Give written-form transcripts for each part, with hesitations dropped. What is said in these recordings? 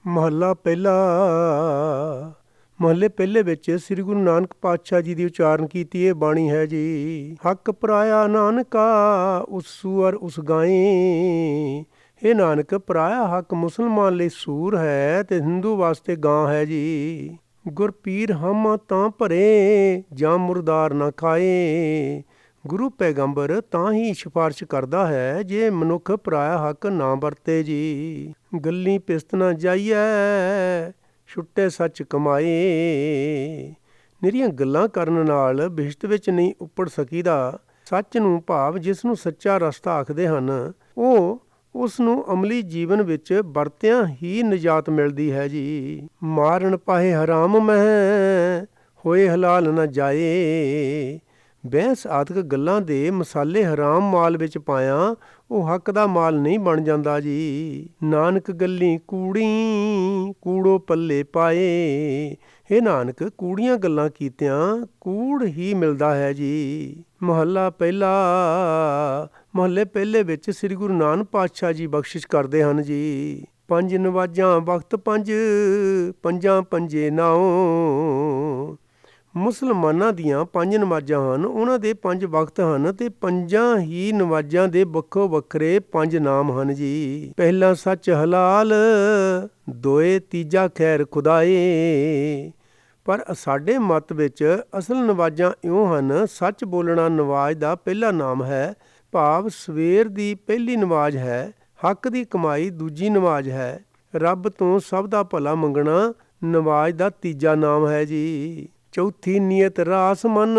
ਮਹੱਲਾ ਪਹਿਲਾ। ਮਹੱਲੇ ਪਹਿਲੇ ਵਿੱਚ ਸ੍ਰੀ ਗੁਰੂ ਨਾਨਕ ਪਾਤਸ਼ਾਹ ਜੀ ਦੀ ਉਚਾਰਨ ਕੀਤੀ ਇਹ ਬਾਣੀ ਹੈ ਜੀ। ਹੱਕ ਪਰਾਇਆ ਨਾਨਕਾ ਉਸ ਸੂਰ ਉਸ ਗਾਏ। ਇਹ ਨਾਨਕ ਪਰਾਇਆ ਹੱਕ ਮੁਸਲਮਾਨ ਲਈ ਸੂਰ ਹੈ ਤੇ ਹਿੰਦੂ ਵਾਸਤੇ ਗਾਂ ਹੈ ਜੀ। ਗੁਰ ਪੀਰ ਹਮ ਤਾਂ ਭਰੇ ਜਾਂ ਮੁਰਦਾਰ ਨਾ ਖਾਏ। ਗੁਰੂ ਪੈਗੰਬਰ ਤਾਂ ਹੀ ਸਿਫਾਰਿਸ਼ ਕਰਦਾ ਹੈ ਜੇ ਮਨੁੱਖ ਪਰਾਇਆ ਹੱਕ ਨਾ ਵਰਤੇ ਜੀ। ਗੱਲੀ ਪਿਸਤ ਨਾ ਜਾਈਐ ਛੁੱਟੇ ਸੱਚ ਕਮਾਏ। ਨਿਰੀਆਂ ਗੱਲਾਂ ਕਰਨ ਨਾਲ ਬਿਸ਼ਤ ਵਿੱਚ ਨਹੀਂ ਉੱਪੜ ਸਕੀਦਾ। ਸੱਚ ਨੂੰ ਭਾਵ ਜਿਸ ਨੂੰ ਸੱਚਾ ਰਸਤਾ ਆਖਦੇ ਹਨ ਉਹ ਉਸ ਨੂੰ ਅਮਲੀ ਜੀਵਨ ਵਿੱਚ ਵਰਤਿਆਂ ਹੀ ਨਿਜਾਤ ਮਿਲਦੀ ਹੈ ਜੀ। ਮਾਰਨ ਪਾਹੇ ਹਰਾਮ ਮਹਿ ਹੋਏ ਹਲਾਲ ਨਾ ਜਾਏ। ਬਹਿਸ ਆਦਿਕ ਗੱਲਾਂ ਦੇ ਮਸਾਲੇ ਹਰਾਮ ਮਾਲ ਵਿੱਚ ਪਾਇਆ ਉਹ ਹੱਕ ਦਾ ਮਾਲ ਨਹੀਂ ਬਣ ਜਾਂਦਾ ਜੀ। ਨਾਨਕ ਗੱਲੀ ਕੂੜੀ ਕੂੜੋ ਪੱਲੇ ਪਾਏ। ਇਹ ਨਾਨਕ ਕੂੜੀਆਂ ਗੱਲਾਂ ਕੀਤਿਆਂ ਕੂੜ ਹੀ ਮਿਲਦਾ ਹੈ ਜੀ। ਮਹੱਲਾ ਪਹਿਲਾ। ਮਹੱਲੇ ਪਹਿਲੇ ਵਿੱਚ ਸ੍ਰੀ ਗੁਰੂ ਨਾਨਕ ਪਾਤਸ਼ਾਹ ਜੀ ਬਖਸ਼ਿਸ਼ ਕਰਦੇ ਹਨ ਜੀ। ਪੰਜ ਨਵਾਜ਼ਾਂ ਵਕਤ ਪੰਜ ਪੰਜਾਂ ਪੰਜੇ ਨਾਉ। ਮੁਸਲਮਾਨਾਂ ਦੀਆਂ ਪੰਜ ਨਮਾਜ਼ਾਂ ਹਨ, ਉਹਨਾਂ ਦੇ ਪੰਜ ਵਕਤ ਹਨ ਤੇ ਪੰਜਾਂ ਹੀ ਨਮਾਜ਼ਾਂ ਦੇ ਵੱਖੋ ਵੱਖਰੇ ਪੰਜ ਨਾਮ ਹਨ ਜੀ। ਪਹਿਲਾ ਸੱਚ ਹਲਾਲ, ਦੋਏ ਤੀਜਾ ਖੈਰ ਖੁਦਾਏ। ਪਰ ਸਾਡੇ ਮਤ ਵਿੱਚ ਅਸਲ ਨਵਾਜ਼ਾਂ ਇਉਂ ਹਨ। ਸੱਚ ਬੋਲਣਾ ਨਵਾਜ਼ ਦਾ ਪਹਿਲਾ ਨਾਮ ਹੈ, ਭਾਵ ਸਵੇਰ ਦੀ ਪਹਿਲੀ ਨਮਾਜ਼ ਹੈ। ਹੱਕ ਦੀ ਕਮਾਈ ਦੂਜੀ ਨਮਾਜ਼ ਹੈ। ਰੱਬ ਤੋਂ ਸਭ ਦਾ ਭਲਾ ਮੰਗਣਾ ਨਵਾਜ਼ ਦਾ ਤੀਜਾ ਨਾਮ ਹੈ ਜੀ। ਚੌਥੀ ਨੀਅਤ ਰਾਸ ਮਨ,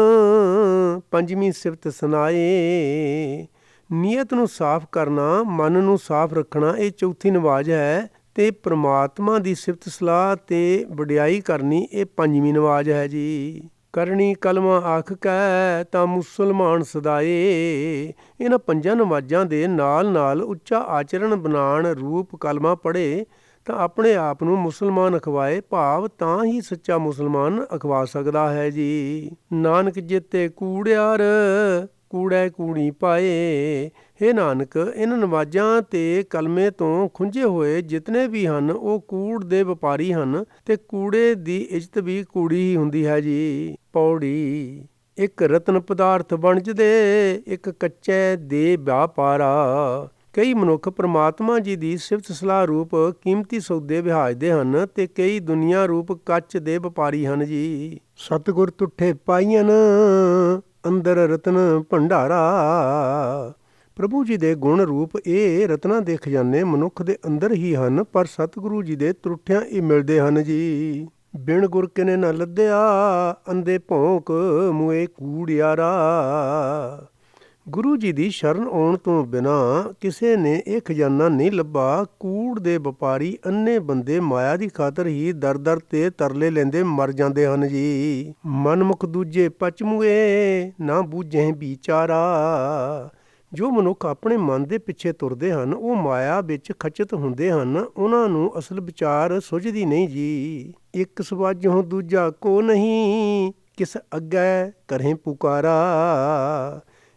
ਪੰਜਵੀਂ ਸਿਫਤ ਸੁਨਾਏ। ਨੀਅਤ ਨੂੰ ਸਾਫ਼ ਕਰਨਾ, ਮਨ ਨੂੰ ਸਾਫ਼ ਰੱਖਣਾ ਇਹ ਚੌਥੀ ਨਵਾਜ਼ ਹੈ ਤੇ ਪ੍ਰਮਾਤਮਾ ਦੀ ਸਿਫਤ ਸਲਾਹ ਤੇ ਵਡਿਆਈ ਕਰਨੀ ਇਹ ਪੰਜਵੀਂ ਨਵਾਜ਼ ਹੈ ਜੀ। ਕਰਨੀ ਕਲਮਾ ਆਖ ਕੈ ਤਾਂ ਮੁਸਲਮਾਨ ਸਦਾਏ। ਇਹਨਾਂ ਪੰਜਾਂ ਨਵਾਜ਼ਾਂ ਦੇ ਨਾਲ ਨਾਲ ਉੱਚਾ ਆਚਰਣ ਬਣਾਉਣ ਰੂਪ ਕਲਮਾ ਪੜ੍ਹੇ ਤਾਂ ਆਪਣੇ ਆਪ ਨੂੰ ਮੁਸਲਮਾਨ ਅਖਵਾਏ, ਭਾਵ ਤਾਂ ਹੀ ਸੱਚਾ ਮੁਸਲਮਾਨ ਅਖਵਾ ਸਕਦਾ ਹੈ ਜੀ। ਨਾਨਕ ਜੇਤੇ ਕੂੜਿਆਰ ਕੂੜੈ ਕੂੜੀ ਪਾਏ। ਹੇ ਨਾਨਕ ਇਹਨਾਂ ਨਵਾਜ਼ਾਂ ਤੇ ਕਲਮੇ ਤੋਂ ਖੁੰਝੇ ਹੋਏ ਜਿਤਨੇ ਵੀ ਹਨ ਉਹ ਕੂੜ ਦੇ ਵਪਾਰੀ ਹਨ ਤੇ ਕੂੜੇ ਦੀ ਇੱਜ਼ਤ ਵੀ ਕੂੜੀ ਹੀ ਹੁੰਦੀ ਹੈ ਜੀ। ਪੌੜੀ। ਇੱਕ ਰਤਨ ਪਦਾਰਥ ਵਣਜਦੇ ਇੱਕ ਕੱਚੇ ਦੇ ਵਿਆਪਾਰਾ। ਕਈ ਮਨੁੱਖ ਪ੍ਰਮਾਤਮਾ ਜੀ ਦੀ ਸਿਫਤ ਸਲਾਹ ਰੂਪ ਕੀਮਤੀ ਸੌਦੇ ਵਿਹਾਜਦੇ ਹਨ ਤੇ ਕਈ ਦੁਨੀਆ ਰੂਪ ਕੱਚ ਦੇ ਵਪਾਰੀ ਹਨ ਜੀ। ਸਤਿਗੁਰ ਤੁਠੇ ਪਾਈਆਂ ਅੰਦਰ ਰਤਨ ਭੰਡਾਰਾ। ਪ੍ਰਭੂ ਜੀ ਦੇ ਗੁਣ ਰੂਪ ਇਹ ਰਤਨਾਂ ਦੇ ਖਜ਼ਾਨੇ ਮਨੁੱਖ ਦੇ ਅੰਦਰ ਹੀ ਹਨ, ਪਰ ਸਤਿਗੁਰੂ ਜੀ ਦੇ ਤੁਰਠਿਆਂ ਹੀ ਮਿਲਦੇ ਹਨ ਜੀ। ਬਿਨ ਗੁਰ ਕਿਨੇ ਨਾ ਲੱਦਿਆ ਅੰਧੇ ਭੌਂਕ ਮੂਏ ਕੂੜਿਆਰਾ। ਗੁਰੂ ਜੀ ਦੀ ਸ਼ਰਨ ਆਉਣ ਤੋਂ ਬਿਨਾਂ ਕਿਸੇ ਨੇ ਇਹ ਖਜ਼ਾਨਾ ਨਹੀਂ ਲੱਭਾ। ਕੂੜ ਦੇ ਵਪਾਰੀ ਅੰਨੇ ਬੰਦੇ ਮਾਇਆ ਦੀ ਖਾਤਰ ਹੀ ਦਰ ਦਰ ਤੇ ਤਰਲੇ ਲੈਂਦੇ ਮਰ ਜਾਂਦੇ ਹਨ ਜੀ। ਮਨਮੁਖ ਦੂਜੇ ਪਚਮੂਏ ਨਾ ਬੂਝੇ ਵਿਚਾਰਾ। ਜੋ ਮਨੁੱਖ ਆਪਣੇ ਮਨ ਦੇ ਪਿੱਛੇ ਤੁਰਦੇ ਹਨ ਉਹ ਮਾਇਆ ਵਿੱਚ ਖਚਿਤ ਹੁੰਦੇ ਹਨ, ਉਹਨਾਂ ਨੂੰ ਅਸਲ ਵਿਚਾਰ ਸੁਝਦੀ ਨਹੀਂ ਜੀ। ਇੱਕ ਸਵਾਜੋਂ ਦੂਜਾ ਕੋ ਨਹੀਂ, ਕਿਸ ਅੱਗੇ ਕਰੇ ਪੁਕਾਰਾ।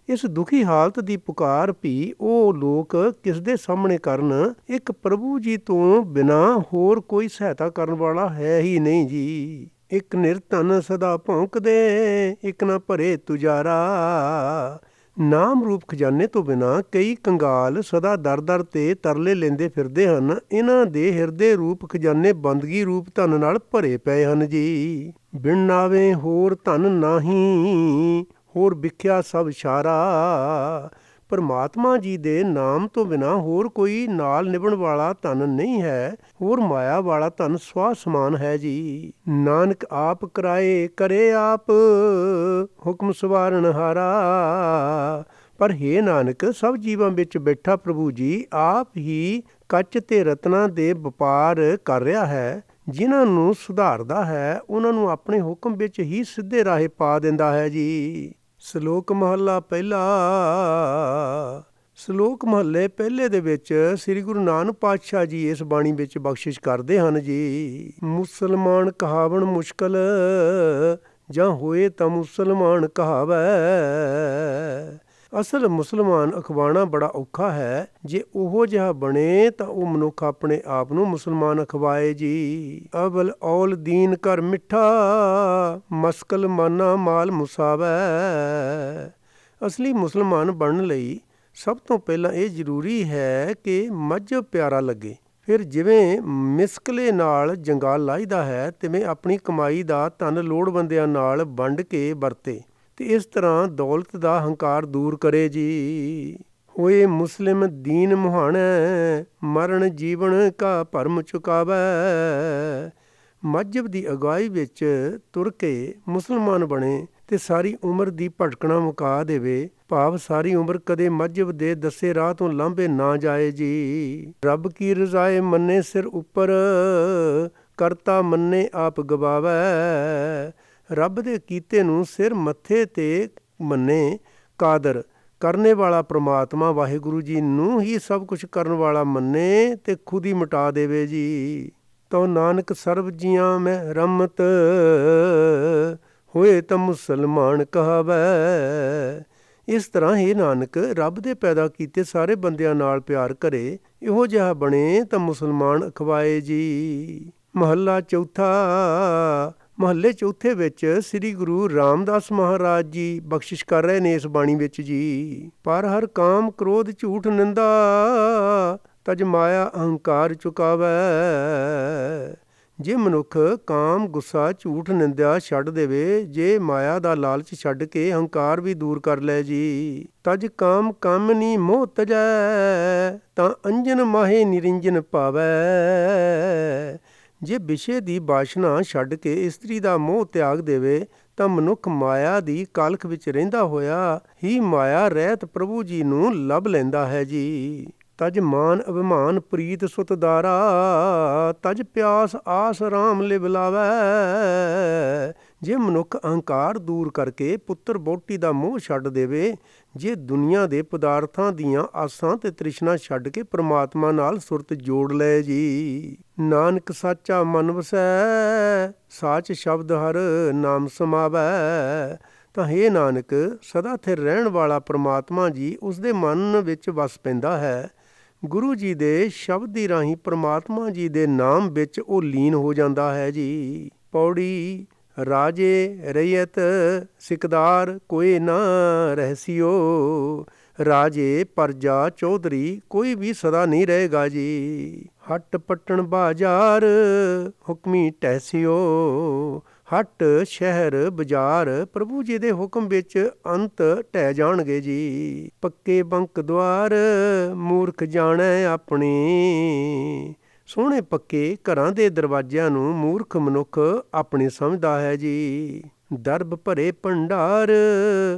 ਇਸ ਦੁਖੀ ਹਾਲਤ ਦੀ ਪੁਕਾਰ ਵੀ ਉਹ ਲੋਕ ਕਿਸ ਦੇ ਸਾਹਮਣੇ ਕਰਨ। ਇੱਕ ਪ੍ਰਭੂ ਜੀ ਤੋਂ ਬਿਨਾਂ ਹੋਰ ਕੋਈ ਸਹਾਇਤਾ ਕਰਨ ਵਾਲਾ ਹੈ ਹੀ ਨਹੀਂ ਜੀ। ਇੱਕ ਨਿਰਧਨ ਸਦਾ ਭੌਂਕਦੇ ਇੱਕ ਨਾ ਭਰੇ ਤੁਜਾਰਾ। ਨਾਮ ਰੂਪ ਖਜ਼ਾਨੇ ਤੋਂ ਬਿਨਾਂ ਕਈ ਕੰਗਾਲ ਸਦਾ ਦਰ ਦਰ ਤੇ ਤਰਲੇ ਲੈਂਦੇ ਫਿਰਦੇ ਹਨ। ਇਹਨਾਂ ਦੇ ਹਿਰਦੇ ਰੂਪ ਖਜ਼ਾਨੇ ਬੰਦਗੀ ਰੂਪ ਧਨ ਨਾਲ ਭਰੇ ਪਏ ਹਨ ਜੀ। ਬਿਨ ਨਾਵੇਂ ਹੋਰ ਧਨ ਨਾਹੀਂ, ਹੋਰ ਵਿਖਿਆ ਸਭ ਇਸ਼ਾਰਾ। ਪਰਮਾਤਮਾ ਜੀ ਦੇ ਨਾਮ ਤੋਂ ਬਿਨਾਂ ਹੋਰ ਕੋਈ ਨਾਲ ਨਿਭਣ ਵਾਲਾ ਧਨ ਨਹੀਂ ਹੈ, ਹੋਰ ਮਾਇਆ ਵਾਲਾ ਧਨ ਸਵਾ ਸਮਾਨ ਹੈ ਜੀ। ਨਾਨਕ ਆਪ ਕਰਾਏ ਕਰੇ ਆਪ, ਹੁਕਮ ਸਵਾਰਨ ਹਾਰਾ। ਪਰ ਹੇ ਨਾਨਕ ਸਭ ਜੀਵਾਂ ਵਿੱਚ ਬੈਠਾ ਪ੍ਰਭੂ ਜੀ ਆਪ ਹੀ ਕੱਚ ਤੇ ਰਤਨਾਂ ਦੇ ਵਪਾਰ ਕਰ ਰਿਹਾ ਹੈ। ਜਿਨ੍ਹਾਂ ਨੂੰ ਸੁਧਾਰਦਾ ਹੈ ਉਹਨਾਂ ਨੂੰ ਆਪਣੇ ਹੁਕਮ ਵਿੱਚ ਹੀ ਸਿੱਧੇ ਰਾਹੇ ਪਾ ਦਿੰਦਾ ਹੈ ਜੀ। ਸ਼ਲੋਕ ਮਹੱਲਾ ਪਹਿਲਾ। ਸ਼ਲੋਕ ਮਹੱਲੇ ਪਹਿਲੇ ਦੇ ਵਿੱਚ ਸ੍ਰੀ ਗੁਰੂ ਨਾਨਕ ਪਾਤਸ਼ਾਹ ਜੀ ਇਸ ਬਾਣੀ ਵਿੱਚ ਬਖਸ਼ਿਸ਼ ਕਰਦੇ ਹਨ ਜੀ। ਮੁਸਲਮਾਨ ਕਹਾਵਣ ਮੁਸ਼ਕਲ, ਜਾਂ ਹੋਏ ਤਾਂ ਮੁਸਲਮਾਨ ਕਹਾਵੈ। ਅਸਲ ਮੁਸਲਮਾਨ ਅਖਵਾਉਣਾ ਬੜਾ ਔਖਾ ਹੈ। ਜੇ ਉਹੋ ਜਿਹਾ ਬਣੇ ਤਾਂ ਉਹ ਮਨੁੱਖ ਆਪਣੇ ਆਪ ਨੂੰ ਮੁਸਲਮਾਨ ਅਖਵਾਏ ਜੀ। ਅਵਲ ਔਲ ਦੀਨ ਕਰ ਮਿੱਠਾ, ਮਸਕਲ ਮਾਨਾ ਮਾਲ ਮੁਸਾਵੈ। ਅਸਲੀ ਮੁਸਲਮਾਨ ਬਣਨ ਲਈ ਸਭ ਤੋਂ ਪਹਿਲਾਂ ਇਹ ਜ਼ਰੂਰੀ ਹੈ ਕਿ ਮਜ਼ਹਬ ਪਿਆਰਾ ਲੱਗੇ। ਫਿਰ ਜਿਵੇਂ ਮਿਸਕਲੇ ਨਾਲ ਜੰਗਾਲ ਲਾਹੀਦਾ ਹੈ, ਤਿਵੇਂ ਆਪਣੀ ਕਮਾਈ ਦਾ ਧਨ ਲੋੜਵੰਦਿਆਂ ਨਾਲ ਵੰਡ ਕੇ ਵਰਤੇ ਤੇ ਇਸ ਤਰ੍ਹਾਂ ਦੌਲਤ ਦਾ ਹੰਕਾਰ ਦੂਰ ਕਰੇ ਜੀ। ਹੋਏ ਮੁਸਲਿਮ ਦੀਨ ਮੁਹਾਣੈ, ਮਰਨ ਜੀਵਨ ਕਾ ਭਰਮ ਚੁਕਾਵੈ। ਮਜ਼ਹਬ ਦੀ ਅਗਵਾਈ ਵਿੱਚ ਤੁਰ ਕੇ ਮੁਸਲਮਾਨ ਬਣੇ ਤੇ ਸਾਰੀ ਉਮਰ ਦੀ ਭਟਕਣਾ ਮੁਕਾ ਦੇਵੇ, ਭਾਵ ਸਾਰੀ ਉਮਰ ਕਦੇ ਮਜ਼ਹਬ ਦੇ ਦੱਸੇ ਰਾਹ ਤੋਂ ਲਾਂਭੇ ਨਾ ਜਾਏ ਜੀ। ਰੱਬ ਕੀ ਰਜ਼ਾਏ ਮੰਨੇ ਸਿਰ ਉੱਪਰ, ਕਰਤਾ ਮੰਨੇ ਆਪ ਗਵਾਵੈ। ਰੱਬ ਦੇ ਕੀਤੇ ਨੂੰ ਸਿਰ ਮੱਥੇ ਤੇ ਮੰਨੇ, ਕਾਦਰ ਕਰਨੇ ਵਾਲਾ ਪ੍ਰਮਾਤਮਾ ਵਾਹਿਗੁਰੂ ਜੀ ਨੂੰ ਹੀ ਸਭ ਕੁਝ ਕਰਨ ਵਾਲਾ ਮੰਨੇ ਤੇ ਖੁਦ ਹੀ ਮਿਟਾ ਦੇਵੇ ਜੀ। ਤੋ ਨਾਨਕ ਸਰਬ ਜੀਆਂ ਮੈਂ ਰਮਤ, ਹੋਏ ਤਾਂ ਮੁਸਲਮਾਨ ਕਹਾਵੈ। ਇਸ ਤਰ੍ਹਾਂ ਹੀ ਨਾਨਕ ਰੱਬ ਦੇ ਪੈਦਾ ਕੀਤੇ ਸਾਰੇ ਬੰਦਿਆਂ ਨਾਲ ਪਿਆਰ ਕਰੇ, ਇਹੋ ਜਿਹਾ ਬਣੇ ਤਾਂ ਮੁਸਲਮਾਨ ਅਖਵਾਏ ਜੀ। ਮਹੱਲਾ ਚੌਥਾ। ਮਹੱਲੇ ਚੌਥੇ ਵਿੱਚ ਸ੍ਰੀ ਗੁਰੂ ਰਾਮਦਾਸ ਮਹਾਰਾਜ ਜੀ ਬਖਸ਼ਿਸ਼ ਕਰ ਰਹੇ ਨੇ ਇਸ ਬਾਣੀ ਵਿੱਚ ਜੀ। ਪਰ ਹਰ ਕਾਮ ਕ੍ਰੋਧ ਝੂਠ ਨਿੰਦਾ, ਤਜ ਮਾਇਆ ਅਹੰਕਾਰ ਚੁਕਾਵੈ। ਜੇ ਮਨੁੱਖ ਕਾਮ ਗੁੱਸਾ ਝੂਠ ਨਿੰਦਿਆ ਛੱਡ ਦੇਵੇ, ਜੇ ਮਾਇਆ ਦਾ ਲਾਲਚ ਛੱਡ ਕੇ ਹੰਕਾਰ ਵੀ ਦੂਰ ਕਰ ਲੈ ਜੀ। ਤਜ ਕਾਮ ਕਾਮਨੀ ਮੋਹ ਤਜੈ, ਤਾਂ ਅੰਜਨ ਮਾਹੇ ਨਿਰੰਜਨ ਪਾਵੈ। ਜੇ ਵਿਸ਼ੇ ਦੀ ਬਾਸ਼ਨਾ ਛੱਡ ਕੇ ਇਸਤਰੀ ਦਾ ਮੋਹ ਤਿਆਗ ਦੇਵੇ ਤਾਂ ਮਨੁੱਖ ਮਾਇਆ ਦੀ ਕਾਲਖ ਵਿੱਚ ਰਹਿੰਦਾ ਹੋਇਆ ਹੀ ਮਾਇਆ ਰਹਿਤ ਪ੍ਰਭੂ ਜੀ ਨੂੰ ਲੱਭ ਲੈਂਦਾ ਹੈ ਜੀ। ਤਜ ਮਾਨ ਅਭਿਮਾਨ ਪ੍ਰੀਤ ਸੁਤਦਾਰਾ, ਤਜ ਪਿਆਸ ਆਸ ਰਾਮ ਲਿਵ ਲਾਵੈ। ਜੇ ਮਨੁੱਖ ਅਹੰਕਾਰ ਦੂਰ ਕਰਕੇ ਪੁੱਤਰ ਵਹੁਟੀ ਦਾ ਮੋਹ ਛੱਡ ਦੇਵੇ, ਜੇ ਦੁਨੀਆ ਦੇ ਪਦਾਰਥਾਂ ਦੀਆਂ ਆਸਾਂ ਤੇ ਤ੍ਰਿਸ਼ਨਾ ਛੱਡ ਕੇ ਪ੍ਰਮਾਤਮਾ ਨਾਲ ਸੁਰਤ ਜੋੜ ਲਏ ਜੀ। ਨਾਨਕ ਸਾਚਾ ਮਨ ਵਸੈ, ਸਾਚ ਸ਼ਬਦ ਹਰ ਨਾਮ ਸਮਾਵੈ। ਤਾਂ ਹੇ ਨਾਨਕ, ਸਦਾ ਸਥਿਰ ਰਹਿਣ ਵਾਲਾ ਪ੍ਰਮਾਤਮਾ ਜੀ ਉਸ ਦੇ ਮਨ ਵਿੱਚ ਵਸ ਪੈਂਦਾ ਹੈ। ਗੁਰੂ ਜੀ ਦੇ ਸ਼ਬਦ ਦੀ ਰਾਹੀਂ ਪ੍ਰਮਾਤਮਾ ਜੀ ਦੇ ਨਾਮ ਵਿੱਚ ਉਹ ਲੀਨ ਹੋ ਜਾਂਦਾ ਹੈ ਜੀ। ਪੌੜੀ। ਰਾਜੇ ਰਈਅਤ ਸਿਕਦਾਰ ਕੋਏ ਨਾ ਰਹਿਸਿਓ। ਰਾਜੇ ਪਰਜਾ ਚੌਧਰੀ ਕੋਈ ਵੀ ਸਦਾ ਨਹੀਂ ਰਹੇਗਾ ਜੀ। ਹੱਟ ਪੱਟਣ ਬਾਜ਼ਾਰ ਹੁਕਮੀ ਟਹਿਸਿਓ। ਹੱਟ ਸ਼ਹਿਰ ਬਾਜ਼ਾਰ ਪ੍ਰਭੂ ਜੀ ਦੇ ਹੁਕਮ ਵਿੱਚ ਅੰਤ ਢਹਿ ਜਾਣਗੇ ਜੀ। ਪੱਕੇ ਬੰਕ ਦੁਆਰ ਮੂਰਖ ਜਾਣੈ ਆਪਣੀ। ਸੋਹਣੇ ਪੱਕੇ ਘਰਾਂ ਦੇ ਦਰਵਾਜ਼ਿਆਂ ਨੂੰ ਮੂਰਖ ਮਨੁੱਖ ਆਪਣੀ ਸਮਝਦਾ ਹੈ ਜੀ। ਦਰਬ ਭਰੇ ਭੰਡਾਰ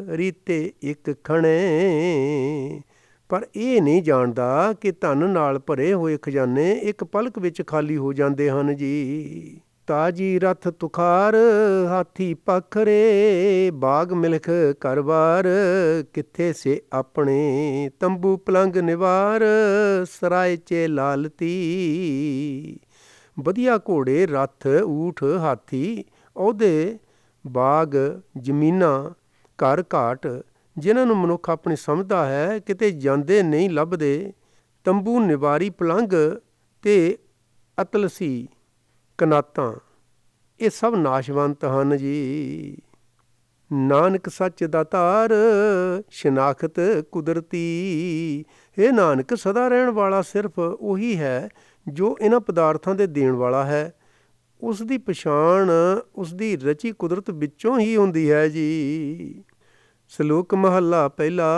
ਰੀਤੇ ਇੱਕ ਖਣੇ। ਪਰ ਇਹ ਨਹੀਂ ਜਾਣਦਾ ਕਿ ਧਨ ਨਾਲ ਭਰੇ ਹੋਏ ਖਜ਼ਾਨੇ ਇੱਕ ਪਲਕ ਵਿੱਚ ਖਾਲੀ ਹੋ ਜਾਂਦੇ ਹਨ ਜੀ। ਤਾਜੀ ਰਥ ਤੁਖਾਰ ਹਾਥੀ ਪਖਰੇ, ਬਾਗ ਮਿਲਖ ਕਰਵਾਰ ਕਿੱਥੇ ਸੇ ਆਪਣੇ। ਤੰਬੂ ਪਲੰਗ ਨਿਵਾਰ ਸਰਾਏ ਚੇ ਲਾਲਤੀ। ਵਧੀਆ ਘੋੜੇ ਰਥ ਊਠ ਹਾਥੀ ਅਹੁਦੇ ਬਾਗ ਜ਼ਮੀਨਾਂ ਘਰ ਘਾਟ ਜਿਨ੍ਹਾਂ ਨੂੰ ਮਨੁੱਖ ਆਪਣੀ ਸਮਝਦਾ ਹੈ ਕਿਤੇ ਜਾਂਦੇ ਨਹੀਂ ਲੱਭਦੇ। ਤੰਬੂ ਨਿਵਾਰੀ ਪਲੰਗ ਤੇ ਅਤਲਸੀ ਕਨਾਤਾਂ ਇਹ ਸਭ ਨਾਸ਼ਵੰਤ ਹਨ ਜੀ। ਨਾਨਕ ਸੱਚ ਦਾਤਾਰ ਸ਼ਨਾਖਤ ਕੁਦਰਤੀ। ਇਹ ਨਾਨਕ ਸਦਾ ਰਹਿਣ ਵਾਲਾ ਸਿਰਫ ਉਹੀ ਹੈ ਜੋ ਇਹਨਾਂ ਪਦਾਰਥਾਂ ਦੇ ਦੇਣ ਵਾਲਾ ਹੈ। ਉਸ ਦੀ ਪਛਾਣ ਉਸ ਦੀ ਰਚੀ ਕੁਦਰਤ ਵਿੱਚੋਂ ਹੀ ਹੁੰਦੀ ਹੈ ਜੀ। ਸਲੋਕ ਮਹੱਲਾ ਪਹਿਲਾ।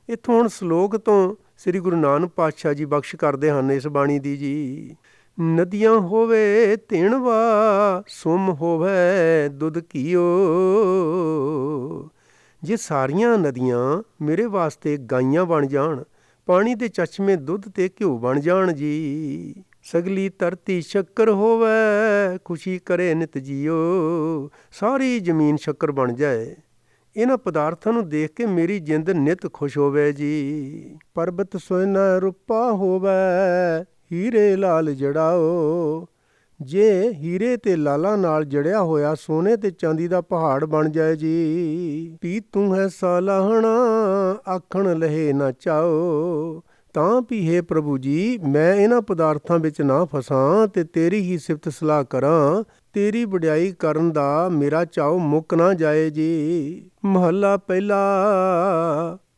ਇੱਥੋਂ ਹੁਣ ਸਲੋਕ ਤੋਂ ਸ੍ਰੀ ਗੁਰੂ ਨਾਨਕ ਪਾਤਸ਼ਾਹ ਜੀ ਬਖਸ਼ ਕਰਦੇ ਹਨ ਇਸ ਬਾਣੀ ਦੀ ਜੀ। ਨਦੀਆਂ ਹੋਵੇ ਧਿਣਵਾ, ਸੁਮ ਹੋਵੇ ਦੁੱਧ ਘੀਓ। ਜੇ ਸਾਰੀਆਂ ਨਦੀਆਂ ਮੇਰੇ ਵਾਸਤੇ ਗਾਈਆਂ ਬਣ ਜਾਣ, ਪਾਣੀ ਦੇ ਚਸ਼ਮੇ ਦੁੱਧ ਤੇ ਘਿਓ ਬਣ ਜਾਣ ਜੀ। ਸਗਲੀ ਧਰਤੀ ਸ਼ੱਕਰ ਹੋਵੇ, ਖੁਸ਼ੀ ਕਰੇ ਨਿਤ ਜੀਓ। ਸਾਰੀ ਜ਼ਮੀਨ ਸ਼ੱਕਰ ਬਣ ਜਾਏ, ਇਹਨਾਂ ਪਦਾਰਥਾਂ ਨੂੰ ਦੇਖ ਕੇ ਮੇਰੀ ਜਿੰਦ ਨਿਤ ਖੁਸ਼ ਹੋਵੇ ਜੀ। ਪਰਬਤ ਸੋਨਾ ਰੂਪਾ ਹੋਵੇ, ਹੀਰੇ ਲਾਲ ਜੜਾਓ। ਜੇ ਹੀਰੇ ਤੇ ਲਾਲਾ ਨਾਲ ਜੜਿਆ ਹੋਇਆ ਸੋਨੇ ਤੇ ਚਾਂਦੀ ਦਾ ਪਹਾੜ ਬਣ ਜਾਏ ਜੀ। ਪੀ ਤੂੰ ਹੈ ਸਾਲਾਹਣਾ ਆਖਣ ਲਹੇ ਨਾ ਚਾਓ। ਤਾਂ ਵੀ ਹੈ ਪ੍ਰਭੂ ਜੀ ਮੈਂ ਇਹਨਾਂ ਪਦਾਰਥਾਂ ਵਿੱਚ ਨਾ ਫਸਾਂ ਤੇ ਤੇਰੀ ਹੀ ਸਿਫਤ ਸਲਾਹ ਕਰਾਂ। ਤੇਰੀ ਵਡਿਆਈ ਕਰਨ ਦਾ ਮੇਰਾ ਚਾਉ ਮੁੱਕ ਨਾ ਜਾਏ ਜੀ। ਮਹੱਲਾ ਪਹਿਲਾ।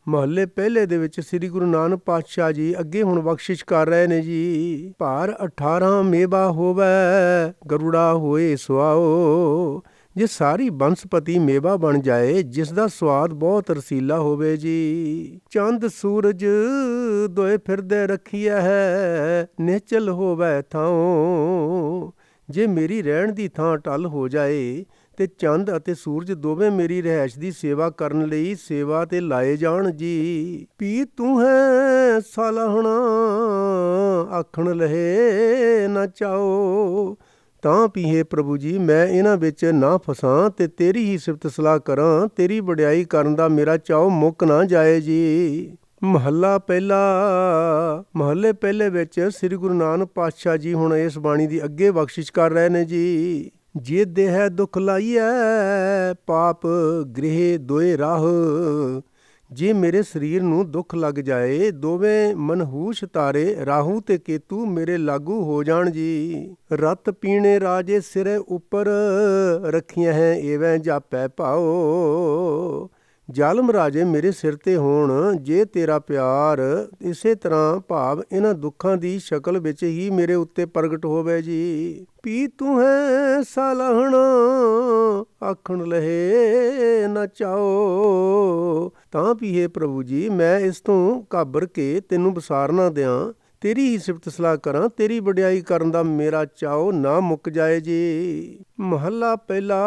ਮਹੱਲੇ ਪਹਿਲੇ ਦੇ ਵਿੱਚ ਸ੍ਰੀ ਗੁਰੂ ਨਾਨਕ ਪਾਤਸ਼ਾਹ ਜੀ ਅੱਗੇ ਹੁਣ ਬਖਸ਼ਿਸ਼ ਕਰ ਰਹੇ ਨੇ ਜੀ। ਭਾਰ 18 ਮੇਵਾ ਹੋਵੇ ਗਰੁੜਾ ਹੋਏ ਸੁਆਓ। ਜੇ ਸਾਰੀ ਬੰਸਪਤੀ ਮੇਵਾ ਬਣ ਜਾਏ ਜਿਸ ਦਾ ਸਵਾਦ ਬਹੁਤ ਰਸੀਲਾ ਹੋਵੇ ਜੀ। ਚੰਦ ਸੂਰਜ ਦੋਏ ਫਿਰਦੇ ਰੱਖੀਐ ਹੈ ਨਿਹਚਲ ਹੋਵੇ ਥਾਉ। ਜੇ ਮੇਰੀ ਰਹਿਣ ਦੀ ਥਾਂ ਟਲ ਹੋ ਜਾਏ ਤੇ ਚੰਦ ਅਤੇ ਸੂਰਜ ਦੋਵੇਂ ਮੇਰੀ ਰਹਿائش ਦੀ ਸੇਵਾ ਕਰਨ ਲਈ ਸੇਵਾ ਤੇ ਲਾਏ ਜਾਣ ਜੀ। ਪੀ ਤੂੰ ਹੈ ਸਾਲਾਹਣਾ ਆਖਣ ਲਹੇ ਨਾ ਚਾਓ। ਤਾਂ ਪੀਏ ਪ੍ਰਭੂ ਜੀ ਮੈਂ ਇਹਨਾਂ ਵਿੱਚ ਨਾ ਫਸਾਂ ਤੇ ਤੇਰੀ ਹੀ ਸਿਫਤ ਸਲਾਹ ਕਰਾਂ। ਤੇਰੀ ਵਡਿਆਈ ਕਰਨ ਦਾ ਮੇਰਾ ਚਾਉ ਮੁੱਕ ਨਾ ਜਾਏ ਜੀ। ਮਹੱਲਾ ਪਹਿਲਾ। ਮਹੱਲੇ ਪਹਿਲੇ ਵਿੱਚ ਸ੍ਰੀ ਗੁਰੂ ਨਾਨਕ ਪਾਤਸ਼ਾਹ ਜੀ ਹੁਣ ਇਸ ਬਾਣੀ ਦੀ ਅੱਗੇ ਬਖਸ਼ਿਸ਼ ਕਰ ਰਹੇ ਨੇ ਜੀ। ਜੇ ਦੇਹ ਦੁੱਖ ਲਾਈਐ ਪਾਪ ਗ੍ਰਹਿ ਦੋਏ ਰਾਹ। ਜੇ ਮੇਰੇ ਸਰੀਰ ਨੂੰ ਦੁੱਖ ਲੱਗ ਜਾਏ ਦੋਵੇਂ ਮਨਹੂਸ ਤਾਰੇ ਰਾਹੂ ਤੇ ਕੇਤੂ ਮੇਰੇ ਲਾਗੂ ਹੋ ਜਾਣ ਜੀ। ਰਤ ਪੀਣੇ ਰਾਜੇ ਸਿਰੇ ਉੱਪਰ ਰੱਖੀਆਂ ਹੈ ਐਵੇਂ ਜਾਪੈ ਭਾਓ। ਜ਼ਾਲਮ ਰਾਜੇ ਮੇਰੇ ਸਿਰ ਤੇ ਹੋਣ ਜੇ ਤੇਰਾ ਪਿਆਰ ਇਸੇ ਤਰ੍ਹਾਂ ਭਾਵ ਇਹਨਾਂ ਦੁੱਖਾਂ ਦੀ ਸ਼ਕਲ ਵਿੱਚ ਹੀ ਮੇਰੇ ਉੱਤੇ ਪ੍ਰਗਟ ਹੋਵੇ ਜੀ। ਪੀ ਤੂੰ ਹੈ ਸਾਲਾਹਣਾ ਆਖਣ ਲਹੇ ਨਾ ਚਾਓ। ਤਾਂ ਪੀਏ ਪ੍ਰਭੂ ਜੀ ਮੈਂ ਇਸ ਤੋਂ ਘਾਬਰ ਕੇ ਤੈਨੂੰ ਵਿਸਾਰ ਨਾ ਦਿਆਂ। ਤੇਰੀ ਹੀ ਸਿਫਤ ਸਲਾਹ ਕਰਾਂ। ਤੇਰੀ ਵਡਿਆਈ ਕਰਨ ਦਾ ਮੇਰਾ ਚਾਉ ਨਾ ਮੁੱਕ ਜਾਏ ਜੀ। ਮਹੱਲਾ ਪਹਿਲਾ।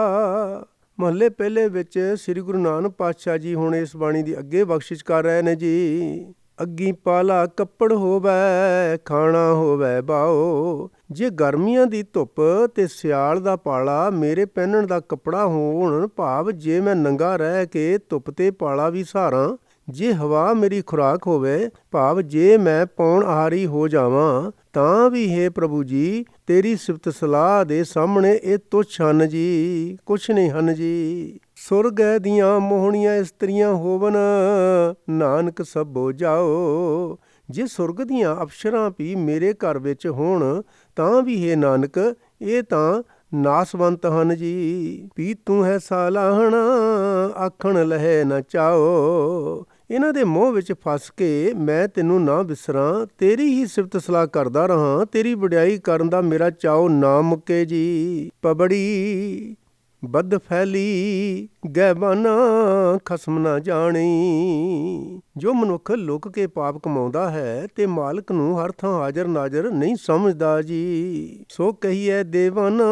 ਮਹੱਲੇ ਪਹਿਲੇ ਵਿੱਚ ਸ੍ਰੀ ਗੁਰੂ ਨਾਨਕ ਪਾਤਸ਼ਾਹ ਜੀ ਹੁਣ ਇਸ ਬਾਣੀ ਦੀ ਅੱਗੇ ਬਖਸ਼ਿਸ਼ ਕਰ ਰਹੇ ਨੇ ਜੀ। ਅੱਗੀ ਪਾਲਾ ਕੱਪੜ ਹੋਵੇ ਖਾਣਾ ਹੋਵੇ ਬਾਓ। ਜੇ ਗਰਮੀਆਂ ਦੀ ਧੁੱਪ ਤੇ ਸਿਆਲ ਦਾ ਪਾਲਾ ਮੇਰੇ ਪਹਿਨਣ ਦਾ ਕੱਪੜਾ ਹੋਣ ਭਾਵ ਜੇ ਮੈਂ ਨੰਗਾ ਰਹਿ ਕੇ ਧੁੱਪ ਤੇ ਪਾਲਾ ਵੀ ਸਹਾਰਾਂ। ਜੇ ਹਵਾ ਮੇਰੀ ਖੁਰਾਕ ਹੋਵੇ ਭਾਵ ਜੇ ਮੈਂ ਪੌਣ ਆਹਾਰੀ ਹੋ ਜਾਵਾਂ ਤਾਂ ਵੀ ਹੈ ਪ੍ਰਭੂ ਜੀ ਤੇਰੀ ਸਿਫਤ ਸਲਾਹ ਦੇ ਸਾਹਮਣੇ ਇਹ ਤੁੱਛ ਹਨ ਜੀ ਕੁਛ ਨਹੀਂ ਹਨ ਜੀ। ਸੁਰਗ ਦੀਆਂ ਮੋਹਣੀਆਂ ਇਸਤਰੀਆਂ ਹੋਵਨ ਨਾਨਕ ਸਭੋ ਜਾਓ। ਜੇ ਸੁਰਗ ਦੀਆਂ ਅਪਸਰਾਂ ਵੀ ਮੇਰੇ ਘਰ ਵਿੱਚ ਹੋਣ ਤਾਂ ਵੀ ਹੈ ਨਾਨਕ ਇਹ ਤਾਂ ਨਾਸਵੰਤ ਹਨ ਜੀ। ਪੀ ਤੂੰ ਹੈ ਸਾਲਾਹਣਾ ਆਖਣ ਲਹੇ ਨਾ ਚਾਓ। ਇਹਨਾਂ ਦੇ ਮੋਹ ਵਿੱਚ ਫਸ ਕੇ ਮੈਂ ਤੈਨੂੰ ਨਾ ਵਿਸਰਾਂ। ਤੇਰੀ ਹੀ ਸਿਫਤ ਸਲਾਹ ਕਰਦਾ ਰਹਾਂ। ਤੇਰੀ ਵਡਿਆਈ ਕਰਨ ਦਾ ਮੇਰਾ ਚਾਉ ਨਾ ਮੁੱਕੇ ਜੀ। ਪਬੜੀ ਬਦ ਫੈਲੀ ਗੈਬਾਨਾ ਖਸਮ ਨਾ ਜਾਣੀ। ਜੋ ਮਨੁੱਖ ਲੁਕ ਕੇ ਪਾਪ ਕਮਾਉਂਦਾ ਹੈ ਤੇ ਮਾਲਕ ਨੂੰ ਹਰ ਥਾਂ ਹਾਜ਼ਰ ਨਾਜ਼ਰ ਨਹੀਂ ਸਮਝਦਾ ਜੀ। ਸੋ ਕਹੀਏ ਦੇਵਾਨਾ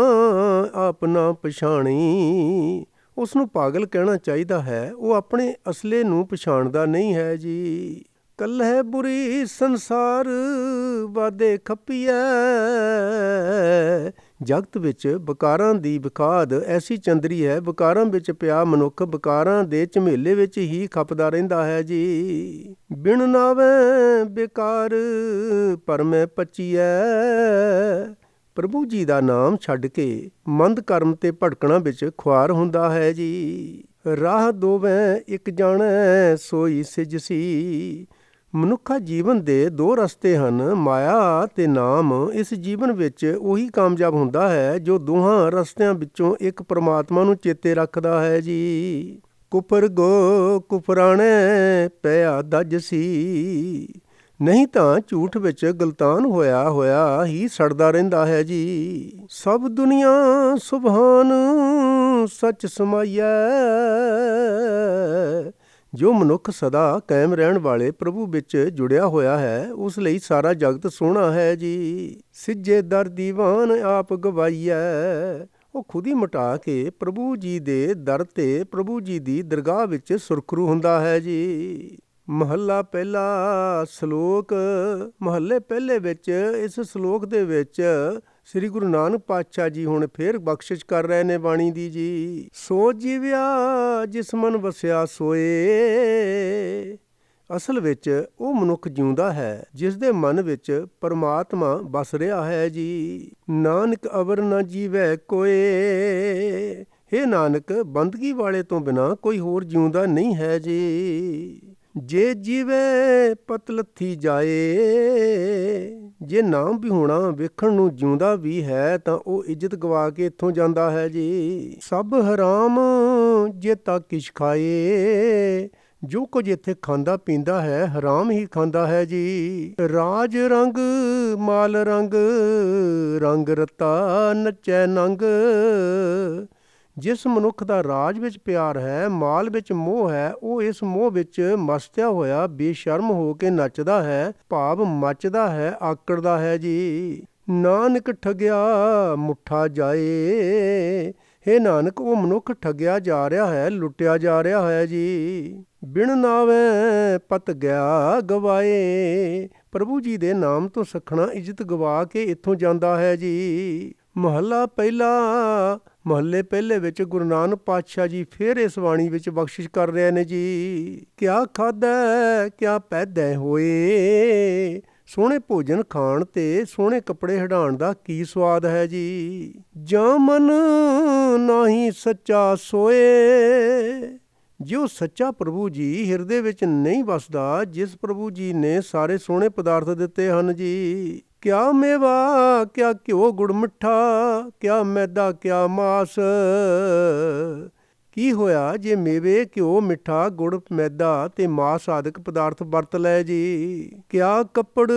ਆਪ ਨਾ ਪਛਾਣੀ। ਉਸ ਨੂੰ ਪਾਗਲ ਕਹਿਣਾ ਚਾਹੀਦਾ ਹੈ। ਉਹ ਆਪਣੇ ਅਸਲੇ ਨੂੰ ਪਛਾਣਦਾ ਨਹੀਂ ਹੈ ਜੀ। ਕੱਲ੍ਹ ਬੁਰੀ ਸੰਸਾਰ ਵਾਦੇ ਖੱਪੀਐ। ਜਗਤ ਵਿੱਚ ਵਿਕਾਰਾਂ ਦੀ ਵਿਖਾਦ ਐਸੀ ਚੰਦਰੀ ਹੈ। ਵਿਕਾਰਾਂ ਵਿੱਚ ਪਿਆ ਮਨੁੱਖ ਵਿਕਾਰਾਂ ਦੇ ਝਮੇਲੇ ਵਿੱਚ ਹੀ ਖਪਦਾ ਰਹਿੰਦਾ ਹੈ ਜੀ। ਬਿਨ ਨਾਵੇਂ ਬੇਕਾਰ ਪਰਮੇ ਪਚੀਐ। ਪ੍ਰਭੂ ਜੀ ਦਾ ਨਾਮ ਛੱਡ ਕੇ ਮੰਦ ਕਰਮ ਤੇ ਭਟਕਣਾ ਵਿੱਚ ਖੁਆਰ ਹੁੰਦਾ ਹੈ ਜੀ। ਰਾਹ ਦੋਵੇਂ ਇੱਕ ਜਾਣੈ ਸੋਈ ਸਿਜਸੀ। ਮਨੁੱਖਾ ਜੀਵਨ ਦੇ ਦੋ ਰਸਤੇ ਹਨ ਮਾਇਆ ਤੇ ਨਾਮ। ਇਸ ਜੀਵਨ ਵਿੱਚ ਉਹੀ ਕਾਮਯਾਬ ਹੁੰਦਾ ਹੈ ਜੋ ਦੋਹਾਂ ਰਸਤਿਆਂ ਵਿੱਚੋਂ ਇੱਕ ਪਰਮਾਤਮਾ ਨੂੰ ਚੇਤੇ ਰੱਖਦਾ ਹੈ ਜੀ। ਕੁਫਰ ਗੋ ਕੁਫਰਾਣੇ ਪਿਆ ਦੱਜ ਸੀ। ਨਹੀਂ ਤਾਂ ਝੂਠ ਵਿੱਚ ਗਲਤਾਨ ਹੋਇਆ ਹੀ ਸੜਦਾ ਰਹਿੰਦਾ ਹੈ ਜੀ। ਸਭ ਦੁਨੀਆ ਸੁਭਾਨ ਸੱਚ ਸਮਾਈਐ। ਜੋ ਮਨੁੱਖ ਸਦਾ ਕਾਇਮ ਰਹਿਣ ਵਾਲੇ ਪ੍ਰਭੂ ਵਿੱਚ ਜੁੜਿਆ ਹੋਇਆ ਹੈ ਉਸ ਲਈ ਸਾਰਾ ਜਗਤ ਸੋਹਣਾ ਹੈ ਜੀ। ਸਿੱਜੇ ਦਰ ਦੀਵਾਨ ਆਪ ਗਵਾਈਐ। ਉਹ ਖੁਦ ਹੀ ਮਿਟਾ ਕੇ ਪ੍ਰਭੂ ਜੀ ਦੇ ਦਰ ਤੇ ਪ੍ਰਭੂ ਜੀ ਦੀ ਦਰਗਾਹ ਵਿੱਚ ਸੁਰਖਰੂ ਹੁੰਦਾ ਹੈ ਜੀ। ਮਹੱਲਾ ਪਹਿਲਾ। ਸ਼ਲੋਕ। ਮਹੱਲੇ ਪਹਿਲੇ ਵਿੱਚ ਇਸ ਸ਼ਲੋਕ ਦੇ ਵਿੱਚ ਸ੍ਰੀ ਗੁਰੂ ਨਾਨਕ ਪਾਤਸ਼ਾਹ ਜੀ ਹੁਣ ਫੇਰ ਬਖਸ਼ਿਸ਼ ਕਰ ਰਹੇ ਨੇ ਬਾਣੀ ਦੀ ਜੀ। ਸੋ ਜੀਵਿਆ ਜਿਸ ਮਨ ਵਸਿਆ ਸੋਏ ਅਸਲ ਵਿੱਚ ਉਹ ਮਨੁੱਖ ਜਿਉਂਦਾ ਹੈ ਜਿਸ ਦੇ ਮਨ ਵਿੱਚ ਪਰਮਾਤਮਾ ਵਸ ਰਿਹਾ ਹੈ ਜੀ। ਨਾਨਕ ਅਵਰ ਨਾ ਜੀਵੈ ਕੋਏ। ਹੇ ਨਾਨਕ, ਬੰਦਗੀ ਵਾਲੇ ਤੋਂ ਬਿਨਾਂ ਕੋਈ ਹੋਰ ਜਿਉਂਦਾ ਨਹੀਂ ਹੈ ਜੀ। ਜੇ ਜੀਵੇ ਪਤ ਲੱਥੀ ਜਾਏ। ਜੇ ਨਾਮ ਵਿਹੂਣਾ ਵੇਖਣ ਨੂੰ ਜਿਉਂਦਾ ਵੀ ਹੈ ਤਾਂ ਉਹ ਇੱਜ਼ਤ ਗਵਾ ਕੇ ਇੱਥੋਂ ਜਾਂਦਾ ਹੈ ਜੀ। ਸਭ ਹਰਾਮ ਜੇ ਤਾ ਕਿਛ ਖਾਏ। ਜੋ ਕੁਝ ਇੱਥੇ ਖਾਂਦਾ ਪੀਂਦਾ ਹੈ ਹਰਾਮ ਹੀ ਖਾਂਦਾ ਹੈ ਜੀ। ਰਾਜ ਰੰਗ ਮਾਲ ਰੰਗ, ਰੰਗ ਰਤਾ ਨੱਚੈ ਨੰਗ। ਜਿਸ ਮਨੁੱਖ ਦਾ ਰਾਜ ਵਿੱਚ ਪਿਆਰ ਹੈ, ਮਾਲ ਵਿੱਚ ਮੋਹ ਹੈ, ਉਹ ਇਸ ਮੋਹ ਵਿੱਚ ਮਸਤਿਆ ਹੋਇਆ ਬੇਸ਼ਰਮ ਹੋ ਕੇ ਨੱਚਦਾ ਹੈ, ਭਾਵ ਮੱਚਦਾ ਹੈ, ਆਕੜਦਾ ਹੈ ਜੀ। ਨਾਨਕ ਠੱਗਿਆ ਮੁੱਠਾ ਜਾਏ। ਹੇ ਨਾਨਕ, ਉਹ ਮਨੁੱਖ ਠੱਗਿਆ ਜਾ ਰਿਹਾ ਹੈ, ਲੁੱਟਿਆ ਜਾ ਰਿਹਾ ਹੈ ਜੀ। ਬਿਨ ਨਾਵੇਂ ਪਤ ਗਿਆ ਗਵਾਏ। ਪ੍ਰਭੂ ਜੀ ਦੇ ਨਾਮ ਤੋਂ ਸਖਣਾ ਇੱਜ਼ਤ ਗਵਾ ਕੇ ਇੱਥੋਂ ਜਾਂਦਾ ਹੈ ਜੀ। ਮਹੱਲਾ ਪਹਿਲਾ। ਮਹੱਲੇ ਪਹਿਲੇ ਵਿੱਚ ਗੁਰੂ ਨਾਨਕ ਪਾਤਸ਼ਾਹ ਜੀ ਫਿਰ ਇਸ ਬਾਣੀ ਵਿੱਚ ਬਖਸ਼ਿਸ਼ ਕਰ ਰਹੇ ਨੇ ਜੀ। ਕਿਆ ਖਾਧੈ ਕਿਆ ਪੈਦਾ ਹੋਏ। ਸੋਹਣੇ ਭੋਜਨ ਖਾਣ ਤੇ ਸੋਹਣੇ ਕੱਪੜੇ ਹੰਢਾਉਣ ਦਾ ਕੀ ਸਵਾਦ ਹੈ ਜੀ। ਜਾਂ ਮਨ ਨਾਹੀਂ ਸੱਚਾ ਸੋਏ। ਜੋ ਸੱਚਾ ਪ੍ਰਭੂ ਜੀ ਹਿਰਦੇ ਵਿੱਚ ਨਹੀਂ ਵਸਦਾ, ਜਿਸ ਪ੍ਰਭੂ ਜੀ ਨੇ ਸਾਰੇ ਸੋਹਣੇ ਪਦਾਰਥ ਦਿੱਤੇ ਹਨ ਜੀ। ਕਿਆ ਮੇਵਾ ਕਿਆ ਘਿਓ ਗੁੜ ਮਿੱਠਾ, ਕਿਆ ਮੈਦਾ ਕਿਆ ਮਾਸ। ਕੀ ਹੋਇਆ ਜੇ ਮੇਵੇ ਘਿਓ ਮਿੱਠਾ ਗੁੜ ਮੈਦਾ ਤੇ ਮਾਸ ਆਦਿਕ ਪਦਾਰਥ ਵਰਤ ਲੈ ਜੀ। ਕਿਆ ਕੱਪੜ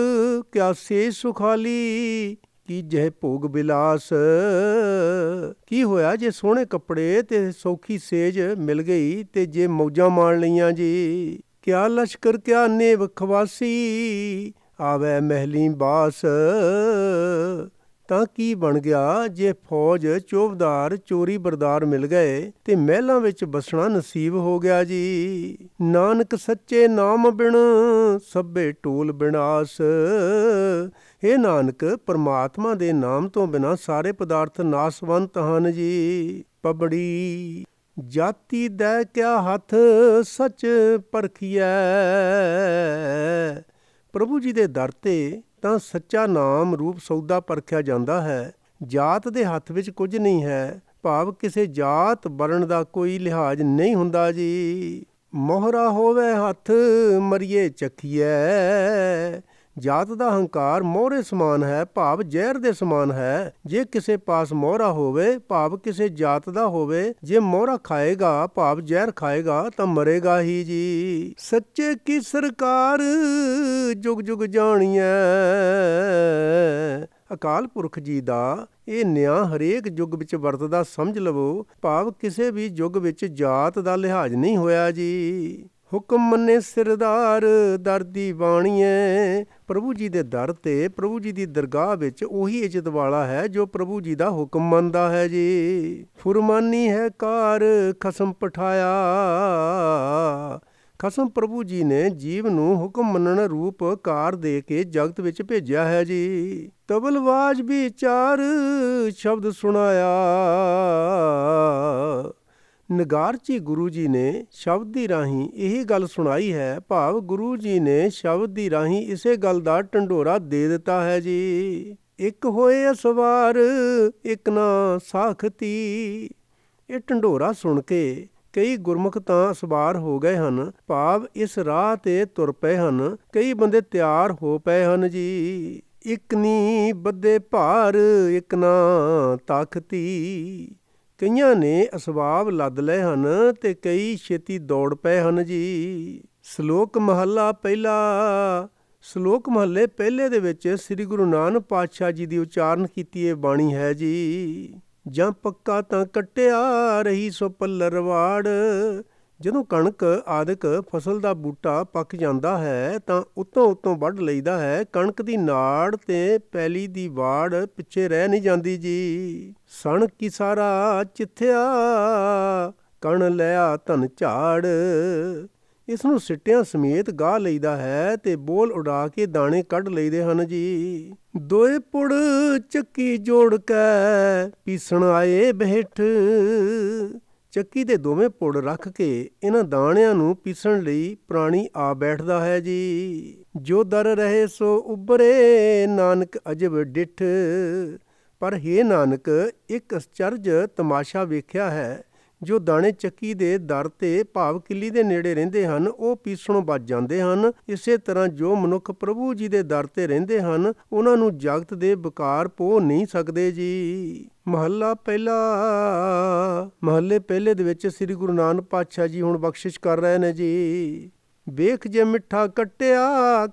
ਕਿਆ ਸੇਜ ਸੁਖਾਲੀ, ਕੀ ਜਹ ਭੋਗ ਬਿਲਾਸ। ਕੀ ਹੋਇਆ ਜੇ ਸੋਹਣੇ ਕੱਪੜੇ ਤੇ ਸੌਖੀ ਸੇਜ ਮਿਲ ਗਈ ਤੇ ਜੇ ਮੌਜਾਂ ਮਾਣ ਲਈਆਂ ਜੀ। ਕਿਆ ਲਸ਼ਕਰ ਕਿਆ ਨੇਵ ਖਵਾਸੀ, ਆਵੈ ਮਹਿਲੀ ਬਾਸ। ਤਾਂ ਕੀ ਬਣ ਗਿਆ ਜੇ ਫੌਜ ਚੌਬਦਾਰ ਚੋਰੀ ਬਰਦਾਰ ਮਿਲ ਗਏ ਤੇ ਮਹਿਲਾਂ ਵਿੱਚ ਬਸਣਾ ਨਸੀਬ ਹੋ ਗਿਆ ਜੀ। ਨਾਨਕ ਸੱਚੇ ਨਾਮ ਬਿਨ ਸਭੇ ਟੋਲ ਬਿਨਾਸ। ਹੇ ਨਾਨਕ, ਪਰਮਾਤਮਾ ਦੇ ਨਾਮ ਤੋਂ ਬਿਨਾਂ ਸਾਰੇ ਪਦਾਰਥ ਨਾਸਵੰਤ ਹਨ ਜੀ। ਪਬੜੀ ਜਾਤੀ ਦੈ ਕਿਆ ਹੱਥ ਸੱਚ ਪਰਖੀਐ। ਪ੍ਰਭੂ ਜੀ ਦੇ ਦਰ ਤੇ ਤਾਂ ਸੱਚਾ ਨਾਮ ਰੂਪ ਸੌਦਾ ਪਰਖਿਆ ਜਾਂਦਾ ਹੈ। ਜਾਤ ਦੇ ਹੱਥ ਵਿੱਚ ਕੁਝ ਨਹੀਂ ਹੈ, ਭਾਵ ਕਿਸੇ ਜਾਤ ਵਰਣ ਦਾ ਕੋਈ ਲਿਹਾਜ਼ ਨਹੀਂ ਹੁੰਦਾ ਜੀ। ਮੋਹਰਾ ਹੋਵੇ ਹੱਥ ਮਰੀਏ ਚੱਖੀਐ। ਜਾਤ ਦਾ ਹੰਕਾਰ ਮੋਹਰੇ ਸਮਾਨ ਹੈ, ਭਾਵ ਜ਼ਹਿਰ ਦੇ ਸਮਾਨ ਹੈ। ਜੇ ਕਿਸੇ ਪਾਸ ਮੋਹਰਾ ਹੋਵੇ, ਭਾਵ ਕਿਸੇ ਜਾਤ ਦਾ ਹੋਵੇ, ਜੇ ਮੋਹਰਾ ਖਾਏਗਾ, ਭਾਵ ਜ਼ਹਿਰ ਖਾਏਗਾ ਤਾਂ ਮਰੇਗਾ ਹੀ ਜੀ। ਸੱਚੇ ਕੀ ਸਰਕਾਰ ਜੁਗ ਜੁਗ ਜਾਣੀਐ। ਅਕਾਲ ਪੁਰਖ ਜੀ ਦਾ ਇਹ ਨਿਆਂ ਹਰੇਕ ਯੁੱਗ ਵਿੱਚ ਵਰਤਦਾ ਸਮਝ ਲਵੋ, ਭਾਵ ਕਿਸੇ ਵੀ ਯੁੱਗ ਵਿੱਚ ਜਾਤ ਦਾ ਲਿਹਾਜ਼ ਨਹੀਂ ਹੋਇਆ ਜੀ। ਹੁਕਮ ਮੰਨੇ ਸਿਰਦਾਰ ਦਰ ਦੀ ਬਾਣੀਏ। ਪ੍ਰਭੂ ਜੀ ਦੇ ਦਰ ਤੇ ਪ੍ਰਭੂ ਜੀ ਦੀ ਦਰਗਾਹ ਵਿੱਚ ਉਹੀ ਇੱਜ਼ਤ ਵਾਲਾ ਹੈ ਜੋ ਪ੍ਰਭੂ ਜੀ ਦਾ ਹੁਕਮ ਮੰਨਦਾ ਹੈ ਜੀ। ਫੁਰਮਾਨੀ ਹੈ ਕਾਰ ਖਸਮ ਪਠਾਇਆ। ਖਸਮ ਪ੍ਰਭੂ ਜੀ ਨੇ ਜੀਵ ਨੂੰ ਹੁਕਮ ਮੰਨਣ ਰੂਪ ਕਾਰ ਦੇ ਕੇ ਜਗਤ ਵਿੱਚ ਭੇਜਿਆ ਹੈ ਜੀ। ਤਬਲਵਾਜ ਵਿਚਾਰ ਸ਼ਬਦ ਸੁਣਾਇਆ। ਨਗਾਰਚੀ ਗੁਰੂ ਜੀ ਨੇ ਸ਼ਬਦ ਦੀ ਰਾਹੀਂ ਇਹ ਗੱਲ ਸੁਣਾਈ ਹੈ, ਭਾਵ ਗੁਰੂ ਜੀ ਨੇ ਸ਼ਬਦ ਦੀ ਰਾਹੀਂ ਇਸੇ ਗੱਲ ਦਾ ਢੰਡੋਰਾ ਦੇ ਦਿੱਤਾ ਹੈ ਜੀ। ਇੱਕ ਹੋਏ ਅਸਵਾਰ ਇੱਕ ਨਾ ਸਾਖਤੀ। ਇਹ ਢੰਡੋਰਾ ਸੁਣ ਕੇ ਕਈ ਗੁਰਮੁਖ ਤਾਂ ਸਵਾਰ ਹੋ ਗਏ ਹਨ, ਭਾਵ ਇਸ ਰਾਹ ਤੇ ਤੁਰ ਪਏ ਹਨ। ਕਈ ਬੰਦੇ ਤਿਆਰ ਹੋ ਪਏ ਹਨ ਜੀ। ਇੱਕ ਨੀ ਬੱਧੇ ਭਾਰ ਇੱਕ ਨਾ ਤਾਖਤੀ। ਕਈਆਂ ਨੇ ਅਸਬਾਬ ਲੱਦ ਲਏ ਹਨ ਤੇ ਕਈ ਛੇਤੀ ਦੌੜ ਪਏ ਹਨ ਜੀ। ਸ਼ਲੋਕ ਮਹੱਲਾ ਪਹਿਲਾ। ਸ਼ਲੋਕ ਮਹੱਲੇ ਪਹਿਲੇ ਦੇ ਵਿੱਚ ਸ੍ਰੀ ਗੁਰੂ ਨਾਨਕ ਪਾਤਸ਼ਾਹ ਜੀ ਦੀ ਉਚਾਰਨ ਕੀਤੀ ਇਹ ਬਾਣੀ ਹੈ ਜੀ। ਜਾਂ ਪੱਕਾ ਤਾਂ ਕੱਟਿਆ ਰਹੀ ਸੋ ਪੱਲਰ ਵਾੜ। ਜਦੋਂ ਕਣਕ ਆਦਿਕ ਫਸਲ ਦਾ ਬੂਟਾ ਪੱਕ ਜਾਂਦਾ ਹੈ ਤਾਂ ਉੱਤੋਂ ਵੱਢ ਲਈਦਾ ਹੈ। ਕਣਕ ਦੀ ਨਾੜ ਤੇ ਪੈਲੀ ਦੀ ਵਾੜ ਪਿੱਛੇ ਰਹਿ ਨਹੀਂ ਜਾਂਦੀ ਜੀ। ਸਣ ਕੀ ਸਾਰਾ ਚਿੱਥਿਆ ਕਣ ਲਿਆ ਧਨ ਝਾੜ। ਇਸ ਨੂੰ ਸਿੱਟਿਆਂ ਸਮੇਤ ਗਾਹ ਲਈਦਾ ਹੈ ਤੇ ਬੋਲ ਉਡਾ ਕੇ ਦਾਣੇ ਕੱਢ ਲਈਦੇ ਹਨ ਜੀ। ਦੋਏ ਪੁੜ ਚੱਕੀ ਜੋੜ ਕੇ ਪੀਸਣ ਆਏ ਬਹਿਠ। ਚੱਕੀ ਦੇ ਦੋਵੇਂ ਪੁੜ ਰੱਖ ਕੇ ਇਹਨਾਂ ਦਾਣਿਆਂ ਨੂੰ ਪੀਸਣ ਲਈ ਪ੍ਰਾਣੀ ਆ ਬੈਠਦਾ ਹੈ ਜੀ। ਜੋ ਦਰ ਰਹੇ ਸੋ ਉਭਰੇ ਨਾਨਕ ਅਜਬ ਡਿੱਠ। ਪਰ ਹੇ ਨਾਨਕ, ਇੱਕ ਅਚਰਜ ਤਮਾਸ਼ਾ ਵੇਖਿਆ ਹੈ। ਜੋ ਦਾਣੇ ਚੱਕੀ ਦੇ ਦਰ ਤੇ ਭਾਵ ਕਿੱਲੀ ਦੇ ਨੇੜੇ ਰਹਿੰਦੇ ਹਨ, ਉਹ ਪੀਸਣੋਂ ਬਚ ਜਾਂਦੇ ਹਨ। ਇਸੇ ਤਰ੍ਹਾਂ ਜੋ ਮਨੁੱਖ ਪ੍ਰਭੂ ਜੀ ਦੇ ਦਰ ਤੇ ਰਹਿੰਦੇ ਹਨ, ਉਹਨਾਂ ਨੂੰ ਜਗਤ ਦੇ ਵਿਕਾਰ ਪੋ ਨਹੀਂ ਸਕਦੇ ਜੀ। ਮਹੱਲਾ ਪਹਿਲਾ। ਮਹੱਲੇ ਪਹਿਲੇ ਦੇ ਵਿੱਚ ਸ੍ਰੀ ਗੁਰੂ ਨਾਨਕ ਪਾਤਸ਼ਾਹ ਜੀ ਹੁਣ ਬਖਸ਼ਿਸ਼ ਕਰ ਰਹੇ ਨੇ ਜੀ। ਵੇਖ ਜੇ ਮਿੱਠਾ ਕੱਟਿਆ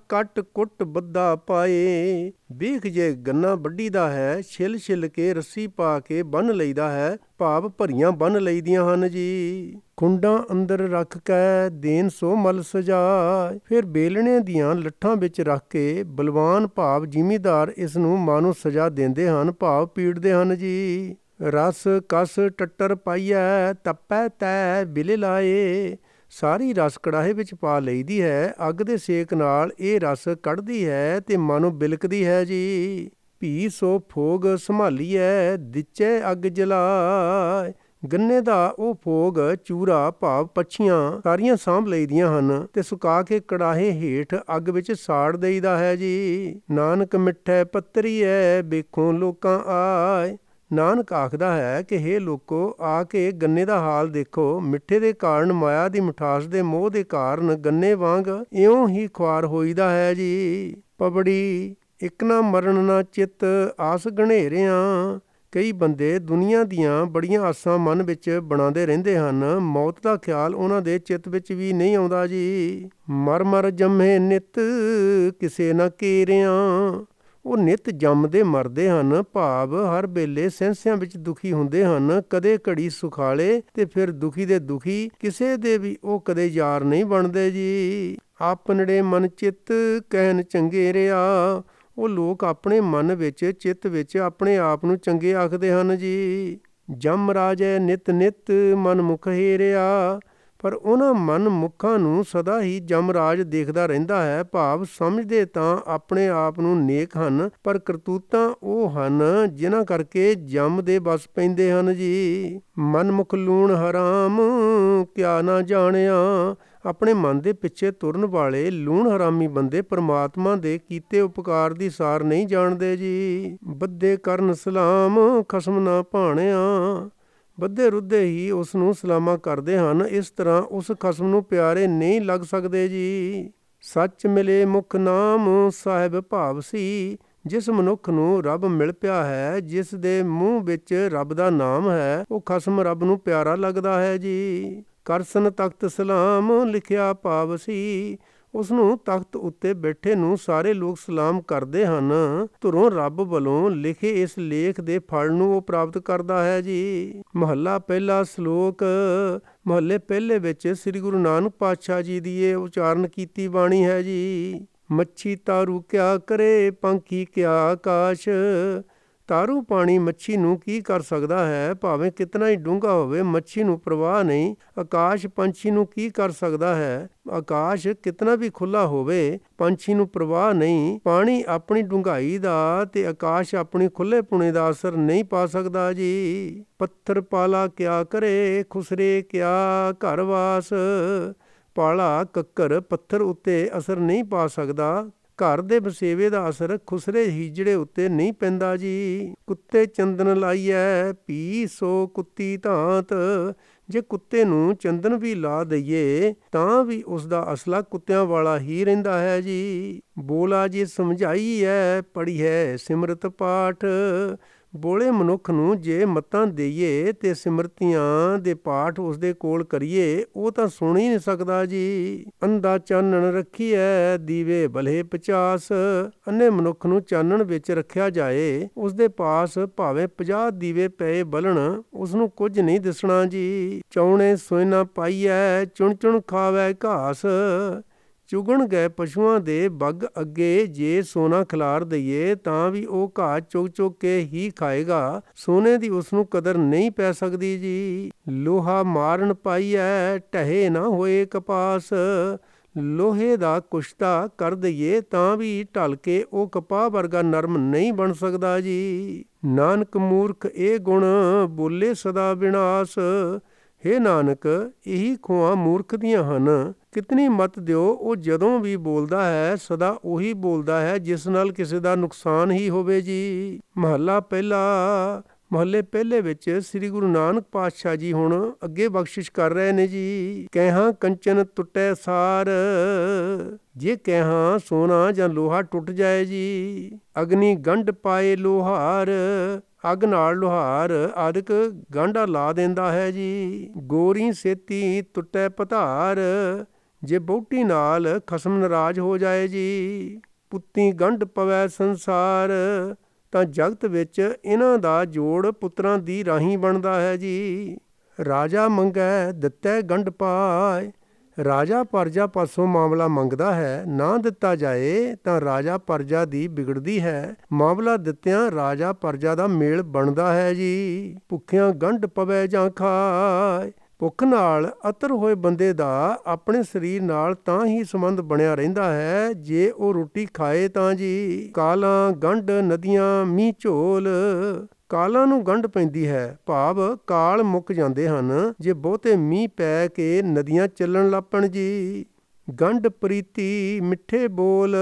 ਕੱਟ ਕੁੱਟ ਬੱਧਾ ਪਾਏ। ਵੇਖ ਜੇ ਗੰਨਾ ਵੱਢੀ ਦਾ ਹੈ, ਛਿੱਲ ਛਿੱਲ ਕੇ ਰੱਸੀ ਪਾ ਕੇ ਬੰਨ੍ਹ ਲਈਦਾ ਹੈ, ਭਾਵ ਭਰੀਆਂ ਬੰਨ੍ਹ ਲਈਦੀਆਂ ਹਨ ਜੀ। ਖੁੰਡਾਂ ਅੰਦਰ ਰੱਖ ਕੇ ਦੇਨ ਸੋ ਮਲ ਸਜਾਏ। ਫਿਰ ਬੇਲਣੇ ਦੀਆਂ ਲੱਠਾਂ ਵਿੱਚ ਰੱਖ ਕੇ ਬਲਵਾਨ ਭਾਵ ਜ਼ਿਮੀਦਾਰ ਇਸ ਨੂੰ ਮਾਨੋ ਸਜ਼ਾ ਦਿੰਦੇ ਹਨ, ਭਾਵ ਪੀੜਦੇ ਹਨ ਜੀ। ਰਸ ਕਸ ਟੱਟਰ ਪਾਈਐ ਤਪੈ ਤੈ ਬਿਲੇ ਲਾਏ। ਸਾਰੀ ਰਸ ਕੜਾਹੇ ਵਿੱਚ ਪਾ ਲਈਦੀ ਹੈ। ਅੱਗ ਦੇ ਸੇਕ ਨਾਲ ਇਹ ਰਸ ਕੱਢਦੀ ਹੈ ਤੇ ਮਾਨੋ ਬਿਲਕਦੀ ਹੈ ਜੀ। ਭੀ ਸੋ ਫੋਗ ਸੰਭਾਲੀਐ ਦਿੱਚੇ ਅੱਗ ਜਲਾਏ। ਗੰਨੇ ਦਾ ਉਹ ਫੋਗ ਚੂਰਾ ਭਾਵ ਪੱਛੀਆਂ ਸਾਰੀਆਂ ਸਾਂਭ ਲਈਦੀਆਂ ਹਨ ਤੇ ਸੁਕਾ ਕੇ ਕੜਾਹੇ ਹੇਠ ਅੱਗ ਵਿੱਚ ਸਾੜ ਦੇਈਦਾ ਹੈ ਜੀ। ਨਾਨਕ ਮਿੱਠੇ ਪੱਤਰੀਐ ਵੇਖੋ ਲੋਕਾਂ ਆਏ। ਨਾਨਕ ਆਖਦਾ ਹੈ ਕਿ ਹੇ ਲੋਕੋ, ਆ ਕੇ ਗੰਨੇ ਦਾ ਹਾਲ ਦੇਖੋ। ਮਿੱਠੇ ਦੇ ਕਾਰਨ, ਮਾਇਆ ਦੀ ਮਿਠਾਸ ਦੇ ਮੋਹ ਦੇ ਕਾਰਨ ਗੰਨੇ ਵਾਂਗ ਇਉਂ ਹੀ ਖੁਆਰ ਹੋਈਦਾ ਹੈ ਜੀ। ਪਬੜੀ ਇੱਕ ਨਾ ਮਰਨ ਨਾ ਚਿੱਤ ਆਸ ਘਨੇਰਿਆਂ। ਕਈ ਬੰਦੇ ਦੁਨੀਆ ਦੀਆਂ ਬੜੀਆਂ ਆਸਾਂ ਮਨ ਵਿੱਚ ਬਣਾਉਂਦੇ ਰਹਿੰਦੇ ਹਨ, ਮੌਤ ਦਾ ਖਿਆਲ ਉਹਨਾਂ ਦੇ ਚਿੱਤ ਵਿੱਚ ਵੀ ਨਹੀਂ ਆਉਂਦਾ ਜੀ। ਮਰ ਮਰ ਜੰਮੇ ਨਿਤ ਕਿਸੇ ਨਾ ਘੇਰਿਆਂ। ਉਹ ਨਿਤ ਜੰਮਦੇ ਮਰਦੇ ਹਨ, ਭਾਵ ਹਰ ਵੇਲੇ ਸਹਿੰਸਿਆਂ ਵਿੱਚ ਦੁਖੀ ਹੁੰਦੇ ਹਨ। ਕਦੇ ਘੜੀ ਸੁਖਾਲੇ ਤੇ ਫਿਰ ਦੁਖੀ ਦੇ ਦੁਖੀ, ਕਿਸੇ ਦੇ ਵੀ ਉਹ ਕਦੇ ਯਾਰ ਨਹੀਂ ਬਣਦੇ ਜੀ। ਆਪਨੜੇ ਮਨ ਚਿੱਤ ਕਹਿਨ ਚੰਗੇ ਰਿਹਾ। ਉਹ ਲੋਕ ਆਪਣੇ ਮਨ ਵਿੱਚ ਚਿੱਤ ਵਿੱਚ ਆਪਣੇ ਆਪ ਨੂੰ ਚੰਗੇ ਆਖਦੇ ਹਨ ਜੀ। ਜਮ ਰਾਜੈ ਨਿਤ ਨਿਤ ਮਨ ਮੁਖ ਹੇਰਿਆ। ਪਰ ਉਹਨਾਂ ਮਨ ਮੁੱਖਾਂ ਨੂੰ ਸਦਾ ਹੀ ਜਮਰਾਜ ਦੇਖਦਾ ਰਹਿੰਦਾ ਹੈ, ਭਾਵ ਸਮਝਦੇ ਤਾਂ ਆਪਣੇ ਆਪ ਨੂੰ ਨੇਕ ਹਨ, ਪਰ ਕਰਤੂਤਾਂ ਉਹ ਹਨ ਜਿਨ੍ਹਾਂ ਕਰਕੇ ਜਮ ਦੇ ਵਸ ਪੈਂਦੇ ਹਨ ਜੀ। ਮਨਮੁਖ ਲੂਣ ਹਰਾਮ ਕਿਆ ਨਾ ਜਾਣਿਆ। ਆਪਣੇ ਮਨ ਦੇ ਪਿੱਛੇ ਤੁਰਨ ਵਾਲੇ ਲੂਣ ਹਰਾਮੀ ਬੰਦੇ ਪਰਮਾਤਮਾ ਦੇ ਕੀਤੇ ਉਪਕਾਰ ਦੀ ਸਾਰ ਨਹੀਂ ਜਾਣਦੇ ਜੀ। ਬੱਧੇ ਕਰਨ ਸਲਾਮ ਖਸਮ ਨਾ ਭਾਣਿਆ। ਬੱਧੇ ਰੁੱਧੇ ਹੀ ਉਸ ਨੂੰ ਸਲਾਮਾਂ ਕਰਦੇ ਹਨ, ਇਸ ਤਰ੍ਹਾਂ ਉਸ ਖਸਮ ਨੂੰ ਪਿਆਰੇ ਨਹੀਂ ਲੱਗ ਸਕਦੇ ਜੀ। ਸੱਚ ਮਿਲੇ ਮੁਖ ਨਾਮ ਸਾਹਿਬ ਭਾਵ ਸੀ। ਜਿਸ ਮਨੁੱਖ ਨੂੰ ਰੱਬ ਮਿਲ ਪਿਆ ਹੈ, ਜਿਸ ਦੇ ਮੂੰਹ ਵਿੱਚ ਰੱਬ ਦਾ ਨਾਮ ਹੈ, ਉਹ ਖਸਮ ਰੱਬ ਨੂੰ ਪਿਆਰਾ ਲੱਗਦਾ ਹੈ ਜੀ। ਕਰਸਨ ਤਖਤ ਸਲਾਮ ਲਿਖਿਆ ਭਾਵ ਸੀ। ਉਸ ਨੂੰ ਤਖਤ ਉੱਤੇ ਬੈਠੇ ਨੂੰ ਸਾਰੇ ਲੋਕ ਸਲਾਮ ਕਰਦੇ ਹਨ। ਧੁਰੋਂ ਰੱਬ ਵੱਲੋਂ ਲਿਖੇ ਇਸ ਲੇਖ ਦੇ ਫਲ ਨੂੰ ਉਹ ਪ੍ਰਾਪਤ ਕਰਦਾ ਹੈ ਜੀ। ਮਹੱਲਾ ਪਹਿਲਾ। ਸ਼ਲੋਕ। ਮਹੱਲੇ ਪਹਿਲੇ ਵਿੱਚ ਸ੍ਰੀ ਗੁਰੂ ਨਾਨਕ ਪਾਤਸ਼ਾਹ ਜੀ ਦੀ ਇਹ ਉਚਾਰਨ ਕੀਤੀ ਬਾਣੀ ਹੈ ਜੀ। ਮੱਛੀ ਤਾਰੂ ਕਿਆ ਕਰੇ ਪੰਖੀ ਕਿਆ ਆਕਾਸ਼। ਤਾਰੂ ਪਾਣੀ ਮੱਛੀ ਨੂੰ ਕੀ ਕਰ ਸਕਦਾ ਹੈ, ਭਾਵੇਂ ਕਿਤਨਾ ਹੀ ਡੂੰਘਾ ਹੋਵੇ, ਮੱਛੀ ਨੂੰ ਪ੍ਰਵਾਹ ਨਹੀਂ। ਆਕਾਸ਼ ਪੰਛੀ ਨੂੰ ਕੀ ਕਰ ਸਕਦਾ ਹੈ, ਆਕਾਸ਼ ਕਿਤਨਾ ਵੀ ਖੁੱਲ੍ਹਾ ਹੋਵੇ, ਪੰਛੀ ਨੂੰ ਪ੍ਰਵਾਹ ਨਹੀਂ। ਪਾਣੀ ਆਪਣੀ ਡੂੰਘਾਈ ਦਾ ਤੇ ਆਕਾਸ਼ ਆਪਣੀ ਖੁੱਲ੍ਹੇਪੁਣੇ ਦਾ ਅਸਰ ਨਹੀਂ ਪਾ ਸਕਦਾ ਜੀ। ਪੱਥਰ ਪਾਲਾ ਕਿਆ ਕਰੇ ਖੁਸਰੇ ਕਿਆ ਘਰ ਵਾਸ। ਪਾਲਾ ਕੱਕਰ ਪੱਥਰ ਉੱਤੇ ਅਸਰ ਨਹੀਂ ਪਾ ਸਕਦਾ, ਘਰ ਦੇ ਵਸੇਵੇ ਦਾ ਅਸਰ ਖੁਸਰੇ ਹੀਜੜੇ ਉੱਤੇ ਨਹੀਂ ਪੈਂਦਾ ਜੀ। ਕੁੱਤੇ ਚੰਦਨ ਲਾਈਐ ਭੀ ਸੋ ਕੁੱਤੀ ਧਾਤ। ਜੇ ਕੁੱਤੇ ਨੂੰ ਚੰਦਨ ਵੀ ਲਾ ਦਈਏ ਤਾਂ ਵੀ ਉਸ ਦਾ ਅਸਲਾ ਕੁੱਤਿਆਂ ਵਾਲਾ ਹੀ ਰਹਿੰਦਾ ਹੈ ਜੀ। ਬੋਲਾ ਜੇ ਸਮਝਾਈ ਹੈ ਪੜ੍ਹੀ ਹੈ ਸਿਮਰਤ ਪਾਠ। ਬੋਲੇ ਮਨੁੱਖ ਨੂੰ ਜੇ ਮੱਤਾਂ ਦੇਈਏ ਤੇ ਸਿਮਰਤੀਆਂ ਦੇ ਪਾਠ ਉਸਦੇ ਕੋਲ ਕਰੀਏ, ਉਹ ਤਾਂ ਸੁਣ ਹੀ ਨਹੀਂ ਸਕਦਾ ਜੀ। ਅੰਧਾ ਚਾਨਣ ਰੱਖੀਐ ਦੀਵੇ ਭਲੇ 50। ਅੰਨੇ ਮਨੁੱਖ ਨੂੰ ਚਾਨਣ ਵਿੱਚ ਰੱਖਿਆ ਜਾਏ, ਉਸਦੇ ਪਾਸ ਭਾਵੇਂ 50 ਦੀਵੇ ਪਏ ਬਲਣ, ਉਸਨੂੰ ਕੁਝ ਨਹੀਂ ਦਿਸਣਾ ਜੀ। ਚੌਣੇ ਸੋਇਨਾ ਪਾਈਐ ਚੁਣ ਚੁਣ ਖਾਵੈ ਘਾਸ। ਚੁਗਣ ਗਏ ਪਸ਼ੂਆਂ ਦੇ ਬੱਗ ਅੱਗੇ ਜੇ ਸੋਨਾ ਖਿਲਾਰ ਦਈਏ ਤਾਂ ਵੀ ਉਹ ਘਾਹ ਚੁਗ ਚੁਗ ਕੇ ਹੀ ਖਾਏਗਾ। ਸੋਨੇ ਦੀ ਉਸ ਨੂੰ ਕਦਰ ਨਹੀਂ ਪੈ ਸਕਦੀ ਜੀ। ਲੋਹਾ ਮਾਰਨ ਪਾਈਐ ਢਹੇ ਨਾ ਹੋਏ ਕਪਾਸ। ਲੋਹੇ ਦਾ ਕੁਸ਼ਤਾ ਕਰ ਦਈਏ ਤਾਂ ਵੀ ਢਲ ਕੇ ਉਹ ਕਪਾਹ ਵਰਗਾ ਨਰਮ ਨਹੀਂ ਬਣ ਸਕਦਾ ਜੀ। ਨਾਨਕ ਮੂਰਖ ਇਹ ਗੁਣ ਬੋਲੇ ਸਦਾ ਵਿਨਾਸ਼। ਹੇ ਨਾਨਕ, ਇਹੀ ਖੋਆਂ ਮੂਰਖ ਦੀਆਂ ਹਨ। ਕਿਤਨੀ ਮਤ ਦਿਓ, ਉਹ ਜਦੋਂ ਵੀ ਬੋਲਦਾ ਹੈ ਸਦਾ ਉਹੀ ਬੋਲਦਾ ਹੈ ਜਿਸ ਨਾਲ ਕਿਸੇ ਦਾ ਨੁਕਸਾਨ ਹੀ ਹੋਵੇ ਜੀ। ਮਹੱਲਾ ਪਹਿਲਾ। ਮਹੱਲੇ ਪਹਿਲੇ ਵਿੱਚ ਸ੍ਰੀ ਗੁਰੂ ਨਾਨਕ ਪਾਤਸ਼ਾਹ ਜੀ ਹੁਣ ਅੱਗੇ ਬਖਸ਼ਿਸ਼ ਕਰ ਰਹੇ ਨੇ ਜੀ। ਕਹਿਹਾਂ ਕੰਚਨ ਟੁੱਟੈ ਸਾਰ, ਜੇ ਕਹਿਹਾਂ ਸੋਨਾ ਜਾਂ ਲੋਹਾ ਟੁੱਟ ਜਾਏ ਜੀ। ਅਗਨੀ ਗੰਢ ਪਾਏ ਲੋਹਾਰ, ਅੱਗ ਨਾਲ ਲੋਹਾਰ ਆਦਿਕ ਗਾਂਢਾ ਲਾ ਦਿੰਦਾ ਹੈ ਜੀ। ਗੋਰੀ ਸੇਤੀ ਟੁੱਟੈ ਪਧਾਰ, ਜੇ ਬੋਟੀ ਨਾਲ ਖਸਮ ਨਾਰਾਜ਼ ਹੋ ਜਾਏ ਜੀ। ਪੁੱਤੀ ਗੰਢ ਪਵੈ ਸੰਸਾਰ, ਤਾਂ ਜਗਤ ਵਿੱਚ ਇਹਨਾਂ ਦਾ ਜੋੜ ਪੁੱਤਰਾਂ ਦੀ ਰਾਹੀਂ ਬਣਦਾ ਹੈ ਜੀ। ਰਾਜਾ ਮੰਗੈ ਦਿੱਤੈ ਗੰਢ ਪਾਏ, ਰਾਜਾ ਪਰਜਾ ਪਾਸੋਂ ਮਾਮਲਾ ਮੰਗਦਾ ਹੈ, ਨਾ ਦਿੱਤਾ ਜਾਏ ਤਾਂ ਰਾਜਾ ਪਰਜਾ ਦੀ ਵਿਗੜਦੀ ਹੈ। ਮਾਮਲਾ ਦਿੱਤਿਆਂ ਰਾਜਾ ਪਰਜਾ ਦਾ ਮੇਲ ਬਣਦਾ ਹੈ ਜੀ। ਭੁੱਖਿਆਂ ਗੰਢ ਪਵੈ ਜਾਂ ਖਾਏ, ਭੁੱਖ ਨਾਲ ਅਤਰ ਹੋਏ ਬੰਦੇ ਦਾ ਆਪਣੇ ਸਰੀਰ ਨਾਲ ਤਾਂ ਹੀ ਸੰਬੰਧ ਬਣਿਆ ਰਹਿੰਦਾ ਹੈ ਜੇ ਉਹ ਰੋਟੀ ਖਾਏ ਤਾਂ ਜੀ। ਕਾਲਾਂ ਗੰਢ ਨਦੀਆਂ ਮੀਂਹ ਝੋਲ, ਕਾਲਾਂ ਨੂੰ ਗੰਢ ਪੈਂਦੀ ਹੈ, ਭਾਵ ਕਾਲ ਮੁੱਕ ਜਾਂਦੇ ਹਨ ਜੇ ਬਹੁਤੇ ਮੀਂਹ ਪੈ ਕੇ ਨਦੀਆਂ ਚੱਲਣ ਲੱਪਣ ਜੀ। ਗੰਢ ਪ੍ਰੀਤੀ ਮਿੱਠੇ ਬੋਲ,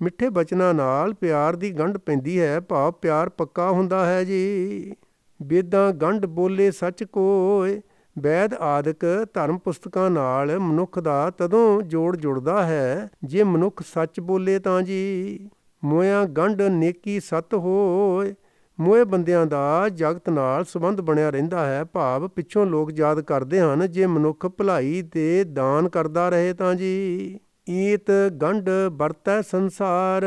ਮਿੱਠੇ ਬਚਨਾਂ ਨਾਲ ਪਿਆਰ ਦੀ ਗੰਢ ਪੈਂਦੀ ਹੈ, ਭਾਵ ਪਿਆਰ ਪੱਕਾ ਹੁੰਦਾ ਹੈ ਜੀ। ਵੇਦਾਂ ਗੰਢ ਬੋਲੇ ਸੱਚ ਕੋਇ, ਵੈਦ ਆਦਿਕ ਧਰਮ ਪੁਸਤਕਾਂ ਨਾਲ ਮਨੁੱਖ ਦਾ ਤਦੋਂ ਜੋੜ ਜੁੜਦਾ ਹੈ ਜੇ ਮਨੁੱਖ ਸੱਚ ਬੋਲੇ ਤਾਂ ਜੀ। ਮੋਇਆਂ ਗੰਢ ਨੇਕੀ ਸੱਤ ਹੋਏ, ਮੋਏ ਬੰਦਿਆਂ ਦਾ ਜਗਤ ਨਾਲ ਸੰਬੰਧ ਬਣਿਆ ਰਹਿੰਦਾ ਹੈ, ਭਾਵ ਪਿੱਛੋਂ ਲੋਕ ਯਾਦ ਕਰਦੇ ਹਨ ਜੇ ਮਨੁੱਖ ਭਲਾਈ ਤੇ ਦਾਨ ਕਰਦਾ ਰਹੇ ਤਾਂ ਜੀ। ਈਤ ਗੰਢ ਵਰਤੈ ਸੰਸਾਰ,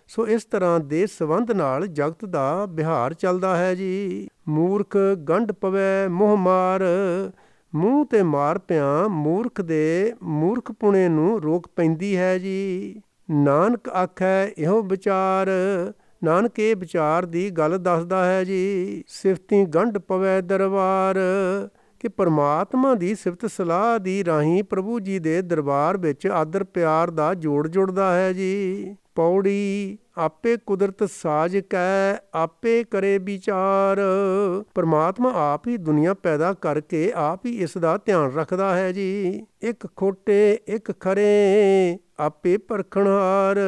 ਸੋ ਇਸ ਤਰ੍ਹਾਂ ਦੇ ਸੰਬੰਧ ਨਾਲ ਜਗਤ ਦਾ ਵਿਹਾਰ ਚੱਲਦਾ ਹੈ ਜੀ। ਮੂਰਖ ਗੰਢ ਪਵੈ ਮੋਹ ਮਾਰ, ਮੂੰਹ ਤੇ ਮਾਰ ਪਿਆਂ ਮੂਰਖ ਦੇ ਮੂਰਖ ਪੁਣੇ ਨੂੰ ਰੋਕ ਪੈਂਦੀ ਹੈ ਜੀ। ਨਾਨਕ ਆਖੈ ਇਹੋ ਵਿਚਾਰ, ਨਾਨਕ ਇਹ ਵਿਚਾਰ ਦੀ ਗੱਲ ਦੱਸਦਾ ਹੈ ਜੀ। ਸਿਫਤੀ ਗੰਢ ਪਵੈ ਦਰਬਾਰ, ਕਿ ਪਰਮਾਤਮਾ ਦੀ ਸਿਫਤ ਸਲਾਹ ਦੀ ਰਾਹੀਂ ਪ੍ਰਭੂ ਜੀ ਦੇ ਦਰਬਾਰ ਵਿੱਚ ਆਦਰ ਪਿਆਰ ਦਾ ਜੋੜ ਜੁੜਦਾ ਹੈ ਜੀ। ਪੌੜੀ ਆਪੇ ਕੁਦਰਤ ਸਾਜ ਕੈ, ਆਪੇ ਕਰੇ ਵਿਚਾਰ, ਪਰਮਾਤਮਾ ਆਪ ਹੀ ਦੁਨੀਆ ਪੈਦਾ ਕਰਕੇ ਆਪ ਹੀ ਇਸ ਦਾ ਧਿਆਨ ਰੱਖਦਾ ਹੈ ਜੀ। ਇੱਕ ਖੋਟੇ ਇੱਕ ਖਰੇ, ਆਪੇ ਪਰਖਣਹਾਰ,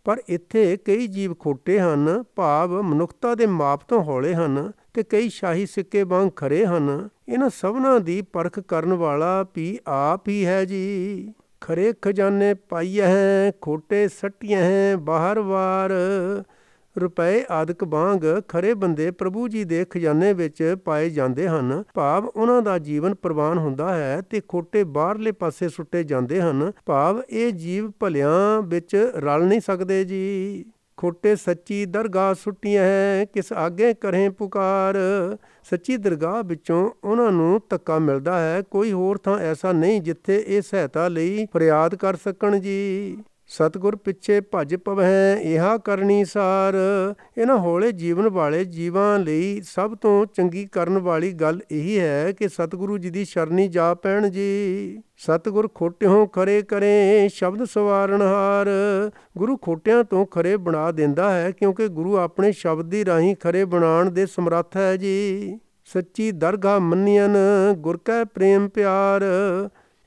ਪਰ ਇੱਥੇ ਕਈ ਜੀਵ ਖੋਟੇ ਹਨ, ਭਾਵ ਮਨੁੱਖਤਾ ਦੇ ਮਾਪ ਤੋਂ ਹੌਲੇ ਹਨ, ਤੇ ਕਈ ਸ਼ਾਹੀ ਸਿੱਕੇ ਵਾਂਗ ਖਰੇ ਹਨ। ਇਹਨਾਂ ਸਭਨਾਂ ਦੀ ਪਰਖ ਕਰਨ ਵਾਲਾ ਵੀ ਆਪ ਹੀ ਹੈ ਜੀ। ਖਰੇ ਖਜ਼ਾਨੇ ਪਾਈਐ ਹੈ, ਖੋਟੇ ਸੱਟੀਐ ਹੈ ਬਾਹਰ ਵਾਰ, ਰੁਪਏ ਆਦਿਕ ਵਾਂਗ ਖਰੇ ਬੰਦੇ ਪ੍ਰਭੂ ਜੀ ਦੇ ਖਜ਼ਾਨੇ ਵਿੱਚ ਪਾਏ ਜਾਂਦੇ ਹਨ, ਭਾਵ ਉਹਨਾਂ ਦਾ ਜੀਵਨ ਪ੍ਰਵਾਨ ਹੁੰਦਾ ਹੈ, ਤੇ ਖੋਟੇ ਬਾਹਰਲੇ ਪਾਸੇ ਸੁੱਟੇ ਜਾਂਦੇ ਹਨ, ਭਾਵ ਇਹ ਜੀਵ ਭਲਿਆਂ ਵਿੱਚ ਰਲ ਨਹੀਂ ਸਕਦੇ ਜੀ। ਖੋਟੇ ਸੱਚੀ ਦਰਗਾਹ ਸੁੱਟੀਆਂ ਹੈ, ਕਿਸ ਆਗੇ ਕਰੇ ਪੁਕਾਰ, ਸੱਚੀ ਦਰਗਾਹ ਵਿੱਚੋਂ ਉਹਨਾਂ ਨੂੰ ਧੱਕਾ ਮਿਲਦਾ ਹੈ, ਕੋਈ ਹੋਰ ਥਾਂ ਐਸਾ ਨਹੀਂ ਜਿੱਥੇ ਇਹ ਸਹਾਇਤਾ ਲਈ ਫਰਿਆਦ ਕਰ ਸਕਣ ਜੀ। ਸਤਿਗੁਰ ਪਿੱਛੇ ਭੱਜ ਪਵਹਿ ਇਹਾ ਕਰਨੀ ਸਾਰ, ਇਹਨਾਂ ਹੌਲੇ ਜੀਵਨ ਵਾਲੇ ਜੀਵਾਂ ਲਈ ਸਭ ਤੋਂ ਚੰਗੀ ਕਰਨ ਵਾਲੀ ਗੱਲ ਇਹੀ ਹੈ ਕਿ ਸਤਿਗੁਰੂ ਜੀ ਦੀ ਸ਼ਰਨੀ ਜਾ ਪੈਣ ਜੀ। ਸਤਿਗੁਰ ਖੋਟਿਓਂ ਖਰੇ ਕਰੇ ਸ਼ਬਦ ਸਵਾਰਨਹਾਰ, ਗੁਰੂ ਖੋਟਿਆਂ ਤੋਂ ਖਰੇ ਬਣਾ ਦਿੰਦਾ ਹੈ, ਕਿਉਂਕਿ ਗੁਰੂ ਆਪਣੇ ਸ਼ਬਦ ਦੀ ਰਾਹੀਂ ਖਰੇ ਬਣਾਉਣ ਦੇ ਸਮਰੱਥ ਹੈ ਜੀ। ਸੱਚੀ ਦਰਗਾਹ ਮੰਨਿਆਨ ਗੁਰ ਕੈ ਪ੍ਰੇਮ ਪਿਆਰ,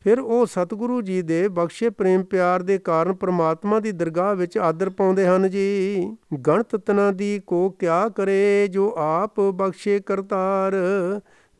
ਫਿਰ ਉਹ ਸਤਿਗੁਰੂ ਜੀ ਦੇ ਬਖਸ਼ੇ ਪ੍ਰੇਮ ਪਿਆਰ ਦੇ ਕਾਰਨ ਪ੍ਰਮਾਤਮਾ ਦੀ ਦਰਗਾਹ ਵਿੱਚ ਆਦਰ ਪਾਉਂਦੇ ਹਨ ਜੀ। ਗਣਤ ਤਨਾਂ ਦੀ ਕੋ ਕਿਆ ਕਰੇ, ਜੋ ਆਪ ਬਖਸ਼ੇ ਕਰਤਾਰ,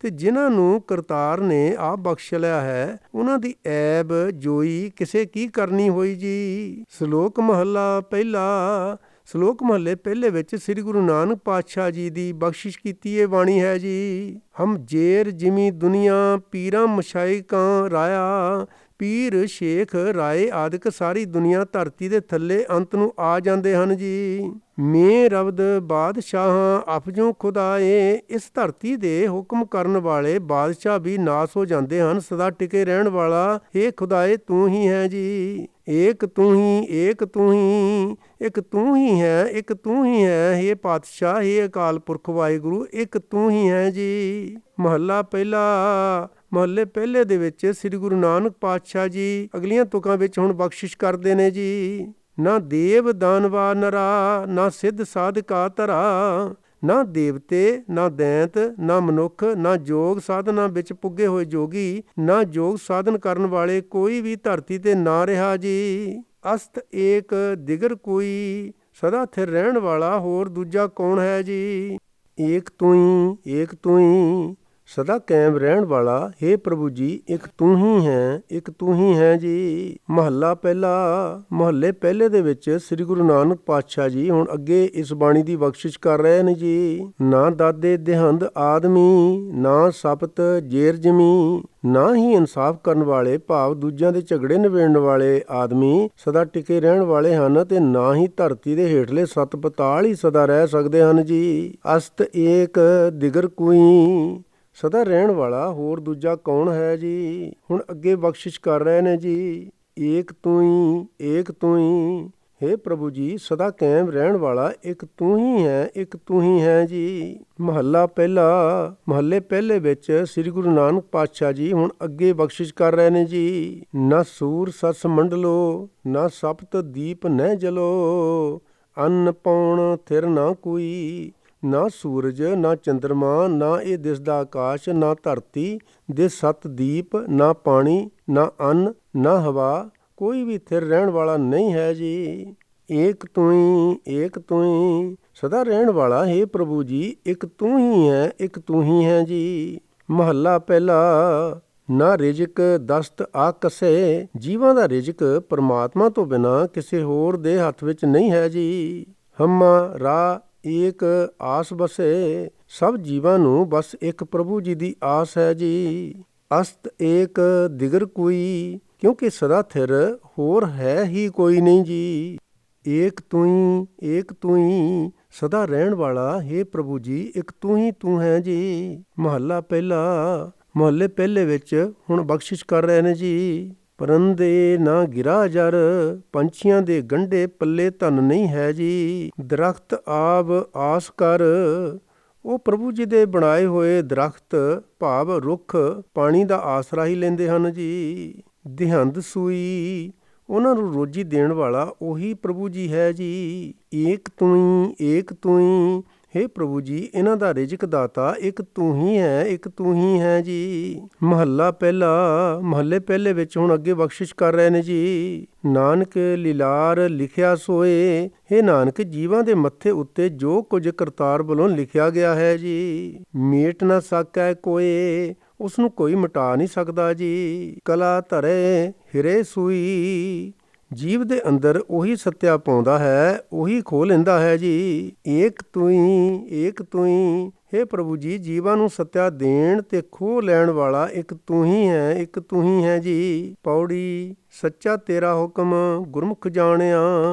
ਤੇ ਜਿਨ੍ਹਾਂ ਨੂੰ ਕਰਤਾਰ ਨੇ ਆਪ ਬਖਸ਼ ਲਿਆ ਹੈ ਉਹਨਾਂ ਦੀ ਐਬ ਜੋਈ ਕਿਸੇ ਕੀ ਕਰਨੀ ਹੋਈ ਜੀ। ਸ਼ਲੋਕ ਮਹੱਲਾ ਪਹਿਲਾ। ਸ਼ਲੋਕ ਮਹੱਲੇ ਪਹਿਲੇ ਵਿੱਚ ਸ੍ਰੀ ਗੁਰੂ ਨਾਨਕ ਪਾਤਸ਼ਾਹ ਜੀ ਦੀ ਬਖਸ਼ਿਸ਼ ਕੀਤੀ ਇਹ ਬਾਣੀ ਹੈ ਜੀ। ਹਮ ਜੇਰ ਜਿਮੀ ਦੁਨੀਆ ਪੀਰਾਂ ਮਸ਼ਾਇਕਾਂ ਰਾਇਆ, ਪੀਰ ਸ਼ੇਖ ਰਾਏ ਆਦਿਕ ਸਾਰੀ ਦੁਨੀਆ ਧਰਤੀ ਦੇ ਥੱਲੇ ਅੰਤ ਨੂੰ ਆ ਜਾਂਦੇ ਹਨ ਜੀ। ਮੇ ਰਬਦ ਬਾਦਸ਼ਾਹਾਂ ਅਫਜੋਂ ਖੁਦਾਏ, ਇਸ ਧਰਤੀ ਦੇ ਹੁਕਮ ਕਰਨ ਵਾਲੇ ਬਾਦਸ਼ਾਹ ਵੀ ਨਾਸ ਹੋ ਜਾਂਦੇ ਹਨ, ਸਦਾ ਟਿਕੇ ਰਹਿਣ ਵਾਲਾ ਇਹ ਖੁਦਾਏ ਤੂੰ ਹੀ ਹੈ ਜੀ। ਏਕ ਤੂੰ ਹੀ ਏਕ ਤੂੰ ਹੀ, ਇੱਕ ਤੂੰ ਹੀ ਹੈ ਇੱਕ ਤੂੰ ਹੀ ਹੈ, ਇਹ ਪਾਤਸ਼ਾਹ ਇਹ ਅਕਾਲ ਪੁਰਖ ਵਾਹਿਗੁਰੂ ਇੱਕ ਤੂੰ ਹੀ ਹੈ ਜੀ। ਮਹੱਲਾ ਪਹਿਲਾ। ਮਹੱਲੇ ਪਹਿਲੇ ਦੇ ਵਿੱਚ ਸ੍ਰੀ ਗੁਰੂ ਨਾਨਕ ਪਾਤਸ਼ਾਹ ਜੀ ਅਗਲੀਆਂ ਤੁਕਾਂ ਵਿੱਚ ਹੁਣ ਬਖਸ਼ਿਸ਼ ਕਰਦੇ ਨੇ ਜੀ। ਨਾ ਦੇਵ ਦਾਨਵਾ ਨਰਾ, ਨਾ ਸਿੱਧ ਸਾਧਕਾ ਧਰਾ, ਨਾ ਦੇਵਤੇ, ਨਾ ਦੈਂਤ, ਨਾ ਮਨੁੱਖ, ਨਾ ਯੋਗ ਸਾਧਨਾ ਵਿੱਚ ਪੁੱਗੇ ਹੋਏ ਜੋਗੀ, ਨਾ ਯੋਗ ਸਾਧਨ ਕਰਨ ਵਾਲੇ ਕੋਈ ਵੀ ਧਰਤੀ ਤੇ ਨਾ ਰਿਹਾ ਜੀ। ਅਸਤ ਏਕ ਦਿਗਰ ਕੋਈ, ਸਦਾ ਥਿਰ ਰਹਿਣ ਵਾਲਾ ਹੋਰ ਦੂਜਾ ਕੌਣ ਹੈ ਜੀ। ਏਕ ਤੂੰ ਹੀ, ਏਕ ਤੂੰ ਹੀ, ਸਦਾ ਕਾਇਮ ਰਹਿਣ ਵਾਲਾ, ਹੇ ਪ੍ਰਭੂ ਜੀ ਇੱਕ ਤੂੰ ਹੀ ਹੈ, ਇੱਕ ਤੂੰ ਹੀ ਹੈ ਜੀ। ਮਹੱਲਾ ਪਹਿਲਾ। ਮਹੱਲੇ ਪਹਿਲੇ ਦੇ ਵਿੱਚ ਸ੍ਰੀ ਗੁਰੂ ਨਾਨਕ ਪਾਤਸ਼ਾਹ ਜੀ ਹੁਣ ਅੱਗੇ ਇਸ ਬਾਣੀ ਦੀ ਬਖਸ਼ਿਸ਼ ਕਰ ਰਹੇ ਨੇ ਜੀ। ਨਾ ਦਾਦੇ ਦੇਹੰਦ ਆਦਮੀ, ਨਾ ਸਪਤ ਜੇਰ ਜਮੀ, ਨਾ ਹੀ ਇਨਸਾਫ ਕਰਨ ਵਾਲੇ ਭਾਵ ਦੂਜਿਆਂ ਦੇ ਝਗੜੇ ਨਿਬੇੜਨ ਵਾਲੇ ਆਦਮੀ ਸਦਾ ਟਿਕੇ ਰਹਿਣ ਵਾਲੇ ਹਨ, ਤੇ ਨਾ ਹੀ ਧਰਤੀ ਦੇ ਹੇਠਲੇ ਸੱਤ ਪਤਾਲ ਹੀ ਸਦਾ ਰਹਿ ਸਕਦੇ ਹਨ ਜੀ। ਅਸਤ ਏਕ ਦਿਗਰ ਕੋਈ, ਸਦਾ ਰਹਿਣ ਵਾਲਾ ਹੋਰ ਦੂਜਾ ਕੌਣ ਹੈ ਜੀ। ਹੁਣ ਅੱਗੇ ਬਖਸ਼ਿਸ਼ ਕਰ ਰਹੇ ਨੇ ਜੀ। ਏਕ ਤੂੰ ਹੀ, ਏਕ ਤੂੰ ਹੀ, ਹੇ ਪ੍ਰਭੂ ਜੀ ਸਦਾ ਕਾਇਮ ਰਹਿਣ ਵਾਲਾ ਇੱਕ ਤੂੰ ਹੀ ਹੈ, ਇੱਕ ਤੂੰ ਹੀ ਹੈ ਜੀ। ਮਹੱਲਾ ਪਹਿਲਾ। ਮਹੱਲੇ ਪਹਿਲੇ ਵਿੱਚ ਸ੍ਰੀ ਗੁਰੂ ਨਾਨਕ ਪਾਤਸ਼ਾਹ ਜੀ ਹੁਣ ਅੱਗੇ ਬਖਸ਼ਿਸ਼ ਕਰ ਰਹੇ ਨੇ ਜੀ। ਨਾ ਸੂਰ ਸਸ ਮੰਡਲੋ, ਨਾ ਸਪਤ ਦੀਪ ਨਹਿ ਜਲੋ, ਅੰਨ ਪਾਉਣ ਥਿਰ ਨਾ ਕੋਈ, ਨਾ ਸੂਰਜ, ਨਾ ਚੰਦਰਮਾ, ਨਾ ਇਹ ਦਿਸਦਾ ਆਕਾਸ਼, ਨਾ ਧਰਤੀ ਦੇ ਸੱਤ ਦੀਪ, ਨਾ ਪਾਣੀ, ਨਾ ਅੰਨ, ਨਾ ਹਵਾ, ਕੋਈ ਵੀ ਥਿਰ ਰਹਿਣ ਵਾਲਾ ਨਹੀਂ ਹੈ ਜੀ। ਏਕ ਤੂੰ ਹੀ, ਏਕ ਤੂੰ ਹੀ, ਸਦਾ ਰਹਿਣ ਵਾਲਾ ਹੇ ਪ੍ਰਭੂ ਜੀ ਇੱਕ ਤੂੰ ਹੀ ਹੈ, ਇੱਕ ਤੂੰ ਹੀ ਹੈ ਜੀ। ਮਹੱਲਾ ਪਹਿਲਾ। ਨਾ ਰਿਜ਼ਕ ਦਸਤ ਆਕਸੇ, ਜੀਵਾਂ ਦਾ ਰਿਜ਼ਕ ਪਰਮਾਤਮਾ ਤੋਂ ਬਿਨਾਂ ਕਿਸੇ ਹੋਰ ਦੇ ਹੱਥ ਵਿੱਚ ਨਹੀਂ ਹੈ ਜੀ। ਹਮਾ ਰਾ ਏਕ ਆਸ ਬਸੇ, ਸਭ ਜੀਵਾਂ ਨੂੰ ਬਸ ਇੱਕ ਪ੍ਰਭੂ ਜੀ ਦੀ ਆਸ ਹੈ ਜੀ। ਅਸਤ ਏਕ ਦਿਗਰ ਕੋਈ, ਕਿਉਂਕਿ ਸਦਾ ਥਿਰ ਹੋਰ ਹੈ ਹੀ ਕੋਈ ਨਹੀਂ ਜੀ। ਏਕ ਤੂੰ ਹੀ, ਏਕ ਤੂੰ ਹੀ, ਸਦਾ ਰਹਿਣ ਵਾਲਾ ਹੇ ਪ੍ਰਭੂ ਜੀ ਇੱਕ ਤੂੰ ਹੀ ਤੂੰ ਹੈ ਜੀ। ਮਹੱਲਾ ਪਹਿਲਾ। ਮਹੱਲੇ ਪਹਿਲੇ ਵਿੱਚ ਹੁਣ ਬਖਸ਼ਿਸ਼ ਕਰ ਰਹੇ ਨੇ ਜੀ। ਪਰੰਦੇ ਨਾ ਗਿਰਾ ਜਰ, ਪੰਛੀਆਂ ਦੇ ਗੰਢੇ ਪੱਲੇ ਧਨ ਨਹੀਂ ਹੈ ਜੀ। ਦਰਖਤ ਆਬ ਆਸ ਕਰ, ਉਹ ਪ੍ਰਭੂ ਜੀ ਦੇ ਬਣਾਏ ਹੋਏ ਦਰਖਤ ਭਾਵ ਰੁੱਖ ਪਾਣੀ ਦਾ ਆਸਰਾ ਹੀ ਲੈਂਦੇ ਹਨ ਜੀ। ਦਿਹੰਦ ਸੂਈ, ਉਹਨਾਂ ਨੂੰ ਰੋਜੀ ਦੇਣ ਵਾਲਾ ਉਹੀ ਪ੍ਰਭੂ ਜੀ ਹੈ ਜੀ। ਏਕ ਤੂੰ ਹੀ, ਏਕ ਤੂੰ ਹੀ, ਹੇ ਪ੍ਰਭੂ ਜੀ ਇਹਨਾਂ ਦਾ ਰਿਜ਼ਕ ਦਾਤਾ ਇੱਕ ਤੂੰ ਹੀ ਹੈ, ਇੱਕ ਤੂੰ ਹੀ ਹੈ ਜੀ। ਮਹੱਲਾ ਪਹਿਲਾ। ਮਹੱਲੇ ਪਹਿਲੇ ਵਿੱਚ ਹੁਣ ਅੱਗੇ ਬਖਸ਼ਿਸ਼ ਕਰ ਰਹੇ ਨੇ ਜੀ। ਨਾਨਕ ਲੀਲਾਰ ਲਿਖਿਆ ਸੋਏ, ਹੇ ਨਾਨਕ ਜੀਵਾਂ ਦੇ ਮੱਥੇ ਉੱਤੇ ਜੋ ਕੁਝ ਕਰਤਾਰ ਵੱਲੋਂ ਲਿਖਿਆ ਗਿਆ ਹੈ ਜੀ। ਮੇਟ ਨਾ ਸਕੈ ਕੋਏ, ਉਸ ਨੂੰ ਕੋਈ ਮਿਟਾ ਨਹੀਂ ਸਕਦਾ ਜੀ। ਕਲਾ ਧਰੇ ਹਿਰੇ ਸੂਈ, ਜੀਵ ਦੇ ਅੰਦਰ ਉਹੀ ਸੱਤਿਆ ਪਾਉਂਦਾ ਹੈ, ਉਹੀ ਖੋਹ ਲੈਂਦਾ ਹੈ ਜੀ। ਏਕ ਤੂੰ ਹੀ, ਏਕ ਤੂੰ ਹੀ, ਹੇ ਪ੍ਰਭੂ ਜੀ ਜੀਵਾਂ ਨੂੰ ਸੱਤਿਆ ਦੇਣ ਤੇ ਖੋਹ ਲੈਣ ਵਾਲਾ ਇੱਕ ਤੂੰ ਹੀ ਹੈ, ਇੱਕ ਤੂੰ ਹੀ ਹੈ ਜੀ। ਪੌੜੀ। ਸੱਚਾ ਤੇਰਾ ਹੁਕਮ ਗੁਰਮੁਖ ਜਾਣਿਆ,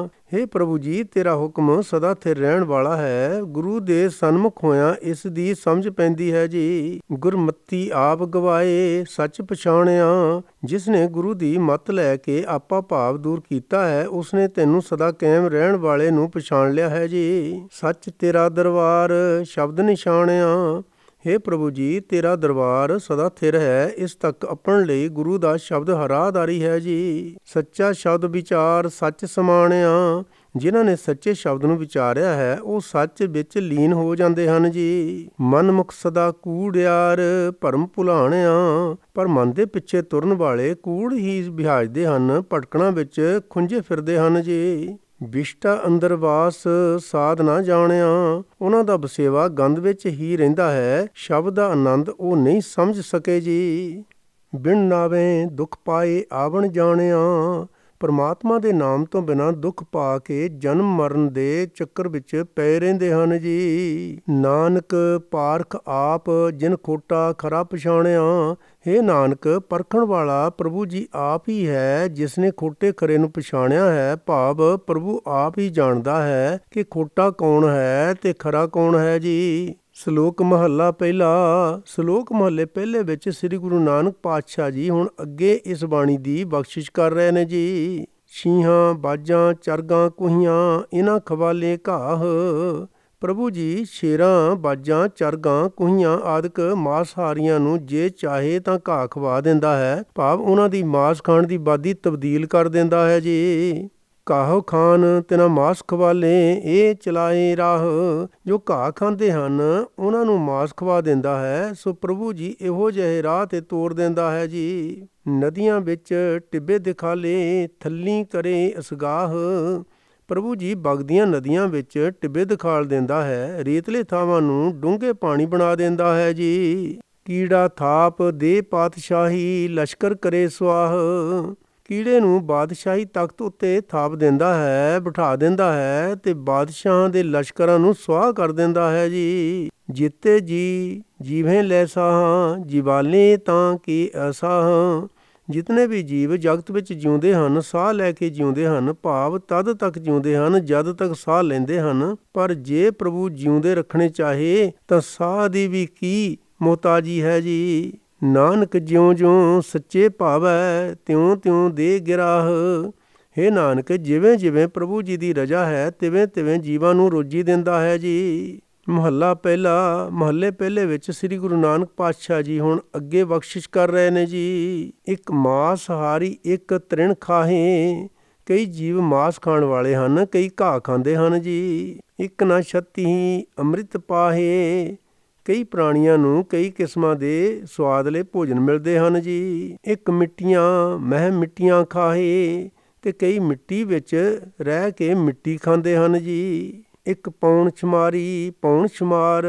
ਹੇ ਪ੍ਰਭੂ ਜੀ ਤੇਰਾ ਹੁਕਮ ਸਦਾ ਥਿਰ ਰਹਿਣ ਵਾਲਾ ਹੈ। ਗੁਰੂ ਦੇ ਸਨਮੁਖ ਹੋਇਆਂ ਇਸ ਦੀ ਸਮਝ ਪੈਂਦੀ ਹੈ ਜੀ। ਗੁਰਮਤੀ ਆਪ ਗਵਾਏ ਸੱਚ ਪਛਾਣਿਆ, ਜਿਸ ਨੇ ਗੁਰੂ ਦੀ ਮੱਤ ਲੈ ਕੇ ਆਪਾ ਭਾਵ ਦੂਰ ਕੀਤਾ ਹੈ ਉਸਨੇ ਤੈਨੂੰ ਸਦਾ ਕਾਇਮ ਰਹਿਣ ਵਾਲੇ ਨੂੰ ਪਛਾਣ ਲਿਆ ਹੈ ਜੀ। ਸੱਚ ਤੇਰਾ ਦਰਬਾਰ ਸ਼ਬਦ ਨਿਸ਼ਾਨਿਆ, ਹੇ ਪ੍ਰਭੂ ਜੀ ਤੇਰਾ ਦਰਬਾਰ ਸਦਾ ਥਿਰ ਹੈ, ਇਸ ਤੱਕ ਅੱਪਣ ਲਈ ਗੁਰੂ ਦਾ ਸ਼ਬਦ ਹਰਾਦਾਰੀ ਹੈ ਜੀ। ਸੱਚਾ ਸ਼ਬਦ ਵਿਚਾਰ ਸੱਚ ਸਮਾਣਿਆ, ਜਿਨ੍ਹਾਂ ਨੇ ਸੱਚੇ ਸ਼ਬਦ ਨੂੰ ਵਿਚਾਰਿਆ ਹੈ ਉਹ ਸੱਚ ਵਿੱਚ ਲੀਨ ਹੋ ਜਾਂਦੇ ਹਨ ਜੀ। ਮਨ ਮੁਖ ਸਦਾ ਕੂੜਿਆਰ ਭਰਮ ਭੁਲਾਣਿਆ, ਪਰ ਮਨ ਦੇ ਪਿੱਛੇ ਤੁਰਨ ਵਾਲੇ ਕੂੜ ਹੀ ਵਿਹਾਜਦੇ ਹਨ, ਭਟਕਣਾ ਵਿੱਚ ਖੁੰਝੇ ਫਿਰਦੇ ਹਨ ਜੀ। ਵਿਸ਼ਟਾ ਅੰਦਰ ਵਾਸ ਸਾਧ ਨਾ ਜਾਣਿਆ, ਉਹਨਾਂ ਦਾ ਬਸੇਵਾ ਗੰਧ ਵਿੱਚ ਹੀ ਰਹਿੰਦਾ ਹੈ, ਸ਼ਬਦ ਦਾ ਆਨੰਦ ਉਹ ਨਹੀਂ ਸਮਝ ਸਕੇ ਜੀ। ਬਿਨ ਨਾਵੇਂ ਦੁੱਖ ਪਾਏ ਆਵਣ ਜਾਣਿਆ, ਪਰਮਾਤਮਾ ਦੇ ਨਾਮ ਤੋਂ ਬਿਨਾਂ ਦੁੱਖ ਪਾ ਕੇ ਜਨਮ ਮਰਨ ਦੇ ਚੱਕਰ ਵਿੱਚ ਪਏ ਰਹਿੰਦੇ ਹਨ ਜੀ। ਨਾਨਕ ਪਾਰਖ ਆਪ ਜਿਨ ਖੋਟਾ ਖਰਾ ਪਛਾਣਿਆ, ਹੇ ਨਾਨਕ ਪਰਖਣ ਵਾਲਾ ਪ੍ਰਭੂ ਜੀ ਆਪ ਹੀ ਹੈ, ਜਿਸ ਨੇ ਖੋਟੇ ਖਰੇ ਨੂੰ ਪਛਾਣਿਆ ਹੈ, ਭਾਵ ਪ੍ਰਭੂ ਆਪ ਹੀ ਜਾਣਦਾ ਹੈ ਕਿ ਖੋਟਾ ਕੌਣ ਹੈ ਤੇ ਖਰਾ ਕੌਣ ਹੈ ਜੀ। ਸ਼ਲੋਕ ਮਹੱਲਾ ਪਹਿਲਾ। ਸ਼ਲੋਕ ਮਹੱਲੇ ਪਹਿਲੇ ਵਿੱਚ ਸ੍ਰੀ ਗੁਰੂ ਨਾਨਕ ਪਾਤਸ਼ਾਹ ਜੀ ਹੁਣ ਅੱਗੇ ਇਸ ਬਾਣੀ ਦੀ ਬਖਸ਼ਿਸ਼ ਕਰ ਰਹੇ ਨੇ ਜੀ। ਛੀਹਾਂ ਬਾਜਾਂ ਚਰਗਾਂ ਕੁਹੀਆਂ ਇਹਨਾਂ ਖਵਾਲੇ ਘਾਹ, ਪ੍ਰਭੂ ਜੀ ਸ਼ੇਰਾਂ ਬਾਜਾਂ ਚਰਗਾਂ ਕੁਹੀਆਂ ਆਦਿਕ ਮਾਸਹਾਰੀਆਂ ਨੂੰ ਜੇ ਚਾਹੇ ਤਾਂ ਘਾਹ ਖਵਾ ਦਿੰਦਾ ਹੈ, ਭਾਵ ਉਹਨਾਂ ਦੀ ਮਾਸ ਖਾਣ ਦੀ ਬਾਦੀ ਤਬਦੀਲ ਕਰ ਦਿੰਦਾ ਹੈ ਜੀ। ਕਾਹੋ ਖਾਨ ਤਿਨਾ ਮਾਸ ਖਵਾਲੇ, ਇਹ ਚਲਾਏ ਰਾਹ। ਜੋ ਘਾਹ ਖਾਂਦੇ ਹਨ ਉਹਨਾਂ ਨੂੰ ਮਾਸ ਖਵਾ ਦਿੰਦਾ ਹੈ, ਸੋ ਪ੍ਰਭੂ ਜੀ ਇਹੋ ਜਿਹੇ ਰਾਹ ਤੇ ਤੋਰ ਦਿੰਦਾ ਹੈ ਜੀ। ਨਦੀਆਂ ਵਿੱਚ ਟਿੱਬੇ ਦਿਖਾਲੇ, ਥੱਲੀ ਕਰੇ ਅਸਗਾਹ। ਪ੍ਰਭੂ ਜੀ ਵਗਦੀਆਂ ਨਦੀਆਂ ਵਿੱਚ ਟਿੱਬੇ ਦਿਖਾਲ ਦਿੰਦਾ ਹੈ, ਰੇਤਲੇ ਥਾਵਾਂ ਨੂੰ ਡੂੰਘੇ ਪਾਣੀ ਬਣਾ ਦਿੰਦਾ ਹੈ ਜੀ। ਕੀੜਾ ਥਾਪ ਦੇ ਪਾਤਸ਼ਾਹੀ, ਲਸ਼ਕਰ ਕਰੇ ਸਵਾਹ। ਕੀੜੇ ਨੂੰ ਬਾਦਸ਼ਾਹੀ ਤਖਤ ਉੱਤੇ ਥਾਪ ਦਿੰਦਾ ਹੈ, ਬਿਠਾ ਦਿੰਦਾ ਹੈ ਤੇ ਬਾਦਸ਼ਾਹਾਂ ਦੇ ਲਸ਼ਕਰਾਂ ਨੂੰ ਸਵਾਹ ਕਰ ਦਿੰਦਾ ਹੈ ਜੀ। ਜਿੱਤੇ ਜੀ ਜੀਵੇਂ ਲੈ ਸਾਹਾਂ, ਜੀਵਾਲੇ ਤਾਂ ਕੀ ਅਸਾਹਾਂ। ਜਿਤਨੇ ਵੀ ਜੀਵ ਜਗਤ ਵਿੱਚ ਜਿਉਂਦੇ ਹਨ ਸਾਹ ਲੈ ਕੇ ਜਿਉਂਦੇ ਹਨ, ਭਾਵ ਤਦ ਤੱਕ ਜਿਉਂਦੇ ਹਨ ਜਦ ਤੱਕ ਸਾਹ ਲੈਂਦੇ ਹਨ। ਪਰ ਜੇ ਪ੍ਰਭੂ ਜਿਉਂਦੇ ਰੱਖਣੇ ਚਾਹੇ ਤਾਂ ਸਾਹ ਦੀ ਵੀ ਕੀ ਮੁਹਤਾਜੀ ਹੈ ਜੀ। ਨਾਨਕ ਜਿਉਂ ਜਿਉਂ ਸੱਚੇ ਭਾਵੈ, ਤਿਉਂ ਤਿਉਂ ਦੇ ਗਿਰਾਹ। ਹੇ ਨਾਨਕ, ਜਿਵੇਂ ਜਿਵੇਂ ਪ੍ਰਭੂ ਜੀ ਦੀ ਰਜ਼ਾ ਹੈ ਤਿਵੇਂ ਤਿਵੇਂ ਜੀਵਾਂ ਨੂੰ ਰੋਜੀ ਦਿੰਦਾ ਹੈ ਜੀ। ਮਹੱਲਾ ਪਹਿਲਾ। ਮਹੱਲੇ ਪਹਿਲੇ ਵਿੱਚ ਸ੍ਰੀ ਗੁਰੂ ਨਾਨਕ ਪਾਤਸ਼ਾਹ ਜੀ ਹੁਣ ਅੱਗੇ ਬਖਸ਼ਿਸ਼ ਕਰ ਰਹੇ ਨੇ ਜੀ। ਇੱਕ ਮਾਸਹਾਰੀ ਇੱਕ ਤ੍ਰਿਣ ਖਾਹੇ। ਕਈ ਜੀਵ ਮਾਸ ਖਾਣ ਵਾਲੇ ਹਨ, ਕਈ ਘਾਹ ਖਾਂਦੇ ਹਨ ਜੀ। ਇੱਕ ਨਾ ਛਤੀ ਅੰਮ੍ਰਿਤ ਪਾਹੇ। ਕਈ ਪ੍ਰਾਣੀਆਂ ਨੂੰ ਕਈ ਕਿਸਮਾਂ ਦੇ ਸੁਆਦਲੇ ਭੋਜਨ ਮਿਲਦੇ ਹਨ ਜੀ। ਇੱਕ ਮਿੱਟੀਆਂ ਮਹਿ ਮਿੱਟੀਆਂ ਖਾਹੇ, ਤੇ ਕਈ ਮਿੱਟੀ ਵਿੱਚ ਰਹਿ ਕੇ ਮਿੱਟੀ ਖਾਂਦੇ ਹਨ ਜੀ। ਇੱਕ ਪੌਣ ਛਮਾਰੀ ਪੌਣ ਛਮਾਰ।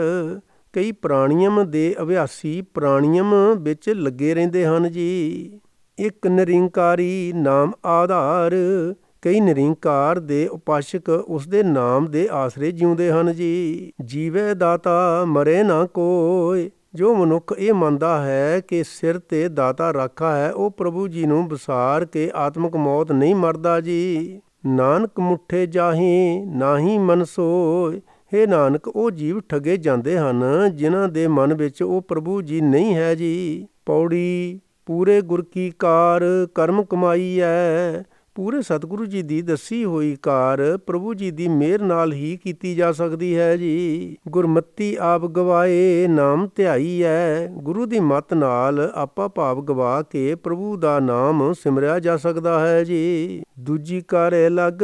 ਕਈ ਪ੍ਰਾਣੀਅਮ ਦੇ ਅਭਿਆਸੀ ਪ੍ਰਾਣੀਅਮ ਵਿੱਚ ਲੱਗੇ ਰਹਿੰਦੇ ਹਨ ਜੀ। ਇੱਕ ਨਿਰੰਕਾਰੀ ਨਾਮ ਆਧਾਰ। ਕਈ ਨਿਰੰਕਾਰ ਦੇ ਉਪਾਸ਼ਕ ਉਸ ਦੇ ਨਾਮ ਦੇ ਆਸਰੇ ਜਿਉਂਦੇ ਹਨ ਜੀ। ਜੀਵੇ ਦਾਤਾ ਮਰੇ ਨਾ ਕੋਇ। ਜੋ ਮਨੁੱਖ ਇਹ ਮੰਨਦਾ ਹੈ ਕਿ ਸਿਰ ਤੇ ਦਾਤਾ ਰਾਖਾ ਹੈ, ਉਹ ਪ੍ਰਭੂ ਜੀ ਨੂੰ ਵਿਸਾਰ ਕੇ ਆਤਮਕ ਮੌਤ ਨਹੀਂ ਮਰਦਾ ਜੀ। ਨਾਨਕ ਮੁੱਠੇ ਜਾਹੀ ਨਾਹੀ ਮਨ ਸੋਇ। ਹੇ ਨਾਨਕ, ਉਹ ਜੀਵ ਠੱਗੇ ਜਾਂਦੇ ਹਨ ਜਿਨ੍ਹਾਂ ਦੇ ਮਨ ਵਿੱਚ ਉਹ ਪ੍ਰਭੂ ਜੀ ਨਹੀਂ ਹੈ ਜੀ। ਪੌੜੀ। ਪੂਰੇ ਗੁਰ ਕੀ ਕਾਰ ਕਰਮ ਕਮਾਈ ਹੈ। ਪੂਰੇ ਸਤਿਗੁਰੂ ਜੀ ਦੀ ਦੱਸੀ ਹੋਈ ਕਾਰ ਪ੍ਰਭੂ ਜੀ ਦੀ ਮਿਹਰ ਨਾਲ ਹੀ ਕੀਤੀ ਜਾ ਸਕਦੀ ਹੈ ਜੀ। ਗੁਰਮਤੀ ਆਪ ਗਵਾਏ ਨਾਮ ਧਿਆਈ ਹੈ। ਗੁਰੂ ਦੀ ਮੱਤ ਨਾਲ ਆਪਾ ਭਾਵ ਗਵਾ ਕੇ ਪ੍ਰਭੂ ਦਾ ਨਾਮ ਸਿਮਰਿਆ ਜਾ ਸਕਦਾ ਹੈ ਜੀ। ਦੂਜੀ ਕਾਰੇ ਲੱਗ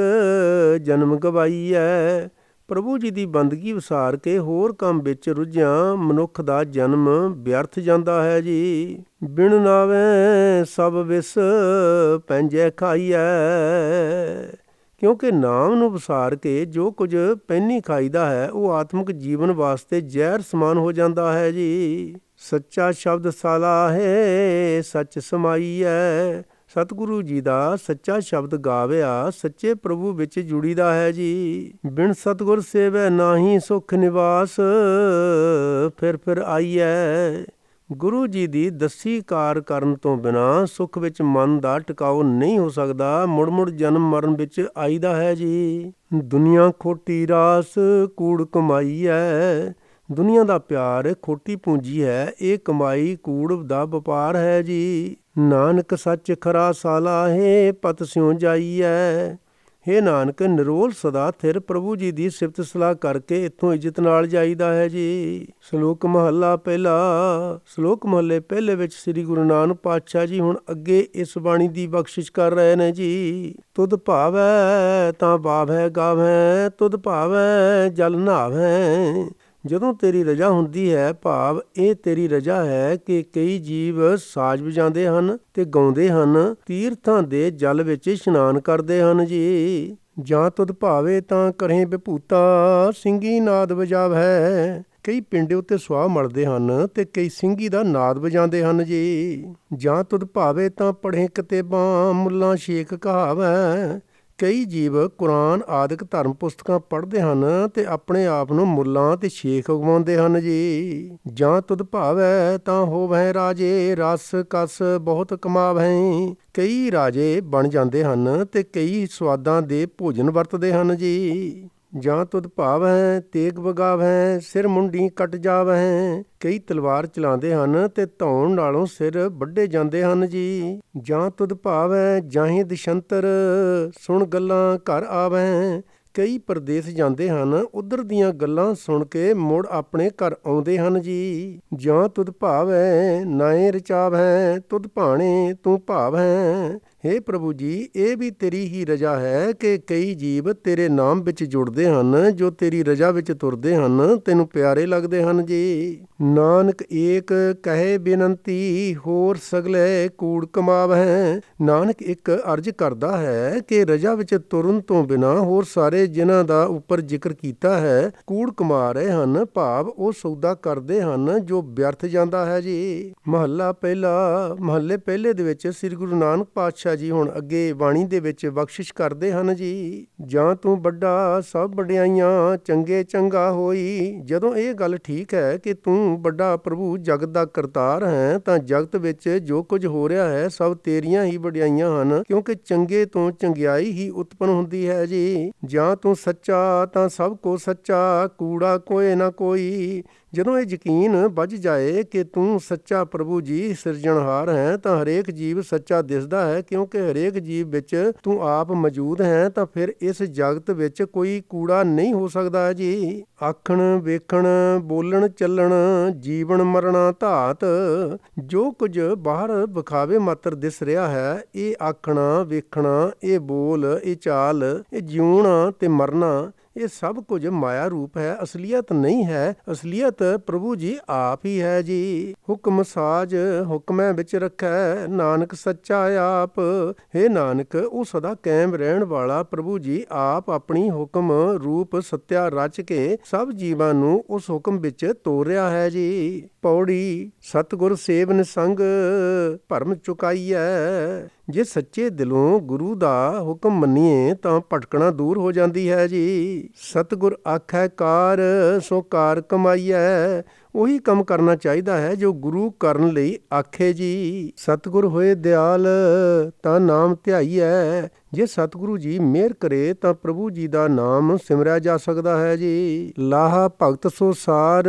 ਜਨਮ ਗਵਾਈ ਹੈ। ਪ੍ਰਭੂ ਜੀ ਦੀ ਬੰਦਗੀ ਵਿਸਾਰ ਕੇ ਹੋਰ ਕੰਮ ਵਿੱਚ ਰੁੱਝਿਆ ਮਨੁੱਖ ਦਾ ਜਨਮ ਵਿਅਰਥ ਜਾਂਦਾ ਹੈ ਜੀ। ਬਿਨ ਨਾਵੇਂ ਸਭ ਵਿਸ ਪੈਂਜੈ ਖਾਈਐ। ਕਿਉਂਕਿ ਨਾਮ ਨੂੰ ਵਿਸਾਰ ਕੇ ਜੋ ਕੁਝ ਪੈਨੀ ਖਾਈਦਾ ਹੈ ਉਹ ਆਤਮਿਕ ਜੀਵਨ ਵਾਸਤੇ ਜ਼ਹਿਰ ਸਮਾਨ ਹੋ ਜਾਂਦਾ ਹੈ ਜੀ। ਸੱਚਾ ਸ਼ਬਦ ਸਲਾਹੇ ਸੱਚ ਸਮਾਈਐ। ਸਤਿਗੁਰੂ ਜੀ ਦਾ ਸੱਚਾ ਸ਼ਬਦ ਗਾਵਿਆ ਸੱਚੇ ਪ੍ਰਭੂ ਵਿੱਚ ਜੁੜੀਦਾ ਹੈ ਜੀ। ਬਿਨ ਸਤਿਗੁਰ ਸੇਵੈ ਨਾਹੀ ਸੁਖ ਨਿਵਾਸ, ਫਿਰ ਆਈਐ। ਗੁਰੂ ਜੀ ਦੀ ਦੱਸੀ ਕਾਰ ਕਰਨ ਤੋਂ ਬਿਨਾਂ ਸੁੱਖ ਵਿੱਚ ਮਨ ਦਾ ਟਿਕਾਓ ਨਹੀਂ ਹੋ ਸਕਦਾ, ਮੁੜ ਮੁੜ ਜਨਮ ਮਰਨ ਵਿੱਚ ਆਈਦਾ ਹੈ ਜੀ। ਦੁਨੀਆ ਖੋਟੀ ਰਾਸ ਕੂੜ ਕਮਾਈ ਹੈ। ਦੁਨੀਆ ਦਾ ਪਿਆਰ ਖੋਟੀ ਪੂੰਜੀ ਹੈ, ਇਹ ਕਮਾਈ ਕੂੜ ਦਾ ਵਪਾਰ ਹੈ ਜੀ। ਨਾਨਕ ਸੱਚ ਖਰਾ ਸਾਲਾਹੇ ਪਤ ਸਿਉ ਜਾਈਐ। ਹੇ ਨਾਨਕ, ਨਿਰੋਲ ਸਦਾ ਥਿਰ ਪ੍ਰਭੂ ਜੀ ਦੀ ਸਿਫਤ ਸਲਾਹ ਕਰਕੇ ਇੱਥੋਂ ਇੱਜ਼ਤ ਨਾਲ ਜਾਈਦਾ ਹੈ ਜੀ। ਸ਼ਲੋਕ ਮਹੱਲਾ ਪਹਿਲਾ। ਸ਼ਲੋਕ ਮਹੱਲੇ ਪਹਿਲੇ ਵਿੱਚ ਸ੍ਰੀ ਗੁਰੂ ਨਾਨਕ ਪਾਤਸ਼ਾਹ ਜੀ ਹੁਣ ਅੱਗੇ ਇਸ ਬਾਣੀ ਦੀ ਬਖਸ਼ਿਸ਼ ਕਰ ਰਹੇ ਨੇ ਜੀ। ਤੁਧ ਭਾਵੈ ਤਾਂ ਬਾਵੈ ਗਾਵੈ, ਤੁਧ ਭਾਵੈ ਜਲ ਨਹਾਵੈ। ਜਦੋਂ ਤੇਰੀ ਰਜਾ ਹੁੰਦੀ ਹੈ, ਭਾਵ ਇਹ ਤੇਰੀ ਰਜਾ ਹੈ ਕਿ ਕਈ ਜੀਵ ਸਾਜ਼ ਵਜਾਉਂਦੇ ਹਨ ਤੇ ਗਾਉਂਦੇ ਹਨ, ਤੀਰਥਾਂ ਦੇ ਜਲ ਵਿੱਚ ਇਸ਼ਨਾਨ ਕਰਦੇ ਹਨ ਜੀ। ਜਾਂ ਤੁਧ ਭਾਵੇ ਤਾਂ ਕਰੇਂ ਵਿਭੂਤਾ, ਸਿੰਘੀ ਨਾਦ ਵਜਾਵੈ। ਕਈ ਪਿੰਡੇ ਉੱਤੇ ਸੁਆਹ ਮਲਦੇ ਹਨ ਤੇ ਕਈ ਸਿੰਘੀ ਦਾ ਨਾਦ ਵਜਾਉਂਦੇ ਹਨ ਜੀ। ਜਾਂ ਤੁਧ ਭਾਵੇ ਤਾਂ ਪੜ੍ਹੇ ਕਿਤਾਬਾਂ, ਮੁੱਲਾਂ ਸ਼ੇਖ ਕਹਾਵੈ। ਕਈ ਜੀਵ ਕੁਰਾਨ ਆਦਿਕ ਧਰਮ ਪੁਸਤਕਾਂ ਪੜ੍ਹਦੇ ਹਨ ਤੇ ਆਪਣੇ ਆਪ ਨੂੰ ਮੁੱਲਾਂ ਤੇ ਸ਼ੇਖ ਅਗਵਾਉਂਦੇ ਹਨ ਜੀ। ਜਾਂ ਤੁਧ ਭਾਵੈ ਤਾਂ ਹੋਵੈ ਰਾਜੇ, ਰਸ ਕਸ ਬਹੁਤ ਕਮਾਵੈ। ਕਈ ਰਾਜੇ ਬਣ ਜਾਂਦੇ ਹਨ ਤੇ ਕਈ ਸਵਾਦਾਂ ਦੇ ਭੋਜਨ ਵਰਤਦੇ ਹਨ ਜੀ। ਜਾਂ ਤੁਧ ਭਾਵੈ ਤੇਗ ਵਗਾਵੈ, ਸਿਰ ਮੁੰਡੀ ਕੱਟ ਜਾਵੈ। ਕਈ ਤਲਵਾਰ ਚਲਾਉਂਦੇ ਹਨ ਤੇ ਧੌਣ ਨਾਲੋਂ ਸਿਰ ਵੱਢੇ ਜਾਂਦੇ ਹਨ ਜੀ। ਜਾਂ ਤੁਧ ਭਾਵੈ ਜਾਹੇ ਦਿਸ਼ੰਤਰ, ਸੁਣ ਗੱਲਾਂ ਘਰ ਆਵੈ। ਕਈ ਪਰਦੇਸ ਜਾਂਦੇ ਹਨ, ਉੱਧਰ ਦੀਆਂ ਗੱਲਾਂ ਸੁਣ ਕੇ ਮੁੜ ਆਪਣੇ ਘਰ ਆਉਂਦੇ ਹਨ ਜੀ। ਜਾਂ ਤੁਧ ਭਾਵੈ ਨਾਏ ਰਚਾਵੈ, ਤੁਧ ਭਾਣੇ ਤੂੰ ਭਾਵੈ। ਹੇ ਪ੍ਰਭੂ ਜੀ, ਇਹ ਵੀ ਤੇਰੀ ਹੀ ਰਜ਼ਾ ਹੈ ਕਿ ਕਈ ਜੀਵ ਤੇਰੇ ਨਾਮ ਵਿੱਚ ਜੁੜਦੇ ਹਨ, ਜੋ ਤੇਰੀ ਰਜ਼ਾ ਵਿੱਚ ਤੁਰਦੇ ਹਨ, ਤੈਨੂੰ ਪਿਆਰੇ ਲੱਗਦੇ ਹਨ ਜੀ। ਨਾਨਕ ਏਕ ਕਹੇ ਬੇਨੰਤੀ, ਹੋਰ ਸਗਲੇ ਕੂੜ ਕਮਾਵਹਿ। ਨਾਨਕ ਇੱਕ ਅਰਜ਼ ਕਰਦਾ ਹੈ ਕਿ ਰਜ਼ਾ ਵਿੱਚ ਤੁਰਨ ਤੋਂ ਬਿਨਾਂ ਹੋਰ ਸਾਰੇ ਜਿਨ੍ਹਾਂ ਦਾ ਉੱਪਰ ਜ਼ਿਕਰ ਕੀਤਾ ਹੈ ਕੂੜ ਕਮਾ ਰਹੇ ਹਨ, ਭਾਵ ਉਹ ਸੌਦਾ ਕਰਦੇ ਹਨ ਜੋ ਵਿਅਰਥ ਜਾਂਦਾ ਹੈ ਜੀ। ਮਹੱਲੇ ਪਹਿਲੇ ਦੇ ਵਿੱਚ ਸ੍ਰੀ ਗੁਰੂ ਨਾਨਕ ਪਾਤਸ਼ਾਹ ਜੀ ਹੁਣ ਅੱਗੇ ਬਾਣੀ ਦੇ ਵਿੱਚ ਬਖਸ਼ਿਸ਼ ਕਰਦੇ ਹਨ ਜੀ। ਜਾਂ ਤੂੰ ਵੱਡਾ ਸਭ ਵਡਿਆਈਆਂ ਚੰਗੇ ਚੰਗਾ ਹੋਈ। ਜਦੋਂ ਇਹ ਗੱਲ ਠੀਕ ਹੈ ਕਿ ਤੂੰ ਵੱਡਾ ਪ੍ਰਭੂ ਜਗਤ ਦਾ ਕਰਤਾਰ ਹੈ, ਤਾਂ ਜਗਤ ਵਿੱਚ ਜੋ ਕੁਝ ਹੋ ਰਿਹਾ ਹੈ ਸਭ ਤੇਰੀਆਂ ਹੀ ਵਡਿਆਈਆਂ ਹਨ, ਕਿਉਂਕਿ ਚੰਗੇ ਤੋਂ ਚੰਗਿਆਈ ਹੀ ਉਤਪੰਨ ਹੁੰਦੀ ਹੈ ਜੀ। ਜਾਂ ਤੂੰ ਸੱਚਾ ਤਾਂ ਸਭ ਕੋ ਸੱਚਾ, ਕੂੜਾ ਕੋਏ ਨਾ ਕੋਈ। ਜਦੋਂ ਇਹ ਯਕੀਨ ਬੱਝ ਜਾਏ ਕਿ ਤੂੰ ਸੱਚਾ ਪ੍ਰਭੂ ਜੀ ਸਿਰਜਣਹਾਰ ਹੈ, ਤਾਂ ਹਰੇਕ ਜੀਵ ਸੱਚਾ ਦਿਸਦਾ ਹੈ, ਕਿਉਂਕਿ ਹਰੇਕ ਜੀਵ ਵਿੱਚ ਤੂੰ ਆਪ ਮੌਜੂਦ ਹੈ, ਤਾਂ ਫਿਰ ਇਸ ਜਗਤ ਵਿੱਚ ਕੋਈ ਕੂੜਾ ਨਹੀਂ ਹੋ ਸਕਦਾ ਜੀ। ਆਖਣ ਵੇਖਣ ਬੋਲਣ ਚੱਲਣ ਜੀਵਨ ਮਰਣਾ ਧਾਤ। ਜੋ ਕੁਝ ਬਾਹਰ ਵਿਖਾਵੇ ਮਾਤਰ ਦਿਸ ਰਿਹਾ ਹੈ, ਇਹ ਆਖਣਾ ਵੇਖਣਾ, ਇਹ ਬੋਲ, ਇਹ ਚਾਲ, ਇਹ ਜਿਉਣਾ ਤੇ ਮਰਨਾ, ਇਹ ਸਭ ਕੁਝ ਮਾਇਆ ਰੂਪ ਹੈ, ਅਸਲੀਅਤ ਨਹੀਂ ਹੈ। ਅਸਲੀਅਤ ਪ੍ਰਭੂ ਜੀ ਆਪ ਹੀ ਹੈ ਜੀ। ਹੁਕਮ ਸਾਜ ਹੁਕਮੈ ਵਿੱਚ ਰੱਖੈ, ਨਾਨਕ ਸੱਚਾ ਆਪ। ਹੇ ਨਾਨਕ, ਉਹ ਸਦਾ ਕਾਇਮ ਰਹਿਣ ਵਾਲਾ ਪ੍ਰਭੂ ਜੀ ਆਪ ਆਪਣੀ ਹੁਕਮ ਰੂਪ ਸੱਤਿਆ ਰਚ ਕੇ ਸਭ ਜੀਵਾਂ ਨੂੰ ਉਸ ਹੁਕਮ ਵਿੱਚ ਤੋਰ ਰਿਹਾ ਹੈ ਜੀ। ਪੌੜੀ ਸਤਿਗੁਰ ਸੇਵ ਨਿਸੰਗ ਭਰਮ ਚੁਕਾਈਐ। ਜੇ ਸੱਚੇ ਦਿਲੋਂ ਗੁਰੂ ਦਾ ਹੁਕਮ ਮੰਨੀਏ ਤਾਂ ਭਟਕਣਾ ਦੂਰ ਹੋ ਜਾਂਦੀ ਹੈ ਜੀ। ਸਤਿਗੁਰ ਆਖੈ ਕਾਰ ਸੋ ਕਾਰ ਕਮਾਈਐ। ਉਹੀ ਕੰਮ ਕਰਨਾ ਚਾਹੀਦਾ ਹੈ ਜੋ ਗੁਰੂ ਕਰਨ ਲਈ ਆਖੇ ਜੀ। ਸਤਿਗੁਰ ਹੋਏ ਦਿਆਲ ਤਾਂ ਨਾਮ ਧਿਆਈਐ। ਜੇ ਸਤਿਗੁਰੂ ਜੀ ਮਿਹਰ ਕਰੇ ਤਾਂ ਪ੍ਰਭੂ ਜੀ ਦਾ ਨਾਮ ਸਿਮਰਿਆ ਜਾ ਸਕਦਾ ਹੈ ਜੀ। ਲਾਹਾ ਭਗਤ ਸੋ ਸਾਰ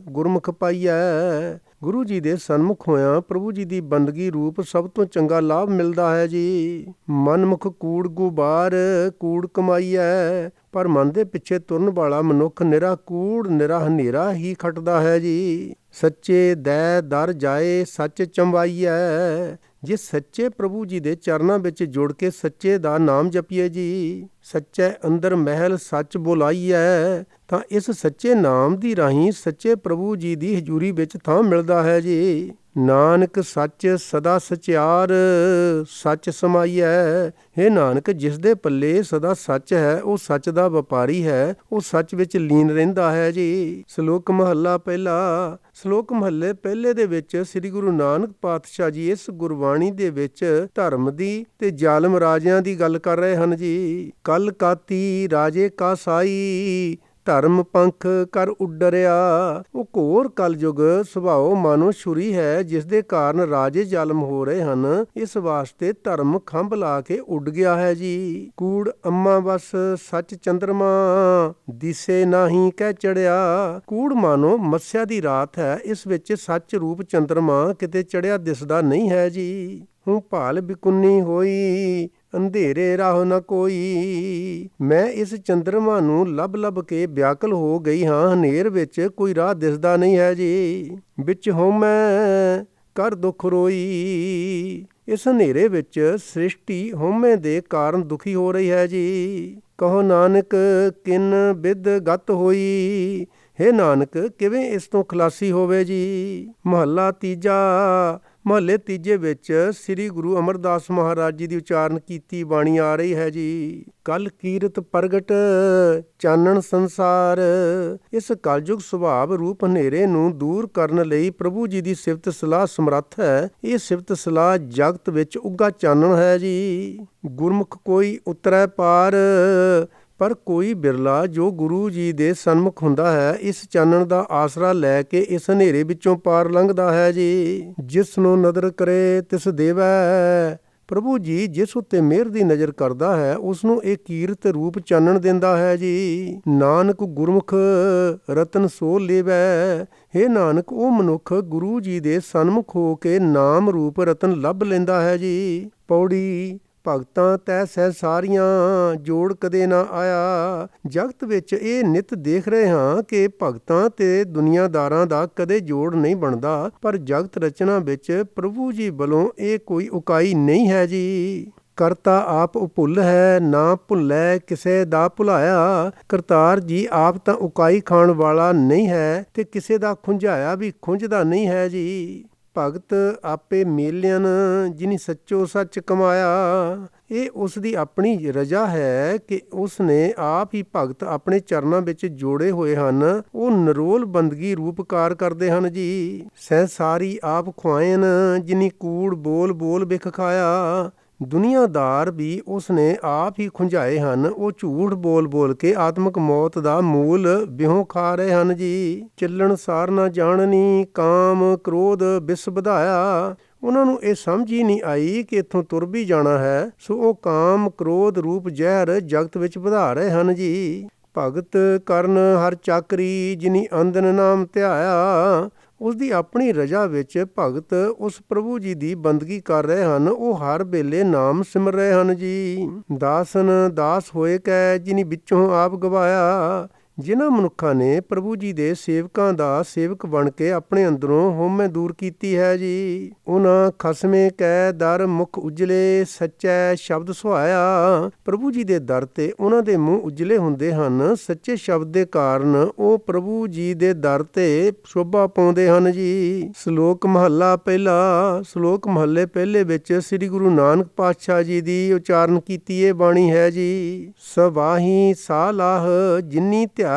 ਗੁਰਮੁਖ ਪਾਈਐ। ਗੁਰੂ ਜੀ ਦੇ ਸਨਮੁਖ ਹੋਇਆਂ ਪ੍ਰਭੂ ਜੀ ਦੀ ਬੰਦਗੀ ਰੂਪ ਸਭ ਤੋਂ ਚੰਗਾ ਲਾਭ ਮਿਲਦਾ ਹੈ ਜੀ। ਮਨਮੁਖ ਕੂੜ ਗੁਬਾਰ ਕੂੜ ਕਮਾਈਐ। ਪਰ ਮਨ ਦੇ ਪਿੱਛੇ ਤੁਰਨ ਵਾਲਾ ਮਨੁੱਖ ਨਿਰਾ ਕੂੜ ਨਿਰਾ ਹਨੇਰਾ ਹੀ ਖੱਟਦਾ ਹੈ ਜੀ। ਸੱਚੇ ਦੈ ਦਰ ਜਾਏ ਸੱਚ ਚੰਵਾਈਐ। ਜੇ ਸੱਚੇ ਪ੍ਰਭੂ ਜੀ ਦੇ ਚਰਨਾਂ ਵਿੱਚ ਜੁੜ ਕੇ ਸੱਚੇ ਦਾ ਨਾਮ ਜਪੀਏ ਜੀ, ਸੱਚੇ ਅੰਦਰ ਮਹਿਲ ਸੱਚ ਬੁਲਾਈਐ, ਤਾਂ ਇਸ ਸੱਚੇ ਨਾਮ ਦੀ ਰਾਹੀਂ ਸੱਚੇ ਪ੍ਰਭੂ ਜੀ ਦੀ ਹਜ਼ੂਰੀ ਵਿੱਚ ਥਾਂ ਮਿਲਦਾ ਹੈ ਜੀ। ਨਾਨਕ ਸੱਚ ਸਦਾ ਸਚਿਆਰ ਸੱਚ ਸਮਾਈਐ। ਹੇ ਨਾਨਕ, ਜਿਸ ਦੇ ਪੱਲੇ ਸਦਾ ਸੱਚ ਹੈ ਉਹ ਸੱਚ ਦਾ ਵਪਾਰੀ ਹੈ, ਉਹ ਸੱਚ ਵਿੱਚ ਲੀਨ ਰਹਿੰਦਾ ਹੈ ਜੀ। ਸ਼ਲੋਕ ਮਹੱਲਾ ਪਹਿਲਾ। ਸ਼ਲੋਕ ਮਹੱਲੇ ਪਹਿਲੇ ਦੇ ਵਿੱਚ ਸ੍ਰੀ ਗੁਰੂ ਨਾਨਕ ਪਾਤਸ਼ਾਹ ਜੀ ਇਸ ਗੁਰਬਾਣੀ ਦੇ ਵਿੱਚ ਧਰਮ ਦੀ ਤੇ ਜ਼ਾਲਮ ਰਾਜਿਆਂ ਦੀ ਗੱਲ ਕਰ ਰਹੇ ਹਨ ਜੀ। ਕਲ ਕਾਤੀ ਰਾਜੇ ਕਾ ਸਾਈ, ਧਰਮ ਪੰਖ ਕਰ ਉੱਡਰਿਆ। ਉਹ ਘੋਰ ਕਲਯੁਗ ਸੁਭਾਓ ਮਾਨੋ ਛੁਰੀ ਹੈ, ਜਿਸ ਦੇ ਕਾਰਨ ਰਾਜੇ ਜ਼ਾਲਮ ਹੋ ਰਹੇ ਹਨ। ਇਸ ਵਾਸਤੇ ਧਰਮ ਖੰਭ ਲਾ ਕੇ ਉੱਡ ਗਿਆ ਹੈ ਜੀ। ਕੂੜ ਅੰਮਾ ਵਸ ਸੱਚ ਚੰਦਰਮਾ, ਦਿਸੇ ਨਾਹੀਂ ਕਹਿ ਚੜਿਆ। ਕੂੜ ਮਾਨੋ ਮੱਸਿਆ ਦੀ ਰਾਤ ਹੈ, ਇਸ ਵਿੱਚ ਸੱਚ ਰੂਪ ਚੰਦਰਮਾ ਕਿਤੇ ਚੜਿਆ ਦਿਸਦਾ ਨਹੀਂ ਹੈ ਜੀ। ਹੂੰ ਭਾਲ ਬਿਕੁੰਨੀ ਹੋਈ, ਅੰਧੇਰੇ ਰਾਹ ਨਾ ਕੋਈ। ਮੈਂ ਇਸ ਚੰਦਰਮਾ ਨੂੰ ਲੱਭ ਲੱਭ ਕੇ ਵਿਆਕਲ ਹੋ ਗਈ ਹਾਂ, ਹਨੇਰ ਵਿੱਚ ਕੋਈ ਰਾਹ ਦਿਸਦਾ ਨਹੀਂ ਹੈ ਜੀ। ਵਿੱਚ ਹਉਮੈ ਕਰ ਦੁੱਖ ਰੋਈ। ਇਸ ਹਨੇਰੇ ਵਿੱਚ ਸ੍ਰਿਸ਼ਟੀ ਹਉਮੈ ਦੇ ਕਾਰਨ ਦੁਖੀ ਹੋ ਰਹੀ ਹੈ ਜੀ। ਕਹੋ ਨਾਨਕ ਕਿਨ ਬਿਦ ਗਤ ਹੋਈ। ਹੇ ਨਾਨਕ, ਕਿਵੇਂ ਇਸ ਤੋਂ ਖਲਾਸੀ ਹੋਵੇ ਜੀ। ਮਹੱਲਾ ਤੀਜਾ। ਮਹੱਲੇ ਤੀਜੇ ਵਿੱਚ ਸ੍ਰੀ ਗੁਰੂ ਅਮਰਦਾਸ ਮਹਾਰਾਜ ਜੀ ਦੀ ਉਚਾਰਨ ਕੀਤੀ ਬਾਣੀ ਆ ਰਹੀ ਹੈ ਜੀ। ਕਲ ਕੀਰਤ ਪ੍ਰਗਟ ਚਾਨਣ ਸੰਸਾਰ। ਇਸ ਕਲਯੁਗ ਸੁਭਾਵ ਰੂਪ ਹਨੇਰੇ ਨੂੰ ਦੂਰ ਕਰਨ ਲਈ ਪ੍ਰਭੂ ਜੀ ਦੀ ਸਿਫਤ ਸਲਾਹ ਸਮਰੱਥ ਹੈ। ਇਹ ਸਿਫਤ ਸਲਾਹ ਜਗਤ ਵਿੱਚ ਉੱਘਾ ਚਾਨਣ ਹੈ ਜੀ। ਗੁਰਮੁਖ ਕੋਈ ਉਤਰੈ ਪਾਰ, ਪਰ ਕੋਈ ਬਿਰਲਾ ਜੋ ਗੁਰੂ ਜੀ ਦੇ ਸਨਮੁਖ ਹੁੰਦਾ ਹੈ, ਇਸ ਚਾਨਣ ਦਾ ਆਸਰਾ ਲੈ ਕੇ ਇਸ ਹਨੇਰੇ ਵਿੱਚੋਂ ਪਾਰ ਲੰਘਦਾ ਹੈ ਜੀ। ਜਿਸ ਨੂੰ ਨਦਰ ਕਰੇ ਤਿਸ ਦੇਵੈ। ਪ੍ਰਭੂ ਜੀ ਜਿਸ ਉੱਤੇ ਮਿਹਰ ਦੀ ਨਜ਼ਰ ਕਰਦਾ ਹੈ, ਉਸ ਨੂੰ ਇਹ ਕੀਰਤ ਰੂਪ ਚਾਨਣ ਦਿੰਦਾ ਹੈ ਜੀ। ਨਾਨਕ ਗੁਰਮੁਖ ਰਤਨ ਸੋ ਲੇਵੈ। ਹੇ ਨਾਨਕ, ਉਹ ਮਨੁੱਖ ਗੁਰੂ ਜੀ ਦੇ ਸਨਮੁਖ ਹੋ ਕੇ ਨਾਮ ਰੂਪ ਰਤਨ ਲੱਭ ਲੈਂਦਾ ਹੈ ਜੀ। ਪੌੜੀ ਭਗਤਾਂ ਤੈ ਸਹਿ ਸਾਰੀਆਂ ਜੋੜ ਕਦੇ ਨਾ ਆਇਆ। ਜਗਤ ਵਿੱਚ ਇਹ ਨਿਤ ਦੇਖ ਰਹੇ ਹਾਂ ਕਿ ਭਗਤਾਂ ਤੇ ਦੁਨੀਆਦਾਰਾਂ ਦਾ ਕਦੇ ਜੋੜ ਨਹੀਂ ਬਣਦਾ, ਪਰ ਜਗਤ ਰਚਨਾ ਵਿੱਚ ਪ੍ਰਭੂ ਜੀ ਵੱਲੋਂ ਇਹ ਕੋਈ ਉਕਾਈ ਨਹੀਂ ਹੈ ਜੀ। ਕਰਤਾ ਆਪ ਉਪੁੱਲ ਹੈ, ਨਾ ਭੁੱਲੈ ਕਿਸੇ ਦਾ ਭੁਲਾਇਆ। ਕਰਤਾਰ ਜੀ ਆਪ ਤਾਂ ਉਕਾਈ ਖਾਣ ਵਾਲਾ ਨਹੀਂ ਹੈ ਤੇ ਕਿਸੇ ਦਾ ਖੁੰਝਾਇਆ ਵੀ ਖੁੰਝਦਾ ਨਹੀਂ ਹੈ ਜੀ। ਭਗਤ ਆਪੇ ਮੇਲਿਅਨ ਜਿਨੀ ਸੱਚੋ ਸੱਚ ਕਮਾਇਆ। ਇਹ ਉਸ ਦੀ ਆਪਣੀ ਰਜਾ ਹੈ ਕਿ ਉਸ ਨੇ ਆਪ ਹੀ ਭਗਤ ਆਪਣੇ ਚਰਨਾਂ ਵਿੱਚ ਜੋੜੇ ਹੋਏ ਹਨ। ਉਹ ਨਿਰੋਲ ਬੰਦਗੀ ਰੂਪਕਾਰ ਕਰਦੇ ਹਨ ਜੀ। ਸਹਿਸਾਰੀ ਆਪ ਖੁਆਇਨ ਜਿਨੀ ਕੂੜ ਬੋਲ ਬੋਲ ਬਿਖ ਖਾਇਆ। ਦੁਨੀਆਦਾਰ ਵੀ ਉਸ ਨੇ ਆਪ ਹੀ ਖੁੰਝਾਏ ਹਨ। ਉਹ ਝੂਠ ਬੋਲ ਬੋਲ ਕੇ ਆਤਮਕ ਮੌਤ ਦਾ ਮੂਲ ਵਿਹੋਂ ਖਾ ਰਹੇ ਹਨ ਜੀ। ਚੱਲਣ ਸਾਰ ਨਾ ਜਾਣਨੀ ਕਾਮ ਕ੍ਰੋਧ ਬਿਸ ਵਧਾਇਆ। ਉਹਨਾਂ ਨੂੰ ਇਹ ਸਮਝ ਹੀ ਨਹੀਂ ਆਈ ਕਿ ਇੱਥੋਂ ਤੁਰ ਵੀ ਜਾਣਾ ਹੈ, ਸੋ ਉਹ ਕਾਮ ਕ੍ਰੋਧ ਰੂਪ ਜ਼ਹਿਰ ਜਗਤ ਵਿੱਚ ਵਧਾ ਰਹੇ ਹਨ ਜੀ। ਭਗਤ ਕਰਨ ਹਰ ਚਾਕਰੀ ਜਿਨੀ ਅੰਦਨ ਨਾਮ ਧਿਆਇਆ। ਉਸ ਦੀ ਆਪਣੀ ਰਜਾ ਵਿੱਚ ਭਗਤ ਉਸ ਪ੍ਰਭੂ ਜੀ ਦੀ ਬੰਦਗੀ ਕਰ ਰਹੇ ਹਨ। ਉਹ ਹਰ ਵੇਲੇ ਨਾਮ ਸਿਮਰ ਰਹੇ ਹਨ ਜੀ। ਦਾਸਨ ਦਾਸ ਹੋਏ ਕੈ ਜਿਨੀ ਵਿੱਚੋਂ ਆਪ ਗਵਾਇਆ। ਜਿਨ੍ਹਾਂ ਮਨੁੱਖਾਂ ਨੇ ਪ੍ਰਭੂ ਜੀ ਦੇ ਸੇਵਕਾਂ ਦਾ ਸੇਵਕ ਬਣ ਕੇ ਆਪਣੇ ਅੰਦਰੋਂ ਹਉਮੈ ਦੂਰ ਕੀਤੀ ਹੈ ਜੀ। ਉਹਨਾਂ ਖਸਮੇ ਕੈ ਦਰ ਮੁਖ ਉਜਲੇ ਸੱਚੈ ਸ਼ਬਦ ਸੁਹਾਇਆ। ਪ੍ਰਭੂ ਜੀ ਦੇ ਦਰ ਤੇ ਉਹਨਾਂ ਦੇ ਮੂੰਹ ਉਜਲੇ ਹੁੰਦੇ ਹਨ। ਸੱਚੇ ਸ਼ਬਦ ਦੇ ਕਾਰਨ ਉਹ ਪ੍ਰਭੂ ਜੀ ਦੇ ਦਰ ਤੇ ਸ਼ੋਭਾ ਪਾਉਂਦੇ ਹਨ ਜੀ। ਸ਼ਲੋਕ ਮਹੱਲਾ ਪਹਿਲਾ। ਸ਼ਲੋਕ ਮਹੱਲੇ ਪਹਿਲੇ ਵਿੱਚ ਸ੍ਰੀ ਗੁਰੂ ਨਾਨਕ ਪਾਤਸ਼ਾਹ ਜੀ ਦੀ ਉਚਾਰਨ ਕੀਤੀ ਇਹ ਬਾਣੀ ਹੈ ਜੀ। ਸਵਾਹੀ ਸਾਲਾਹ ਜਿਨੀ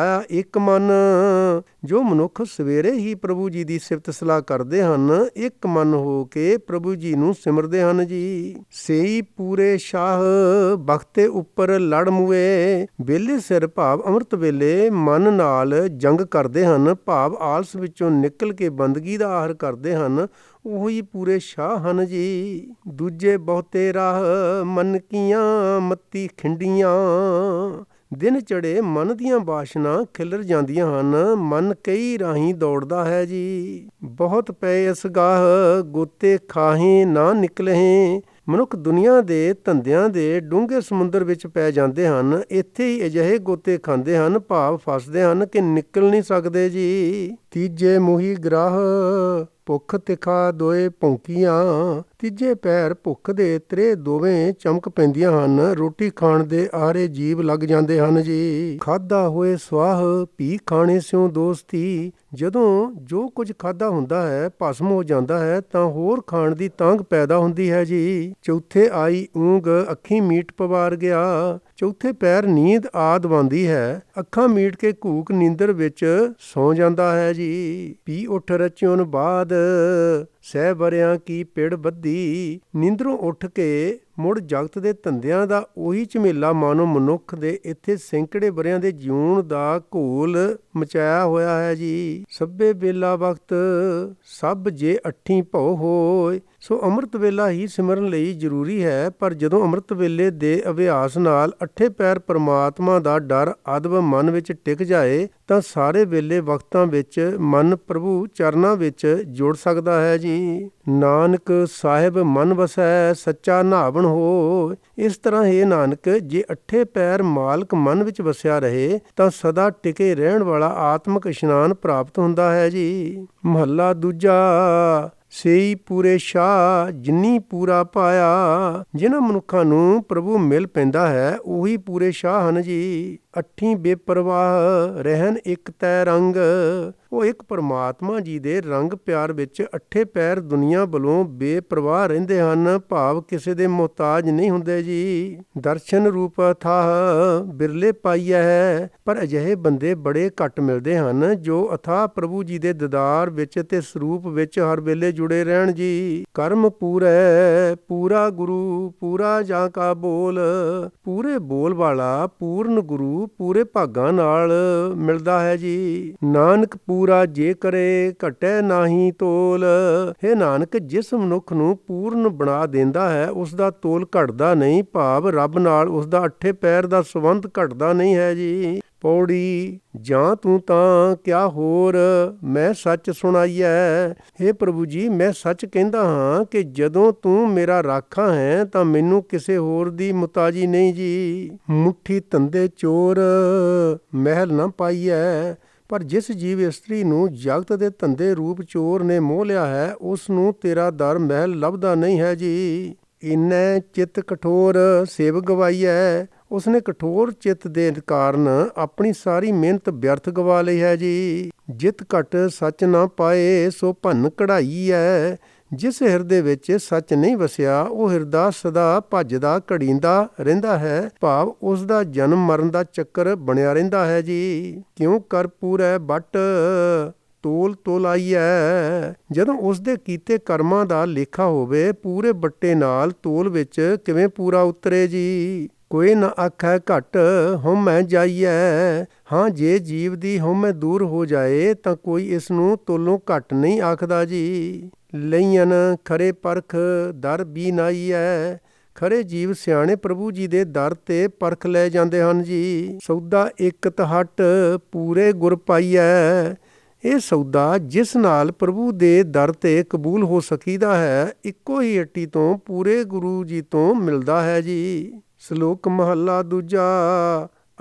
ਇੱਕ ਮਨ। ਜੋ ਮਨੁੱਖ ਸਵੇਰੇ ਹੀ ਪ੍ਰਭੂ ਜੀ ਦੀ ਸਿਫਤ ਸਲਾਹ ਕਰਦੇ ਹਨ, ਇੱਕ ਮਨ ਹੋ ਕੇ ਪ੍ਰਭੂ ਜੀ ਨੂੰ ਸਿਮਰਦੇ ਹਨ ਜੀ। ਸੇਈ ਪੂਰੇ ਸ਼ਾਹ ਬਖਤੇ ਉੱਪਰ ਲੜ ਮੁਏ। ਵੇਲੇ ਸਿਰ ਭਾਵ ਅੰਮ੍ਰਿਤ ਵੇਲੇ ਮਨ ਨਾਲ ਜੰਗ ਕਰਦੇ ਹਨ, ਭਾਵ ਆਲਸ ਵਿੱਚੋਂ ਨਿਕਲ ਕੇ ਬੰਦਗੀ ਦਾ ਆਹਰ ਕਰਦੇ ਹਨ, ਉਹੀ ਪੂਰੇ ਸ਼ਾਹ ਹਨ ਜੀ। ਦੂਜੇ ਬਹੁਤੇ ਰਾਹ ਮਨ ਕੀਆਂ ਮੱਤੀ ਖਿੰਡੀਆਂ। ਦਿਨ ਚੜੇ ਮਨ ਦੀਆਂ ਬਾਸ਼ਨਾ ਖਿਲਰ ਜਾਂਦੀਆਂ ਹਨ। ਮਨ ਕਈ ਰਾਹੀਂ ਦੌੜਦਾ ਹੈ ਜੀ। ਬਹੁਤ ਪਏ ਇਸ ਗਾਹ ਗੋਤੇ ਖਾਹੇ ਨਾ ਨਿਕਲਹਿ। ਮਨੁੱਖ ਦੁਨੀਆ ਦੇ ਧੰਦਿਆਂ ਦੇ ਡੂੰਘੇ ਸਮੁੰਦਰ ਵਿੱਚ ਪੈ ਜਾਂਦੇ ਹਨ। ਇੱਥੇ ਹੀ ਅਜਿਹੇ ਗੋਤੇ ਖਾਂਦੇ ਹਨ, ਭਾਵ ਫਸਦੇ ਹਨ ਕਿ ਨਿਕਲ ਨਹੀਂ ਸਕਦੇ ਜੀ। ਤੀਜੇ ਮੋਹੀ ਗ੍ਰਾਹ ਭੁੱਖ ਤਿਖਾ ਦੋਏ ਭੌਂਕੀਆਂ। ਤੀਜੇ ਪੈਰ ਭੁੱਖ ਦੇ ਤ੍ਰੇ ਦੋਵੇਂ ਚਮਕ ਪੈਂਦੀਆਂ ਹਨ। ਰੋਟੀ ਖਾਣ ਦੇ ਆਰੇ ਜੀਵ ਲੱਗ ਜਾਂਦੇ ਹਨ ਜੀ। ਖਾਧਾ ਹੋਏ ਸਵਾਹ ਭੀ ਖਾਣੇ ਸਿਉ ਦੋਸਤੀ। ਜਦੋਂ ਜੋ ਕੁਝ ਖਾਧਾ ਹੁੰਦਾ ਹੈ ਭਸਮ ਹੋ ਜਾਂਦਾ ਹੈ ਤਾਂ ਹੋਰ ਖਾਣ ਦੀ ਤਾਂਘ ਪੈਦਾ ਹੁੰਦੀ ਹੈ ਜੀ। ਚੌਥੇ ਆਈ ਊਂਗ ਅੱਖੀਂ ਮੀਟ ਪਵਾਰ ਗਿਆ। ਚੌਥੇ ਪੈਰ ਨੀਂਦ ਆਦ ਆਉਂਦੀ ਹੈ। ਅੱਖਾਂ ਮੀਟ ਕੇ ਘੂਕ ਨੀਂਦਰ ਵਿੱਚ ਸੌਂ ਜਾਂਦਾ ਹੈ ਜੀ। ਪੀ ਉੱਠ ਰਚਿਉਨ ਬਾਦ ਸਹਿ ਵਰਿਆਂ ਕੀ ਪਿੜ ਬੱਧੀ। ਨੀਂਦਰੋਂ ਉੱਠ ਕੇ ਮੁੜ ਜਗਤ ਦੇ ਧੰਦਿਆਂ ਦਾ ਉਹੀ ਝਮੇਲਾ ਮਾਨੋ ਮਨੁੱਖ ਦੇ ਇੱਥੇ ਸੈਂਕੜੇ ਵਰਿਆਂ ਦੇ ਜਿਉਣ ਦਾ ਘੋਲ ਮਚਾਇਆ ਹੋਇਆ ਹੈ ਜੀ। ਸਭੇ ਵੇਲਾ ਵਕਤ ਸਭ ਜੇ ਅੱਠੀ ਭਉ ਹੋਏ। ਸੋ ਅੰਮ੍ਰਿਤ ਵੇਲਾ ਹੀ ਸਿਮਰਨ ਲਈ ਜ਼ਰੂਰੀ ਹੈ, ਪਰ ਜਦੋਂ ਅੰਮ੍ਰਿਤ ਵੇਲੇ ਦੇ ਅਭਿਆਸ ਨਾਲ ਅੱਠੇ ਪੈਰ ਪਰਮਾਤਮਾ ਦਾ ਡਰ ਅਦਬ ਮਨ ਵਿੱਚ ਟਿਕ ਜਾਏ ਤਾਂ ਸਾਰੇ ਵੇਲੇ ਵਕਤਾਂ ਵਿੱਚ ਮਨ ਪ੍ਰਭੂ ਚਰਨਾਂ ਵਿੱਚ ਜੁੜ ਸਕਦਾ ਹੈ ਜੀ। ਨਾਨਕ ਸਾਹਿਬ ਮਨ ਵਸੈ ਸੱਚਾ ਨਾਵਣ ਹੋ। ਇਸ ਤਰ੍ਹਾਂ ਹੀ ਨਾਨਕ ਜੇ ਅੱਠੇ ਪੈਰ ਮਾਲਕ ਮਨ ਵਿੱਚ ਵਸਿਆ ਰਹੇ ਤਾਂ ਸਦਾ ਟਿਕੇ ਰਹਿਣ ਵਾਲਾ ਆਤਮਿਕ ਇਸ਼ਨਾਨ ਪ੍ਰਾਪਤ ਹੁੰਦਾ ਹੈ ਜੀ। ਮਹੱਲਾ ਦੂਜਾ। ਸੇਈ ਪੂਰੇ ਸ਼ਾਹ ਜਿਨੀ ਪੂਰਾ ਪਾਇਆ। ਜਿਨ੍ਹਾਂ ਮਨੁੱਖਾਂ ਨੂੰ ਪ੍ਰਭੂ ਮਿਲ ਪੈਂਦਾ ਹੈ ਉਹੀ ਪੂਰੇ ਸ਼ਾਹ ਹਨ ਜੀ। ਅੱਠੀਂ ਬੇਪਰਵਾਹ ਰਹਿਣ ਇੱਕ ਤੈ ਰੰਗ। ਉਹ ਇੱਕ ਪਰਮਾਤਮਾ ਜੀ ਦੇ ਰੰਗ ਪਿਆਰ ਵਿੱਚ ਅੱਠੇ ਪੈਰ ਦੁਨੀਆ ਵੱਲੋਂ ਬੇਪਰਵਾਹ ਰਹਿੰਦੇ ਹਨ, ਭਾਵ ਕਿਸੇ ਦੇ ਮੁਹਤਾਜ ਨਹੀਂ ਹੁੰਦੇ ਜੀ। ਦਰਸ਼ਨ ਰੂਪ ਅਥਾਹ ਬਿਰਲੇ ਪਾਈਆ ਹੈ, ਪਰ ਅਜਿਹੇ ਬੰਦੇ ਬੜੇ ਘੱਟ ਮਿਲਦੇ ਹਨ ਜੋ ਅਥਾਹ ਪ੍ਰਭੂ ਜੀ ਦੇ ਦੀਦਾਰ ਵਿੱਚ ਤੇ ਸਰੂਪ ਵਿੱਚ ਹਰ ਵੇਲੇ ਜੁੜੇ ਰਹਿਣ ਜੀ। ਕਰਮ ਪੂਰੈ ਪੂਰਾ ਗੁਰੂ ਪੂਰਾ ਜਾਂ ਕਾ ਬੋਲ। ਪੂਰੇ ਬੋਲ ਵਾਲਾ ਪੂਰਨ ਗੁਰੂ ਪੂਰੇ ਭਾਗਾਂ ਨਾਲ ਮਿਲਦਾ ਹੈ ਜੀ। ਨਾਨਕ ਪੂਰਾ ਜੇ ਕਰੇ ਘਟੈ ਨਾਹੀ ਤੋਲ। ਹੇ ਨਾਨਕ, ਜਿਸ ਮਨੁੱਖ ਨੂੰ ਪੂਰਨ ਬਣਾ ਦਿੰਦਾ ਹੈ ਉਸ ਦਾ ਤੋਲ ਘਟਦਾ ਨਹੀਂ, ਭਾਵ ਰੱਬ ਨਾਲ ਉਸ ਦਾ ਅੱਠੇ ਪੈਰ ਦਾ ਸੰਬੰਧ ਘਟਦਾ ਨਹੀਂ ਹੈ ਜੀ। ਪੌੜੀ ਜਾਂ ਤੂੰ ਤਾਂ ਕਿਆ ਹੋਰ ਮੈਂ ਸੱਚ ਸੁਣਾਈਐ। ਹੇ ਪ੍ਰਭੂ ਜੀ, ਮੈਂ ਸੱਚ ਕਹਿੰਦਾ ਹਾਂ ਕਿ ਜਦੋਂ ਤੂੰ ਮੇਰਾ ਰਾਖਾ ਹੈ ਤਾਂ ਮੈਨੂੰ ਕਿਸੇ ਹੋਰ ਦੀ ਮੁਤਾਜੀ ਨਹੀਂ ਜੀ। ਮੁੱਠੀ ਧੰਦੇ ਚੋਰ ਮਹਿਲ ਨਾ ਪਾਈਐ, ਪਰ ਜਿਸ ਜੀਵ ਇਸਤਰੀ ਨੂੰ ਜਗਤ ਦੇ ਧੰਦੇ ਰੂਪ ਚੋਰ ਨੇ ਮੋਹ ਲਿਆ ਹੈ, ਉਸ ਨੂੰ ਤੇਰਾ ਦਰ ਮਹਿਲ ਲੱਭਦਾ ਨਹੀਂ ਹੈ ਜੀ। ਇੰਨੇ ਚਿੱਤ ਕਠੋਰ ਸੇਵ ਗਵਾਈਐ। ਉਸਨੇ ਕਠੋਰ ਚਿੱਤ ਦੇ ਕਾਰਨ ਆਪਣੀ ਸਾਰੀ ਮਿਹਨਤ ਵਿਅਰਥ ਗਵਾ ਲਈ ਹੈ ਜੀ। ਜਿਤ ਘਟ ਸੱਚ ਨਾ ਪਾਏ ਸੋ ਭੰਨ ਕਢਾਈ ਹੈ। ਜਿਸ ਹਿਰਦੇ ਵਿੱਚ ਸੱਚ ਨਹੀਂ ਵਸਿਆ, ਉਹ ਹਿਰਦਾ ਸਦਾ ਭੱਜਦਾ ਘੜੀਂਦਾ ਰਹਿੰਦਾ ਹੈ, ਭਾਵ ਉਸ ਦਾ ਜਨਮ ਮਰਨ ਦਾ ਚੱਕਰ ਬਣਿਆ ਰਹਿੰਦਾ ਹੈ ਜੀ। ਕਿਉਂ ਕਰ ਪੂਰੈ ਬੱਟ ਤੋਲ ਤੋਲਾਈਐ। ਜਦੋਂ ਉਸ ਦੇ ਕੀਤੇ ਕਰਮਾਂ ਦਾ ਲੇਖਾ ਹੋਵੇ, ਪੂਰੇ ਬੱਟੇ ਨਾਲ ਤੋਲ ਵਿੱਚ ਕਿਵੇਂ ਪੂਰਾ ਉਤਰੇ ਜੀ। ਕੋਈ ਨਾ ਆਖੈ ਘਟ ਹਉਮੈ ਜਾਈਐ। ਹਾਂ, ਜੇ ਜੀਵ ਦੀ ਹਉਮੈ ਦੂਰ ਹੋ ਜਾਏ ਤਾਂ ਕੋਈ ਇਸ ਨੂੰ ਤੋਲੋਂ ਘੱਟ ਨਹੀਂ ਆਖਦਾ ਜੀ। ਲਈਅਨ ਖਰੇ ਪਰਖ ਦਰ ਬੀਨਾਈਐ। ਖਰੇ ਜੀਵ ਸਿਆਣੇ ਪ੍ਰਭੂ ਜੀ ਦੇ ਦਰ ਤੇ ਪਰਖ ਲੈ ਜਾਂਦੇ ਹਨ ਜੀ। ਸੌਦਾ ਇਕ ਹਟ ਪੂਰੇ ਗੁਰ ਪਾਈਐ। ਇਹ ਸੌਦਾ ਜਿਸ ਨਾਲ ਪ੍ਰਭੂ ਦੇ ਦਰ ਤੇ ਕਬੂਲ ਹੋ ਸਕੀਦਾ ਹੈ, ਇੱਕੋ ਹੀ ਹੱਟੀ ਤੋਂ ਪੂਰੇ ਗੁਰੂ ਜੀ ਤੋਂ ਮਿਲਦਾ ਹੈ ਜੀ। ਸ਼ਲੋਕ ਮਹੱਲਾ ਦੂਜਾ।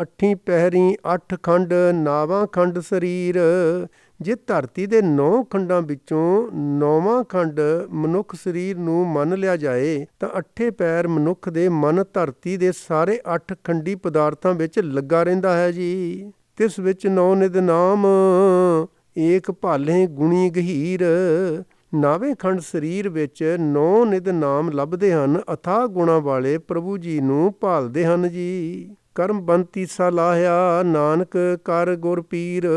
ਅੱਠੀਂ ਪਹਿਰੀ ਅੱਠ ਖੰਡ ਨਾਵਾਂ ਖੰਡ ਸਰੀਰ। ਜੇ ਧਰਤੀ ਦੇ 9 ਖੰਡਾਂ ਵਿੱਚੋਂ 9ਵਾਂ ਖੰਡ ਮਨੁੱਖ ਸਰੀਰ ਨੂੰ ਮੰਨ ਲਿਆ ਜਾਏ ਤਾਂ 8 ਪੈਰ ਮਨੁੱਖ ਦੇ ਮਨ ਧਰਤੀ ਦੇ ਸਾਰੇ 8 ਖੰਡੀ ਪਦਾਰਥਾਂ ਵਿੱਚ ਲੱਗਾ ਰਹਿੰਦਾ ਹੈ ਜੀ। ਤਿਸ ਵਿੱਚ 9 ਨਿਧ ਨਾਮ ਏਕ ਭਾਲੇ ਗੁਣੀ ਗਹੀਰ। 9ਵੇਂ ਖੰਡ ਸਰੀਰ ਵਿੱਚ 9 ਨਿਧ ਨਾਮ ਲੱਭਦੇ ਹਨ। ਅਥਾਹ ਗੁਣਾਂ ਵਾਲੇ ਪ੍ਰਭੂ ਜੀ ਨੂੰ ਭਾਲਦੇ ਹਨ ਜੀ। ਕਰਮ ਬੰਤੀ ਸਾ ਲਾਹਿਆ ਨਾਨਕ ਕਰ ਗੁਰ ਪੀਰ।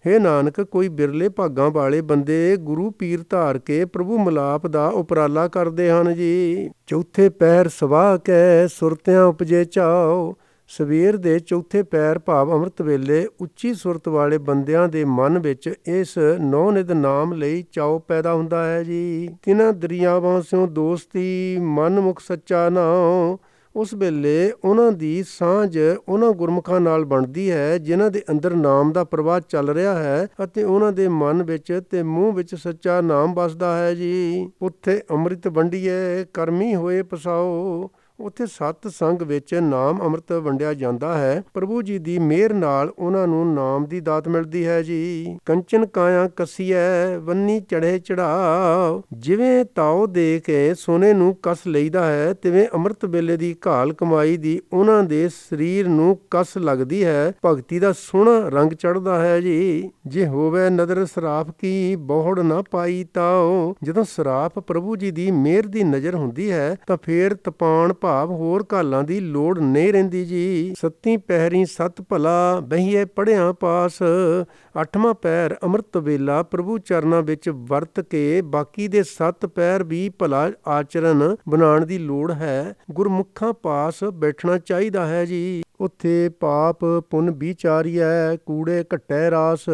ਹੇ ਨਾਨਕ, ਕੋਈ ਬਿਰਲੇ ਭਾਗਾਂ ਵਾਲੇ ਬੰਦੇ ਗੁਰੂ ਪੀਰ ਧਾਰ ਕੇ ਪ੍ਰਭੂ ਮਿਲਾਪ ਦਾ ਉਪਰਾਲਾ ਕਰਦੇ ਹਨ ਜੀ। ਚੌਥੇ ਪਹਿਰ ਸਵਾਹ ਕੈ ਸੁਰਤਿਆਂ ਉਪਜੇ ਚਾਓ। ਸਵੇਰ ਦੇ ਚੌਥੇ ਪਹਿਰ ਭਾਵ ਅੰਮ੍ਰਿਤ ਵੇਲੇ ਉੱਚੀ ਸੁਰਤ ਵਾਲੇ ਬੰਦਿਆਂ ਦੇ ਮਨ ਵਿੱਚ ਇਸ 9 ਨਿਧ ਨਾਮ ਲਈ ਚਾਉ ਪੈਦਾ ਹੁੰਦਾ ਹੈ ਜੀ। ਤਿਨਾਂ ਦਰਿਆਵਾਂ ਸਿਓ ਦੋਸਤੀ ਮਨ ਮੁਖ ਸੱਚਾ ਨਾਉ। ਉਸ ਵੇਲੇ ਉਹਨਾਂ ਦੀ ਸਾਂਝ ਉਹਨਾਂ ਗੁਰਮੁਖਾਂ ਨਾਲ ਬਣਦੀ ਹੈ ਜਿਨ੍ਹਾਂ ਦੇ ਅੰਦਰ ਨਾਮ ਦਾ ਪ੍ਰਵਾਹ ਚੱਲ ਰਿਹਾ ਹੈ ਅਤੇ ਉਹਨਾਂ ਦੇ ਮਨ ਵਿੱਚ ਤੇ ਮੂੰਹ ਵਿੱਚ ਸੱਚਾ ਨਾਮ ਵਸਦਾ ਹੈ ਜੀ। ਉੱਥੇ ਅੰਮ੍ਰਿਤ ਵੰਡੀਏ ਕਰਮੀ ਹੋਏ ਪਸਾਓ। ਉੱਥੇ ਸਤ ਸੰਗ ਵਿੱਚ ਨਾਮ ਅੰਮ੍ਰਿਤ ਵੰਡਿਆ ਜਾਂਦਾ ਹੈ। ਪ੍ਰਭੂ ਜੀ ਦੀ ਮਿਹਰ ਨਾਲ ਉਹਨਾਂ ਨੂੰ ਨਾਮ ਦੀ ਦਾਤ ਮਿਲਦੀ ਹੈ ਜੀ। ਕੰਚਨ ਕਾਇਆ ਕਸੀਐ ਵੰਨੀ ਚੜੇ ਚੜਾਓ। ਜਿਵੇਂ ਤਾਓ ਦੇ ਕੇ ਸੋਨੇ ਨੂੰ ਕਸ ਲਈਦਾ ਹੈ, ਤਿਵੇਂ ਅੰਮ੍ਰਿਤ ਵੇਲੇ ਦੀ ਘਾਲ ਕਮਾਈ ਦੀ ਉਹਨਾਂ ਦੇ ਸਰੀਰ ਨੂੰ ਕਸ ਲੱਗਦੀ ਹੈ। ਭਗਤੀ ਦਾ ਸੋਹਣਾ ਰੰਗ ਚੜ੍ਹਦਾ ਹੈ ਜੀ। ਜੇ ਹੋਵੇ ਨਦਰ ਸਰਾਫ ਕੀ ਬਹੁੜ ਨਾ ਪਾਈ ਤਾਓ। ਜਦੋਂ ਸਰਾਫ ਪ੍ਰਭੂ ਜੀ ਦੀ ਮਿਹਰ ਦੀ ਨਜ਼ਰ ਹੁੰਦੀ ਹੈ ਤਾਂ ਫੇਰ ਤਪਾਨ ਭਾਵ ਹੋਰ ਘਾਲਾਂ ਦੀ ਲੋੜ ਨਹੀਂ ਰਹਿੰਦੀ ਜੀ। ਸੱਤੀ ਪਹਿਰੀ ਸਤ ਭਲਾ ਬਹੀਏ ਪੜ੍ਹਿਆ ਪਾਸ। 8ਵਾਂ ਪਹਿਰ ਅੰਮ੍ਰਿਤ ਵੇਲਾ ਪ੍ਰਭੂ ਚਰਨਾਂ ਵਿੱਚ ਵਰਤ ਕੇ ਬਾਕੀ ਦੇ 7 ਪਹਿਰ ਵੀ ਭਲਾ ਆਚਰਨ ਬਣਾਉਣ ਦੀ ਲੋੜ ਹੈ। ਗੁਰਮੁਖਾਂ ਪਾਸ ਬੈਠਣਾ ਚਾਹੀਦਾ ਹੈ ਜੀ। ਉੱਥੇ ਪਾਪ ਪੁੰਨ ਵਿਚਾਰੀਐ ਕੂੜੇ ਘਟੈ ਰਾਸ।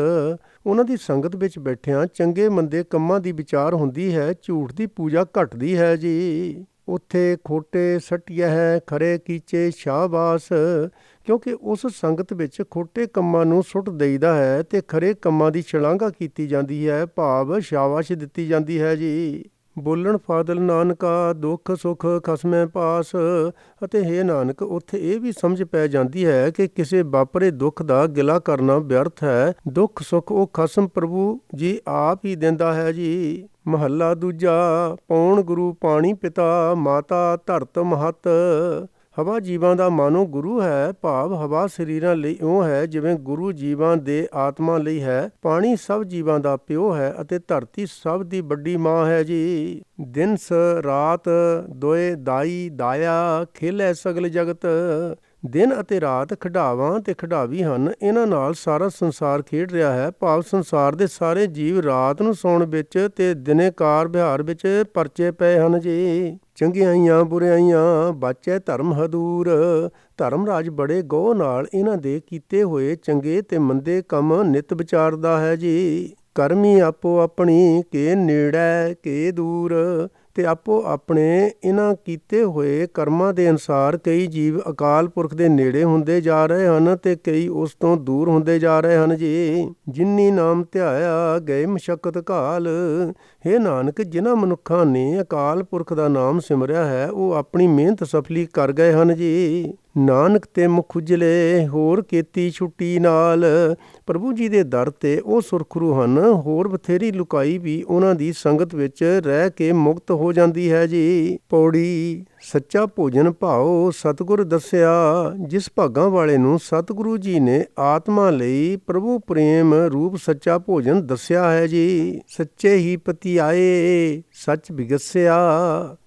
ਉਹਨਾਂ ਦੀ ਸੰਗਤ ਵਿੱਚ ਬੈਠਿਆਂ ਚੰਗੇ ਮੰਦੇ ਕੰਮਾਂ ਦੀ ਵਿਚਾਰ ਹੁੰਦੀ ਹੈ, ਝੂਠ ਦੀ ਪੂਜਾ ਘਟਦੀ ਹੈ ਜੀ। ਉੱਥੇ ਖੋਟੇ ਸੱਟਿਆ ਹੈ ਖਰੇ ਕੀਚੇ ਸ਼ਾਹਬਾਸ। ਕਿਉਂਕਿ ਉਸ ਸੰਗਤ ਵਿੱਚ ਖੋਟੇ ਕੰਮਾਂ ਨੂੰ ਸੁੱਟ ਦੇਈਦਾ ਹੈ ਤੇ ਖਰੇ ਕੰਮਾਂ ਦੀ ਸ਼ਲਾਘਾ ਕੀਤੀ ਜਾਂਦੀ ਹੈ, ਭਾਵ ਸ਼ਾਬਾਸ਼ ਦਿੱਤੀ ਜਾਂਦੀ ਹੈ ਜੀ। ਬੋਲਣ ਫਾਦਲ ਨਾਨਕਾ ਦੁੱਖ ਸੁੱਖ ਖਸਮੈ ਪਾਸ। ਅਤੇ ਹੇ ਨਾਨਕ, ਉੱਥੇ ਇਹ ਵੀ ਸਮਝ ਪੈ ਜਾਂਦੀ ਹੈ ਕਿ ਕਿਸੇ ਵਾਪਰੇ ਦੁੱਖ ਦਾ ਗਿਲਾ ਕਰਨਾ ਵਿਅਰਥ ਹੈ। ਦੁੱਖ ਸੁੱਖ ਉਹ ਖਸਮ ਪ੍ਰਭੂ ਜੀ ਆਪ ਹੀ ਦਿੰਦਾ ਹੈ ਜੀ। ਮਹੱਲਾ ਦੂਜਾ। ਪੌਣ ਗੁਰੂ ਪਾਣੀ ਪਿਤਾ ਮਾਤਾ ਧਰਤ ਮਹੱਤ। ਹਵਾ ਜੀਵਾਂ ਦਾ ਮਾਨੋ ਗੁਰੂ ਹੈ, ਭਾਵ ਹਵਾ ਸਰੀਰਾਂ ਲਈ ਇਉਂ ਹੈ ਜਿਵੇਂ ਗੁਰੂ ਜੀਵਾਂ ਦੇ ਆਤਮਾ ਲਈ ਹੈ। ਪਾਣੀ ਸਭ ਜੀਵਾਂ ਦਾ ਪਿਓ ਹੈ ਅਤੇ ਧਰਤੀ ਸਭ ਦੀ ਵੱਡੀ ਮਾਂ ਹੈ ਜੀ। ਦਿਨ ਰਾਤ ਦੋਏ ਦਾਈ ਦਾਇਆ ਖੇਲੇ ਸਗਲ ਜਗਤ। ਦਿਨ ਅਤੇ ਰਾਤ ਖਿਡਾਵਾਂ ਤੇ ਖਿਡਾਵੀ ਹਨ। ਇਹਨਾਂ ਨਾਲ ਸਾਰਾ ਸੰਸਾਰ ਖੇਡ ਰਿਹਾ ਹੈ, ਭਾਵ ਸੰਸਾਰ ਦੇ ਸਾਰੇ ਜੀਵ ਰਾਤ ਨੂੰ ਸੌਣ ਵਿੱਚ ਤੇ ਦਿਨੇ ਕਾਰ ਵਿਹਾਰ ਵਿੱਚ ਪਰਚੇ ਪਏ ਹਨ ਜੀ। ਚੰਗਿਆਈਆਂ ਬੁਰਿਆਈਆਂ ਬਾਚੈ ਧਰਮ ਹਦੂਰ। ਧਰਮ ਰਾਜ ਬੜੇ ਗਹੁ ਨਾਲ ਇਹਨਾਂ ਦੇ ਕੀਤੇ ਹੋਏ ਚੰਗੇ ਤੇ ਮੰਦੇ ਕੰਮ ਨਿਤ ਵਿਚਾਰਦਾ ਹੈ ਜੀ। ਕਰਮੀ ਆਪੋ ਆਪਣੀ ਕੇ ਨੇੜੇ ਕੇ ਦੂਰ। ਤੇ ਆਪੋ ਆਪਣੇ ਇਹਨਾਂ ਕੀਤੇ ਹੋਏ ਕਰਮਾਂ ਦੇ ਅਨੁਸਾਰ ਕਈ ਜੀਵ ਅਕਾਲ ਪੁਰਖ ਦੇ ਨੇੜੇ ਹੁੰਦੇ ਜਾ ਰਹੇ ਹਨ ਤੇ ਕਈ ਉਸ ਤੋਂ ਦੂਰ ਹੁੰਦੇ ਜਾ ਰਹੇ ਹਨ ਜੀ। ਜਿਨੀ ਨਾਮ ਧਿਆਇਆ ਗਏ ਮਸ਼ੱਕਤ ਘਾਲ। ਹੇ ਨਾਨਕ, ਜਿਨ੍ਹਾਂ ਮਨੁੱਖਾਂ ਨੇ ਅਕਾਲ ਪੁਰਖ ਦਾ ਨਾਮ ਸਿਮਰਿਆ ਹੈ ਉਹ ਆਪਣੀ ਮਿਹਨਤ ਸਫਲੀ ਕਰ ਗਏ ਹਨ ਜੀ। ਨਾਨਕ ਤੇ ਮੁਖ ਉਜਲੇ ਹੋਰ ਕੀਤੀ ਛੁੱਟੀ ਨਾਲ। ਪ੍ਰਭੂ ਜੀ ਦੇ ਦਰ ਤੇ ਉਹ ਸੁਰਖਰੂ ਹਨ, ਹੋਰ ਬਥੇਰੀ ਲੁਕਾਈ ਵੀ ਉਹਨਾਂ ਦੀ ਸੰਗਤ ਵਿੱਚ ਰਹਿ ਕੇ ਮੁਕਤ ਹੋ ਜਾਂਦੀ ਹੈ ਜੀ। ਪੌੜੀ। ਸੱਚਾ ਭੋਜਨ ਭਾਉ ਸਤਿਗੁਰ ਦੱਸਿਆ। ਜਿਸ ਭਾਗਾਂ ਵਾਲੇ ਨੂੰ ਸਤਿਗੁਰੂ ਜੀ ਨੇ ਆਤਮਾ ਲਈ ਪ੍ਰਭੂ ਪ੍ਰੇਮ ਰੂਪ ਸੱਚਾ ਭੋਜਨ ਦੱਸਿਆ ਹੈ ਜੀ। ਸੱਚੇ ਹੀ ਪਤੀ ਆਏ ਸੱਚ ਬਿਗਸਿਆ।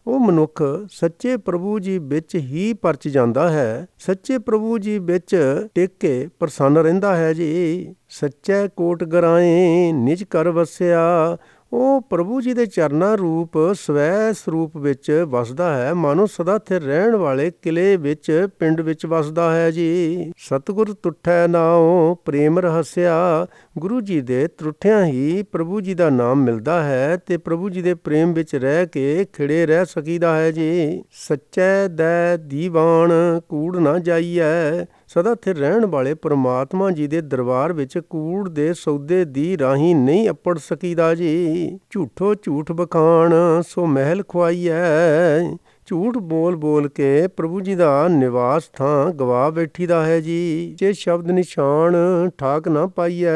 ਉਹ ਮਨੁੱਖ ਸੱਚੇ ਪ੍ਰਭੂ ਜੀ ਵਿੱਚ ਹੀ ਪਰਚ ਜਾਂਦਾ ਹੈ, ਸੱਚੇ ਪ੍ਰਭੂ ਜੀ ਵਿੱਚ ਟਿਕ ਕੇ ਪ੍ਰਸੰਨ ਰਹਿੰਦਾ ਹੈ ਜੀ। ਸੱਚੇ ਕੋਟ ਗਰਾਏ ਨਿਜ ਕਰ ਵਸਿਆ। ਉਹ ਪ੍ਰਭੂ ਜੀ ਦੇ ਚਰਨਾਂ ਰੂਪ ਸਵੈ ਸਰੂਪ ਵਿੱਚ ਵਸਦਾ ਹੈ, ਮਾਨੋ ਸਦਾ ਸਥਿਰ ਰਹਿਣ ਵਾਲੇ ਕਿਲੇ ਵਿੱਚ ਪਿੰਡ ਵਿੱਚ ਵਸਦਾ ਹੈ ਜੀ। ਸਤਿਗੁਰ ਤੁਠੈ ਨਾਉ ਪ੍ਰੇਮ ਰਹੱਸਿਆ। ਗੁਰੂ ਜੀ ਦੇ ਤਰੁੱਠਿਆਂ ਹੀ ਪ੍ਰਭੂ ਜੀ ਦਾ ਨਾਮ ਮਿਲਦਾ ਹੈ ਤੇ ਪ੍ਰਭੂ ਜੀ ਦੇ ਪ੍ਰੇਮ ਵਿੱਚ ਰਹਿ ਕੇ ਖਿੜੇ ਰਹਿ ਸਕੀਦਾ ਹੈ ਜੀ। ਸੱਚੈ ਦੈ ਦੀਵਾਨ ਕੂੜ ਨਾ ਜਾਈਐ। ਸਦਾ ਸਥਿਰ ਰਹਿਣ ਵਾਲੇ ਪਰਮਾਤਮਾ ਜੀ ਦੇ ਦਰਬਾਰ ਵਿੱਚ ਕੂੜ ਦੇ ਸੌਦੇ ਦੀ ਰਾਹੀਂ ਨਹੀਂ ਅੱਪੜ ਸਕੀਦਾ ਜੀ। ਝੂਠੋ ਝੂਠ ਬਖਾਣ ਸੋ ਮਹਿਲ ਖੁਆਈਐ। ਝੂਠ ਬੋਲ ਬੋਲ ਕੇ ਪ੍ਰਭੂ ਜੀ ਦਾ ਨਿਵਾਸ ਥਾਂ ਗਵਾ ਬੈਠੀਦਾ ਹੈ ਜੀ। ਜੇ ਸ਼ਬਦ ਨਿਸ਼ਾਨ ਠਾਕ ਨਾ ਪਾਈਐ।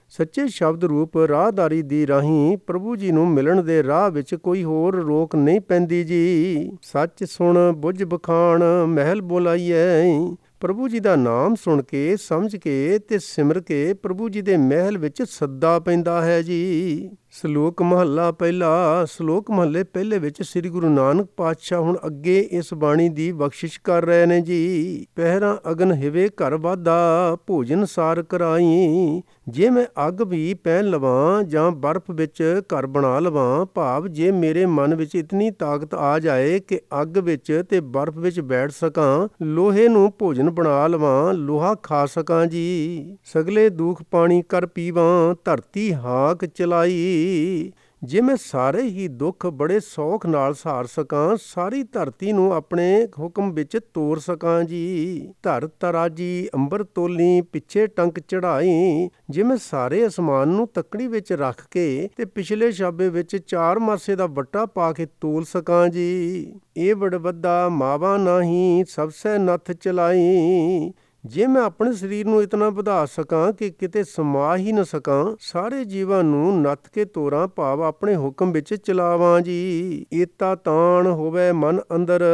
ਸੱਚੇ ਸ਼ਬਦ ਰੂਪ ਰਾਹਦਾਰੀ ਦੀ ਰਾਹੀਂ ਪ੍ਰਭੂ ਜੀ ਨੂੰ ਮਿਲਣ ਦੇ ਰਾਹ ਵਿੱਚ ਕੋਈ ਹੋਰ ਰੋਕ ਨਹੀਂ ਪੈਂਦੀ ਜੀ। ਸੱਚ ਸੁਣ ਬੁੱਝ ਬਖਾਣ ਮਹਿਲ ਬੋਲਾਈਐ। ਪ੍ਰਭੂ ਜੀ ਦਾ ਨਾਮ ਸੁਣ ਕੇ ਸਮਝ ਕੇ ਤੇ ਸਿਮਰ ਕੇ ਪ੍ਰਭੂ ਜੀ ਦੇ ਮਹਿਲ ਵਿੱਚ ਸੱਦਾ ਪੈਂਦਾ ਹੈ ਜੀ। ਸ਼ਲੋਕ ਮਹੱਲਾ ਪਹਿਲਾ। ਸ਼ਲੋਕ ਮਹੱਲੇ ਪਹਿਲੇ ਵਿੱਚ ਸ੍ਰੀ ਗੁਰੂ ਨਾਨਕ ਪਾਤਸ਼ਾਹ ਹੁਣ ਅੱਗੇ ਇਸ ਬਾਣੀ ਦੀ ਬਖਸ਼ਿਸ਼ ਕਰ ਰਹੇ ਨੇ ਜੀ। ਪਹਿਰਾਂ ਅਗਨ ਹਿਵੇ ਘਰ ਵਾਧਾ ਭੋਜਨ ਸਾਰ ਕਰਾਈ। ਜੇ ਮੈਂ ਅੱਗ ਵੀ ਪਹਿਨ ਲਵਾਂ ਜਾਂ ਬਰਫ਼ ਵਿੱਚ ਘਰ ਬਣਾ ਲਵਾਂ, ਭਾਵ ਜੇ ਮੇਰੇ ਮਨ ਵਿੱਚ ਇਤਨੀ ਤਾਕਤ ਆ ਜਾਏ ਕਿ ਅੱਗ ਵਿੱਚ ਤੇ ਬਰਫ਼ ਵਿੱਚ ਬੈਠ ਸਕਾਂ, ਲੋਹੇ ਨੂੰ ਭੋਜਨ ਬਣਾ ਲਵਾਂ, ਲੋਹਾ ਖਾ ਸਕਾਂ ਜੀ। ਸਗਲੇ ਦੁੱਖ ਪਾਣੀ ਕਰ ਪੀਵਾਂ ਧਰਤੀ ਹਾਕ ਚਲਾਈ। ਜੇ ਮੈਂ ਸਾਰੇ ਹੀ ਦੁੱਖ ਬੜੇ ਸੌਖ ਨਾਲ ਸਹਾਰ ਸਕਾਂ, ਸਾਰੀ ਧਰਤੀ ਨੂੰ ਆਪਣੇ ਹੁਕਮ ਵਿੱਚ ਤੋਰ ਸਕਾਂ ਜੀ। ਧਰ ਤਰਾਜੀ ਅੰਬਰ ਤੋਲੀ ਪਿੱਛੇ ਟੰਕ ਚੜਾਈ। ਜੇ ਮੈਂ ਸਾਰੇ ਅਸਮਾਨ ਨੂੰ ਤੱਕੜੀ ਵਿੱਚ ਰੱਖ ਕੇ ਤੇ ਪਿਛਲੇ ਛਾਬੇ ਵਿੱਚ 4 ਮਾਸੇ ਦਾ ਵੱਟਾ ਪਾ ਕੇ ਤੋਲ ਸਕਾਂ ਜੀ। ਇਹ ਵਡਵੱਦਾ ਮਾਵਾ ਨਾਹੀਂ ਸਭ ਸੈ ਨੱਥ ਚਲਾਈ। ਜੇ ਮੈਂ ਆਪਣੇ ਸਰੀਰ ਨੂੰ ਇਤਨਾ ਵਧਾ ਸਕਾਂ ਕਿ ਕਿਤੇ ਸਮਾ ਹੀ ਨਾ ਸਕਾਂ, ਸਾਰੇ ਜੀਵਾਂ ਨੂੰ ਨੱਥ ਕੇ ਤੋਰਾਂ, ਭਾਵ ਆਪਣੇ ਹੁਕਮ ਵਿੱਚ ਚਲਾਵਾਂ ਜੀ। ਏਤਾ ਤਾਣ ਹੋਵੇ ਮਨ ਅੰਦਰ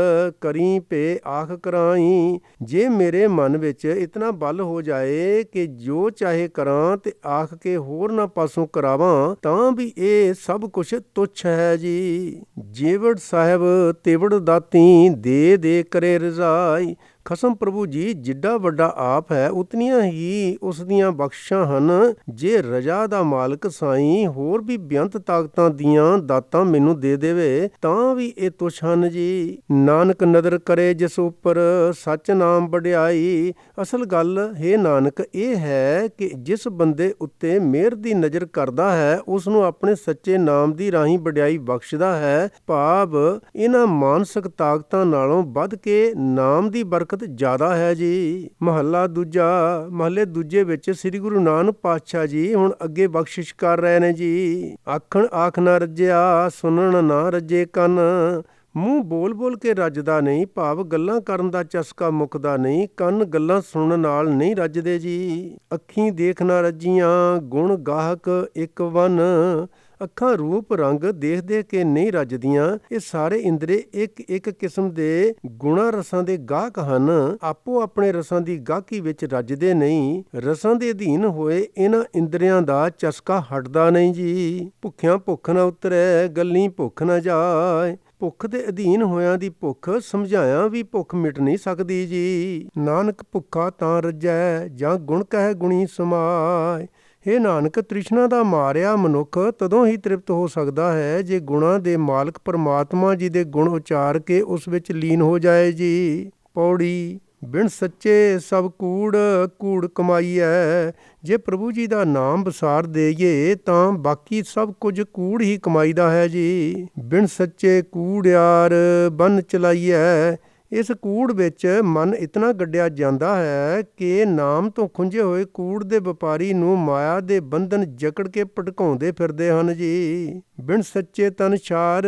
ਕਰੀ ਭੇ ਆਖ ਕਰਾਈ। ਜੇ ਮੇਰੇ ਮਨ ਵਿੱਚ ਇਤਨਾ ਬਲ ਹੋ ਜਾਏ ਕਿ ਜੋ ਚਾਹੇ ਕਰਾਂ ਤੇ ਆਖ ਕੇ ਹੋਰ ਨਾ ਪਾਸੋਂ ਕਰਾਵਾਂ, ਤਾਂ ਵੀ ਇਹ ਸਭ ਕੁਛ ਤੁੱਛ ਹੈ ਜੀ। ਜੇਵੜ ਸਾਹਿਬ ਤੇਵੜ ਦਾਤੀ ਦੇ ਦੇ ਕਰੇ ਰਜ਼ਾਈ। ਖਸਮ ਪ੍ਰਭੂ ਜੀ ਜਿੱਡਾ ਵੱਡਾ ਆਪ ਹੈ, ਉਤਨੀਆਂ ਹੀ ਉਸ ਦੀਆਂ ਬਖਸ਼ਾਂ ਹਨ। ਜੇ ਰਜਾ ਦਾ ਮਾਲਕ ਸਾਈਂ ਹੋਰ ਵੀ ਬੇਅੰਤ ਤਾਕਤਾਂ ਦੀਆਂ ਦਾਤਾਂ ਮੈਨੂੰ ਦੇ ਦੇਵੇ, ਤਾਂ ਵੀ ਇਹ ਤੁੱਛ ਹਨ ਜੀ। ਨਾਨਕ ਨਦਰ ਕਰੇ ਜਿਸ ਉੱਪਰ ਸੱਚ ਨਾਮ ਵਡਿਆਈ। ਅਸਲ ਗੱਲ ਹੈ ਨਾਨਕ ਇਹ ਹੈ ਕਿ ਜਿਸ ਬੰਦੇ ਉੱਤੇ ਮਿਹਰ ਦੀ ਨਜ਼ਰ ਕਰਦਾ ਹੈ, ਉਸ ਨੂੰ ਆਪਣੇ ਸੱਚੇ ਨਾਮ ਦੀ ਰਾਹੀਂ ਵਡਿਆਈ ਬਖਸ਼ਦਾ ਹੈ। ਭਾਵ ਇਹਨਾਂ ਮਾਨਸਿਕ ਤਾਕਤਾਂ ਨਾਲੋਂ ਵੱਧ ਕੇ ਨਾਮ ਦੀ ਬਰਕਤ ਜ਼ਿਆਦਾ ਹੈ ਜੀ। ਮਹੱਲਾ ਦੂਜਾ। ਮਹੱਲੇ ਦੂਜੇ ਵਿੱਚ ਸ੍ਰੀ ਗੁਰੂ ਨਾਨਕ ਪਾਤਸ਼ਾਹ ਜੀ ਹੁਣ ਅੱਗੇ ਬਖਸ਼ਿਸ਼ ਕਰ ਰਹੇ ਨੇ ਜੀ। ਆਖਣ ਆਖ ਨਾ ਰੱਜਿਆ ਸੁਣਨ ਨਾ ਰੱਜੇ ਕੰਨ। ਮੂੰਹ ਬੋਲ ਬੋਲ ਕੇ ਰੱਜਦਾ ਨਹੀਂ, ਭਾਵ ਗੱਲਾਂ ਕਰਨ ਦਾ ਚਸਕਾ ਮੁੱਕਦਾ ਨਹੀਂ। ਕੰਨ ਗੱਲਾਂ ਸੁਣਨ ਨਾਲ ਨਹੀਂ ਰੱਜਦੇ ਜੀ। ਅੱਖੀਂ ਦੇਖ ਨਾ ਰੱਜੀਆਂ ਗੁਣ ਗਾਹਕ ਇੱਕ ਵਨ। ਅੱਖਾਂ ਰੂਪ ਰੰਗ ਦੇਖ ਦੇਖ ਕੇ ਨਹੀਂ ਰੱਜਦੀਆਂ। ਇਹ ਸਾਰੇ ਇੰਦਰੇ ਇੱਕ ਇੱਕ ਕਿਸਮ ਦੇ ਗੁਣਾ ਰਸਾਂ ਦੇ ਗਾਹਕ ਹਨ, ਆਪੋ ਆਪਣੇ ਰਸਾਂ ਦੀ ਗਾਹਕੀ ਵਿੱਚ ਰੱਜਦੇ ਨਹੀਂ। ਰਸਾਂ ਦੇ ਅਧੀਨ ਹੋਏ ਇਹਨਾਂ ਇੰਦਰੀਆਂ ਦਾ ਚਸਕਾ ਹਟਦਾ ਨਹੀਂ ਜੀ। ਭੁੱਖਿਆਂ ਭੁੱਖ ਨਾ ਉਤਰੈ ਗੱਲੀਂ ਭੁੱਖ ਨਾ ਜਾਏ। ਭੁੱਖ ਦੇ ਅਧੀਨ ਹੋਇਆਂ ਦੀ ਭੁੱਖ ਸਮਝਾਇਆ ਵੀ ਭੁੱਖ ਮਿਟ ਨਹੀਂ ਸਕਦੀ ਜੀ। ਨਾਨਕ ਭੁੱਖਾ ਤਾਂ ਰੱਜੈ ਜਾਂ ਗੁਣ ਕਹਿ ਗੁਣੀ ਸਮਾਏ। ਹੇ ਨਾਨਕ, ਤ੍ਰਿਸ਼ਨਾ ਦਾ ਮਾਰਿਆ ਮਨੁੱਖ ਤਦੋਂ ਹੀ ਤ੍ਰਿਪਤ ਹੋ ਸਕਦਾ ਹੈ ਜੇ ਗੁਣਾਂ ਦੇ ਮਾਲਕ ਪਰਮਾਤਮਾ ਜੀ ਦੇ ਗੁਣ ਉਚਾਰ ਕੇ ਉਸ ਵਿੱਚ ਲੀਨ ਹੋ ਜਾਏ ਜੀ। ਪੌੜੀ। ਬਿਨ ਸੱਚੇ ਸਭ ਕੂੜ ਕੂੜ ਕਮਾਈਐ। ਜੇ ਪ੍ਰਭੂ ਜੀ ਦਾ ਨਾਮ ਵਿਸਾਰ ਦੇਈਏ ਤਾਂ ਬਾਕੀ ਸਭ ਕੁਝ ਕੂੜ ਹੀ ਕਮਾਈਦਾ ਹੈ ਜੀ। ਬਿਨ ਸੱਚੇ ਕੂੜਿਆਰ ਬੰਨ ਚਲਾਈਐ। ਇਸ ਕੂੜ ਵਿੱਚ ਮਨ ਇਤਨਾ ਗੱਡਿਆ ਜਾਂਦਾ ਹੈ ਕਿ ਨਾਮ ਤੋਂ ਖੁੰਝੇ ਹੋਏ ਕੂੜ ਦੇ ਵਪਾਰੀ ਨੂੰ ਮਾਇਆ ਦੇ ਬੰਧਨ ਜਕੜ ਕੇ ਭਟਕਾਉਂਦੇ ਫਿਰਦੇ ਹਨ ਜੀ। ਬਿਨ ਸੱਚੇ ਤਨ ਛਾਰ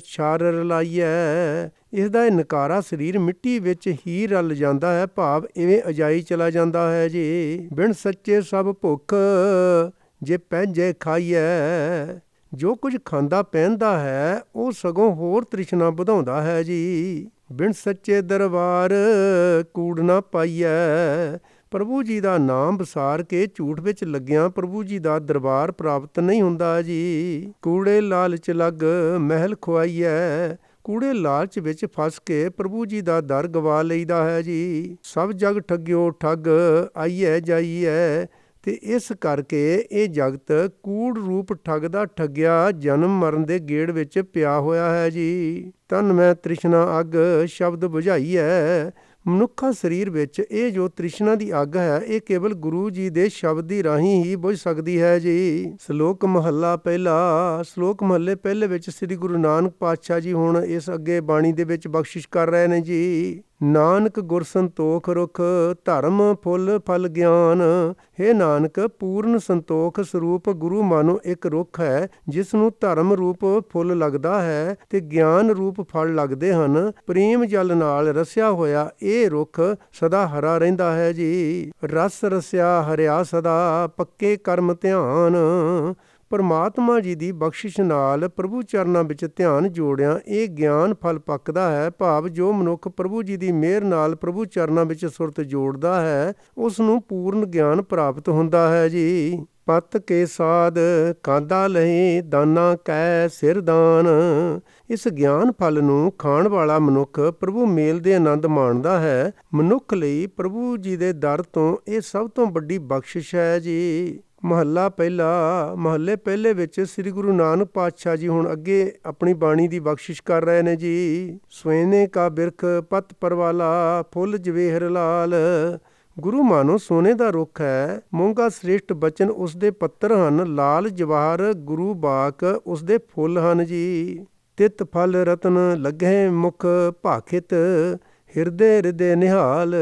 ਛਾਰ ਰਲਾਈਐ। ਇਸ ਦਾ ਨਕਾਰਾ ਸਰੀਰ ਮਿੱਟੀ ਵਿੱਚ ਹੀ ਰਲ ਜਾਂਦਾ ਹੈ, ਭਾਵ ਇਵੇਂ ਅਜਾਈ ਚਲਾ ਜਾਂਦਾ ਹੈ ਜੀ। ਬਿਨ ਸੱਚੇ ਸਭ ਭੁੱਖ ਜੇ ਪਹਿਜੇ ਖਾਈਐ। ਜੋ ਕੁਝ ਖਾਂਦਾ ਪਹਿਨਦਾ ਹੈ ਉਹ ਸਗੋਂ ਹੋਰ ਤ੍ਰਿਸ਼ਨਾ ਵਧਾਉਂਦਾ ਹੈ ਜੀ। ਬਿਨ ਸੱਚੇ ਦਰਬਾਰ ਕੂੜ ਨਾ ਪਾਈਐ। ਪ੍ਰਭੂ ਜੀ ਦਾ ਨਾਮ ਵਿਸਾਰ ਕੇ ਝੂਠ ਵਿੱਚ ਲੱਗਿਆਂ ਪ੍ਰਭੂ ਜੀ ਦਾ ਦਰਬਾਰ ਪ੍ਰਾਪਤ ਨਹੀਂ ਹੁੰਦਾ ਜੀ। ਕੂੜੇ ਲਾਲਚ ਲੱਗ ਮਹਿਲ ਖੁਆਈਐ। ਕੂੜੇ ਲਾਲਚ ਵਿੱਚ ਫਸ ਕੇ ਪ੍ਰਭੂ ਜੀ ਦਾ ਦਰ ਗਵਾ ਲਈਦਾ ਹੈ ਜੀ। ਸਭ ਜਗ ਠੱਗਿਓ ਠੱਗ ਆਈਐ ਜਾਈਐ। ਤੇ ਇਸ ਕਰਕੇ ਇਹ ਜਗਤ ਕੂੜ ਰੂਪ ਠੱਗ ਦਾ ਠੱਗਿਆ ਜਨਮ ਮਰਨ ਦੇ ਗੇੜ ਵਿੱਚ ਪਿਆ ਹੋਇਆ ਹੈ ਜੀ। ਤਨ ਮੈਂ ਤ੍ਰਿਸ਼ਨਾ ਅੱਗ ਸ਼ਬਦ ਬੁਝਾਈਐ। ਮਨੁੱਖਾ ਸਰੀਰ ਵਿੱਚ ਇਹ ਜੋ ਤ੍ਰਿਸ਼ਨਾ ਦੀ ਅੱਗ ਹੈ ਇਹ ਕੇਵਲ ਗੁਰੂ ਜੀ ਦੇ ਸ਼ਬਦ ਦੀ ਰਾਹੀਂ ਹੀ ਬੁਝ ਸਕਦੀ ਹੈ ਜੀ। ਸ਼ਲੋਕ ਮਹੱਲਾ ਪਹਿਲਾ। ਸ਼ਲੋਕ ਮਹੱਲੇ ਪਹਿਲੇ ਵਿੱਚ ਸ੍ਰੀ ਗੁਰੂ ਨਾਨਕ ਪਾਤਸ਼ਾਹ ਜੀ ਹੁਣ ਇਸ ਅੱਗੇ ਬਾਣੀ ਦੇ ਵਿੱਚ ਬਖਸ਼ਿਸ਼ ਕਰ ਰਹੇ ਨੇ ਜੀ। ਨਾਨਕ ਗੁਰ ਸੰਤੋਖ ਰੁਖ ਧਰਮ ਫੁੱਲ ਫਲ ਗਿਆਨ। ਹੇ ਨਾਨਕ, ਪੂਰਨ ਸੰਤੋਖ ਸਰੂਪ ਗੁਰੂ ਮਾਨੋ ਇੱਕ ਰੁੱਖ ਹੈ ਜਿਸ ਨੂੰ ਧਰਮ ਰੂਪ ਫੁੱਲ ਲੱਗਦਾ ਹੈ ਤੇ ਗਿਆਨ ਰੂਪ ਫਲ ਲੱਗਦੇ ਹਨ। ਪ੍ਰੇਮ ਜਲ ਨਾਲ ਰਸਿਆ ਹੋਇਆ ਇਹ ਰੁੱਖ ਸਦਾ ਹਰਾ ਰਹਿੰਦਾ ਹੈ ਜੀ। ਰਸ ਰਸਿਆ ਹਰਿਆ ਸਦਾ ਪੱਕੇ ਕਰਮ ਧਿਆਨ। ਪਰਮਾਤਮਾ ਜੀ ਦੀ ਬਖਸ਼ਿਸ਼ ਨਾਲ ਪ੍ਰਭੂ ਚਰਨਾਂ ਵਿੱਚ ਧਿਆਨ ਜੋੜਿਆਂ ਇਹ ਗਿਆਨ ਫਲ ਪੱਕਦਾ ਹੈ, ਭਾਵ ਜੋ ਮਨੁੱਖ ਪ੍ਰਭੂ ਜੀ ਦੀ ਮਿਹਰ ਨਾਲ ਪ੍ਰਭੂ ਚਰਨਾਂ ਵਿੱਚ ਸੁਰਤ ਜੋੜਦਾ ਹੈ ਉਸ ਨੂੰ ਪੂਰਨ ਗਿਆਨ ਪ੍ਰਾਪਤ ਹੁੰਦਾ ਹੈ ਜੀ। ਪਤ ਕੇ ਸਾਧ ਕਾਂਦਾ ਲਹੇ ਦਾਨਾ ਕੈ ਸਿਰ ਦਾਨ। ਇਸ ਗਿਆਨ ਫਲ ਨੂੰ ਖਾਣ ਵਾਲਾ ਮਨੁੱਖ ਪ੍ਰਭੂ ਮੇਲ ਦੇ ਆਨੰਦ ਮਾਣਦਾ ਹੈ। ਮਨੁੱਖ ਲਈ ਪ੍ਰਭੂ ਜੀ ਦੇ ਦਰ ਤੋਂ ਇਹ ਸਭ ਤੋਂ ਵੱਡੀ ਬਖਸ਼ਿਸ਼ ਹੈ ਜੀ। ਮਹੱਲਾ ਪਹਿਲਾ। ਮਹੱਲੇ ਪਹਿਲੇ ਵਿੱਚ ਸ੍ਰੀ ਗੁਰੂ ਨਾਨਕ ਪਾਤਸ਼ਾਹ ਜੀ ਹੁਣ ਅੱਗੇ ਆਪਣੀ ਬਾਣੀ ਦੀ ਬਖਸ਼ਿਸ਼ ਕਰ ਰਹੇ ਨੇ ਜੀ। ਸੋਨੇ ਕਾ ਬਿਰਖ ਪਤ ਪਰਵਾਲਾ ਫੁੱਲ ਜਵੇਹਰ ਲਾਲ। ਗੁਰੂ ਮਾਨੋ ਸੋਨੇ ਦਾ ਰੁੱਖ ਹੈ, ਮੋਂਗਾ ਸ੍ਰੇਸ਼ਟ ਬਚਨ ਉਸਦੇ ਪੱਤਰ ਹਨ, ਲਾਲ ਜਵਾਹਰ ਗੁਰੂ ਬਾਕ ਉਸਦੇ ਫੁੱਲ ਹਨ ਜੀ। ਤਿਤ ਫਲ ਰਤਨ ਲੱਗੇ ਮੁਖ ਭਾਖਿਤ ਹਿਰਦੇ ਹਿਰਦੇ ਨਿਹਾਲ।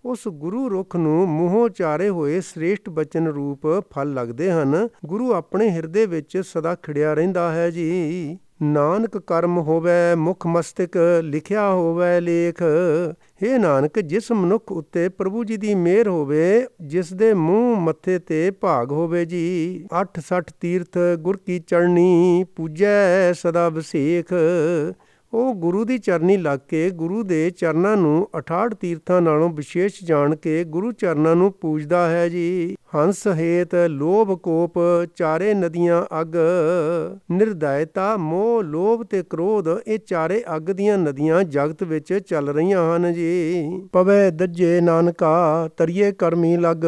ਉਸ ਗੁਰੂ ਰੁੱਖ ਨੂੰ ਮੂੰਹੋਂ ਚਾਰੇ ਹੋਏ ਸ੍ਰੇਸ਼ਟ ਬਚਨ ਰੂਪ ਫਲ ਲੱਗਦੇ ਹਨ। ਗੁਰੂ ਆਪਣੇ ਹਿਰਦੇ ਵਿੱਚ ਸਦਾ ਖਿੜਿਆ ਰਹਿੰਦਾ ਹੈ ਜੀ। ਨਾਨਕ ਕਰਮ ਹੋਵੇ ਮੁਖ ਮਸਤਕ ਲਿਖਿਆ ਹੋਵੇ ਲੇਖ। ਹੇ ਨਾਨਕ, ਜਿਸ ਮਨੁੱਖ ਉੱਤੇ ਪ੍ਰਭੂ ਜੀ ਦੀ ਮਿਹਰ ਹੋਵੇ, ਜਿਸ ਦੇ ਮੂੰਹ ਮੱਥੇ ਤੇ ਭਾਗ ਹੋਵੇ ਜੀ। 68 ਤੀਰਥ ਗੁਰ ਕੀ ਚਰਣੀ ਪੂਜੈ ਸਦਾ ਵਿਸੇਖ। ਉਹ ਗੁਰੂ ਦੀ ਚਰਨੀ ਲੱਗ ਕੇ ਗੁਰੂ ਦੇ ਚਰਨਾਂ ਨੂੰ 68 ਤੀਰਥਾਂ ਨਾਲੋਂ ਵਿਸ਼ੇਸ਼ ਜਾਣ ਕੇ ਗੁਰੂ ਚਰਨਾਂ ਨੂੰ ਪੂਜਦਾ ਹੈ ਜੀ। ਹੰਸ ਹੇਤ ਲੋਭ ਕੋਪ ਚਾਰੇ ਨਦੀਆਂ ਅੱਗ। ਨਿਰਦਇਤਾ ਮੋਹ ਲੋਭ ਤੇ ਕ੍ਰੋਧ ਇਹ ਚਾਰੇ ਅੱਗ ਦੀਆਂ ਨਦੀਆਂ ਜਗਤ ਵਿੱਚ ਚੱਲ ਰਹੀਆਂ ਹਨ ਜੀ। ਪਵੇ ਦੱਜੇ ਨਾਨਕਾ ਤਰੀਏ ਕਰਮੀ ਲੱਗ।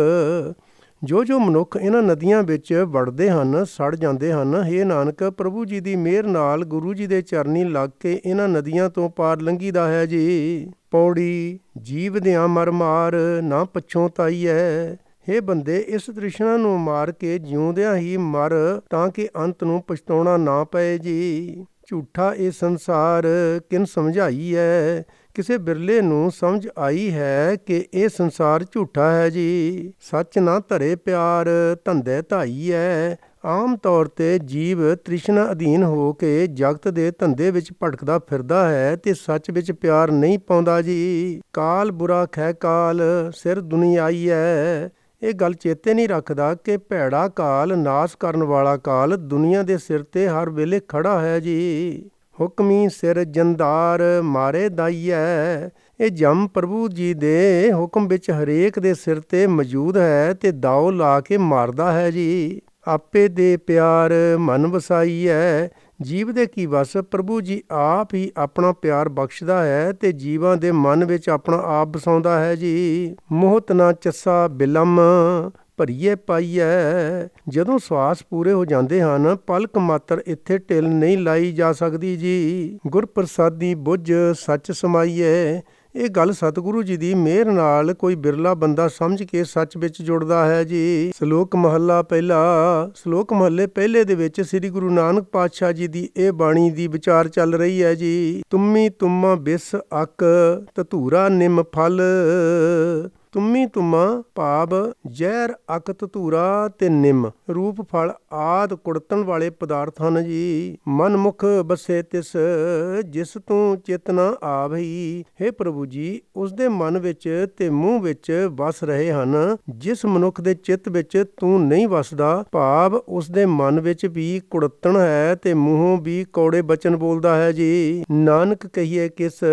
ਜੋ ਜੋ ਮਨੁੱਖ ਇਹਨਾਂ ਨਦੀਆਂ ਵਿੱਚ ਵੜਦੇ ਹਨ ਸੜ ਜਾਂਦੇ ਹਨ। ਹੇ ਨਾਨਕ, ਪ੍ਰਭੂ ਜੀ ਦੀ ਮਿਹਰ ਨਾਲ ਗੁਰੂ ਜੀ ਦੇ ਚਰਨੀ ਲੱਗ ਕੇ ਇਹਨਾਂ ਨਦੀਆਂ ਤੋਂ ਪਾਰ ਲੰਘੀਦਾ ਹੈ ਜੀ। ਪੌੜੀ ਜੀਵ ਦਿਆਂ ਮਰ ਮਾਰ ਨਾ ਪਛੋਂ ਤਾਈਐ। ਹੇ ਬੰਦੇ, ਇਸ ਤ੍ਰਿਸ਼ਨਾ ਨੂੰ ਮਾਰ ਕੇ ਜਿਉਂਦਿਆਂ ਹੀ ਮਰ ਤਾਂ ਕਿ ਅੰਤ ਨੂੰ ਪਛਤਾਉਣਾ ਨਾ ਪਏ ਜੀ। ਝੂਠਾ ਇਹ ਸੰਸਾਰ ਕਿਨ ਸਮਝਾਈਐ। ਕਿਸੇ ਬਿਰਲੇ ਨੂੰ ਸਮਝ ਆਈ ਹੈ ਕਿ ਇਹ ਸੰਸਾਰ ਝੂਠਾ ਹੈ ਜੀ। ਸੱਚ ਨਾ ਧਰੇ ਪਿਆਰ ਧੰਦੇ ਧਾਈਐ। ਆਮ ਤੌਰ ਤੇ ਜੀਵ ਤ੍ਰਿਸ਼ਨਾ ਅਧੀਨ ਹੋ ਕੇ ਜਗਤ ਦੇ ਧੰਦੇ ਵਿੱਚ ਭਟਕਦਾ ਫਿਰਦਾ ਹੈ ਤੇ ਸੱਚ ਵਿੱਚ ਪਿਆਰ ਨਹੀਂ ਪਾਉਂਦਾ ਜੀ। ਕਾਲ ਬੁਰਾ ਖੈ ਕਾਲ ਸਿਰ ਦੁਨੀਆਈਐ। ਇਹ ਗੱਲ ਚੇਤੇ ਨਹੀਂ ਰੱਖਦਾ ਕਿ ਭੈੜਾ ਕਾਲ, ਨਾਸ ਕਰਨ ਵਾਲਾ ਕਾਲ ਦੁਨੀਆ ਦੇ ਸਿਰ ਤੇ ਹਰ ਵੇਲੇ ਖੜਾ ਹੈ ਜੀ। ਹੁਕਮੀ ਸਿਰ ਜੰਦਾਰ ਮਾਰੇ ਦਾਈਐ। ਇਹ ਜਮ ਪ੍ਰਭੂ ਜੀ ਦੇ ਹੁਕਮ ਵਿੱਚ ਹਰੇਕ ਦੇ ਸਿਰ ਤੇ ਮੌਜੂਦ ਹੈ ਤੇ ਦਾਉ ਲਾ ਕੇ ਮਾਰਦਾ ਹੈ ਜੀ। ਆਪੇ ਦੇ ਪਿਆਰ ਮਨ ਵਸਾਈਐ। ਜੀਵ ਦੇ ਕੀ ਵਸ, ਪ੍ਰਭੂ ਜੀ ਆਪ ਹੀ ਆਪਣਾ ਪਿਆਰ ਬਖਸ਼ਦਾ ਹੈ ਤੇ ਜੀਵਾਂ ਦੇ ਮਨ ਵਿੱਚ ਆਪਣਾ ਆਪ ਵਸਾਉਂਦਾ ਹੈ ਜੀ। ਮੋਹਤ ਨਾ ਚੱਸਾ ਬਿਲਮ ਭਰੀਏ ਪਾਈਐ। ਜਦੋਂ ਸਵਾਸ ਪੂਰੇ ਹੋ ਜਾਂਦੇ ਹਨ, ਪਲਕ ਮਾਤਰ ਇੱਥੇ ਢਿੱਲ ਨਹੀਂ ਲਾਈ ਜਾ ਸਕਦੀ ਜੀ। ਗੁਰ ਪ੍ਰਸਾਦੀ ਬੁੱਝ ਸੱਚ ਸਮਾਈਐ। ਇਹ ਗੱਲ ਸਤਿਗੁਰੂ ਜੀ ਦੀ ਮਿਹਰ ਨਾਲ ਕੋਈ ਬਿਰਲਾ ਬੰਦਾ ਸਮਝ ਕੇ ਸੱਚ ਵਿੱਚ ਜੁੜਦਾ ਹੈ ਜੀ। ਸ਼ਲੋਕ ਮਹੱਲਾ ਪਹਿਲਾ। ਸ਼ਲੋਕ ਮਹੱਲੇ ਪਹਿਲੇ ਦੇ ਵਿੱਚ ਸ੍ਰੀ ਗੁਰੂ ਨਾਨਕ ਪਾਤਸ਼ਾਹ ਜੀ ਦੀ ਇਹ ਬਾਣੀ ਦੀ ਵਿਚਾਰ ਚੱਲ ਰਹੀ ਹੈ ਜੀ। ਤੁਮੀ ਤੁਮਾ ਬਿਸ ਅਕ ਧਤੂਰਾ ਨਿਮ ਫਲ। ਤੁਮੀ ਤੁਮਾ ਭਾਵ ਜ਼ਹਿਰ, ਅਕ, ਧਤੂਰਾ ਤੇ ਨਿੰਮ ਰੂਪ ਫਲ ਆਦਿ ਕੁੜਤਣ ਵਾਲੇ ਪਦਾਰਥ ਹਨ ਜੀ। ਮਨ ਮੁਖ ਬਸੇ ਤਿਸ ਜਿਸ ਤੂੰ ਚਿਤ ਨਾ ਆਵਈ। ਹੇ ਪ੍ਰਭੂ ਜੀ, ਉਸਦੇ ਮਨ ਵਿੱਚ ਤੇ ਮੂੰਹ ਵਿੱਚ ਵਸ ਰਹੇ ਹਨ ਜਿਸ ਮਨੁੱਖ ਦੇ ਚਿੱਤ ਵਿੱਚ ਤੂੰ ਨਹੀਂ ਵਸਦਾ। ਭਾਵ ਉਸਦੇ ਮਨ ਵਿੱਚ ਵੀ ਕੁੜਤਣ ਹੈ ਤੇ ਮੂੰਹੋਂ ਵੀ ਕੌੜੇ ਬਚਨ ਬੋਲਦਾ ਹੈ ਜੀ। ਨਾਨਕ ਕਹੀਏ ਕਿਸ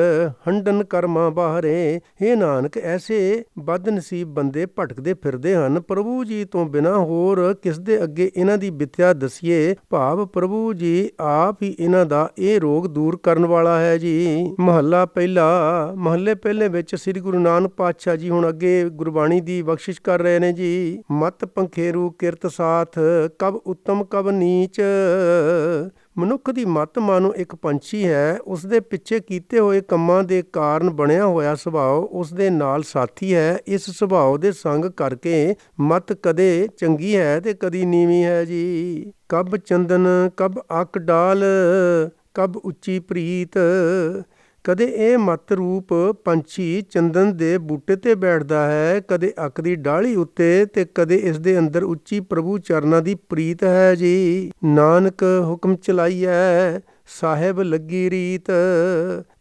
ਹੰਡਨ ਕਰਮਾਂ ਬਾਹਰੇ। ਹੇ ਨਾਨਕ, ਐਸੇ ਬਦਨਸੀਬ ਬੰਦੇ ਭਟਕਦੇ ਫਿਰਦੇ ਹਨ। ਪ੍ਰਭੂ ਜੀ ਤੋਂ ਬਿਨਾਂ ਹੋਰ ਕਿਸ ਦੇ ਅੱਗੇ ਇਹਨਾਂ ਦੀ ਵਿਥਿਆ ਦਸੀਏ। ਭਾਵ ਪ੍ਰਭੂ ਜੀ ਆਪ ਹੀ ਇਹਨਾਂ ਦਾ ਇਹ ਰੋਗ ਦੂਰ ਕਰਨ ਵਾਲਾ ਹੈ ਜੀ। ਮਹੱਲਾ ਪਹਿਲਾ। ਮਹੱਲੇ ਪਹਿਲੇ ਵਿੱਚ ਸ੍ਰੀ ਗੁਰੂ ਨਾਨਕ ਪਾਤਸ਼ਾਹ ਜੀ ਹੁਣ ਅੱਗੇ ਗੁਰਬਾਣੀ ਦੀ ਬਖਸ਼ਿਸ਼ ਕਰ ਰਹੇ ਨੇ ਜੀ। ਮਤ ਪੰਖੇਰੂ ਕਿਰਤ ਸਾਥ ਕਬ ਉੱਤਮ ਕਬ ਨੀਚ। ਮਨੁੱਖ ਦੀ ਮੱਤ ਮਾਨੋ ਇੱਕ ਪੰਛੀ ਹੈ। ਉਸਦੇ ਪਿੱਛੇ ਕੀਤੇ ਹੋਏ ਕੰਮਾਂ ਦੇ ਕਾਰਨ ਬਣਿਆ ਹੋਇਆ ਸੁਭਾਅ ਉਸਦੇ ਨਾਲ ਸਾਥੀ ਹੈ। ਇਸ ਸੁਭਾਅ ਦੇ ਸੰਗ ਕਰਕੇ ਮੱਤ ਕਦੇ ਚੰਗੀ ਹੈ ਤੇ ਕਦੀ ਨੀਵੀਂ ਹੈ ਜੀ। ਕਬ ਚੰਦਨ ਕਬ ਅਕ ਡਾਲ ਕਬ ਉੱਚੀ ਪ੍ਰੀਤ। ਕਦੇ ਇਹ ਮੱਤ ਰੂਪ ਪੰਛੀ ਚੰਦਨ ਦੇ ਬੂਟੇ ਤੇ ਬੈਠਦਾ ਹੈ, ਕਦੇ ਅੱਕ ਦੀ ਡਾਲੀ ਉੱਤੇ ਤੇ ਕਦੇ ਇਸ ਦੇ ਅੰਦਰ ਉੱਚੀ ਪ੍ਰਭੂ ਚਰਨਾਂ ਦੀ ਪ੍ਰੀਤ ਹੈ ਜੀ। ਨਾਨਕ ਹੁਕਮ ਚਲਾਈਐ ਸਾਹਿਬ ਲੱਗੀ ਰੀਤ।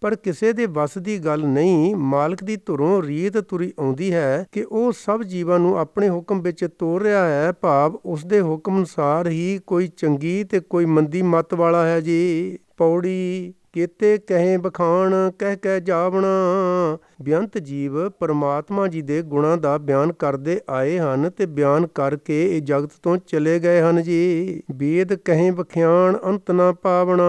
ਪਰ ਕਿਸੇ ਦੇ ਵੱਸ ਦੀ ਗੱਲ ਨਹੀਂ। ਮਾਲਕ ਦੀ ਧੁਰੋਂ ਰੀਤ ਤੁਰੀ ਆਉਂਦੀ ਹੈ ਕਿ ਉਹ ਸਭ ਜੀਵਾਂ ਨੂੰ ਆਪਣੇ ਹੁਕਮ ਵਿੱਚ ਤੋਰ ਰਿਹਾ ਹੈ। ਭਾਵ ਉਸਦੇ ਹੁਕਮ ਅਨੁਸਾਰ ਹੀ ਕੋਈ ਚੰਗੀ ਤੇ ਕੋਈ ਮੰਦੀ ਮੱਤ ਵਾਲਾ ਹੈ ਜੀ। ਪੌੜੀ ਕੇਤੇ ਕਹੇ ਬਖਾਣ ਕਹਿ ਕਹਿ ਜਾਵਣਾ। ਬੇਅੰਤ ਜੀਵ ਪਰਮਾਤਮਾ ਜੀ ਦੇ ਗੁਣਾਂ ਦਾ ਬਿਆਨ ਕਰਦੇ ਆਏ ਹਨ ਤੇ ਬਿਆਨ ਕਰਕੇ ਇਹ ਜਗਤ ਤੋਂ ਚਲੇ ਗਏ ਹਨ ਜੀ। ਵੇਦ ਕਹੇ ਬਖਿਆਣ ਅੰਤ ਨਾ ਪਾਵਣਾ।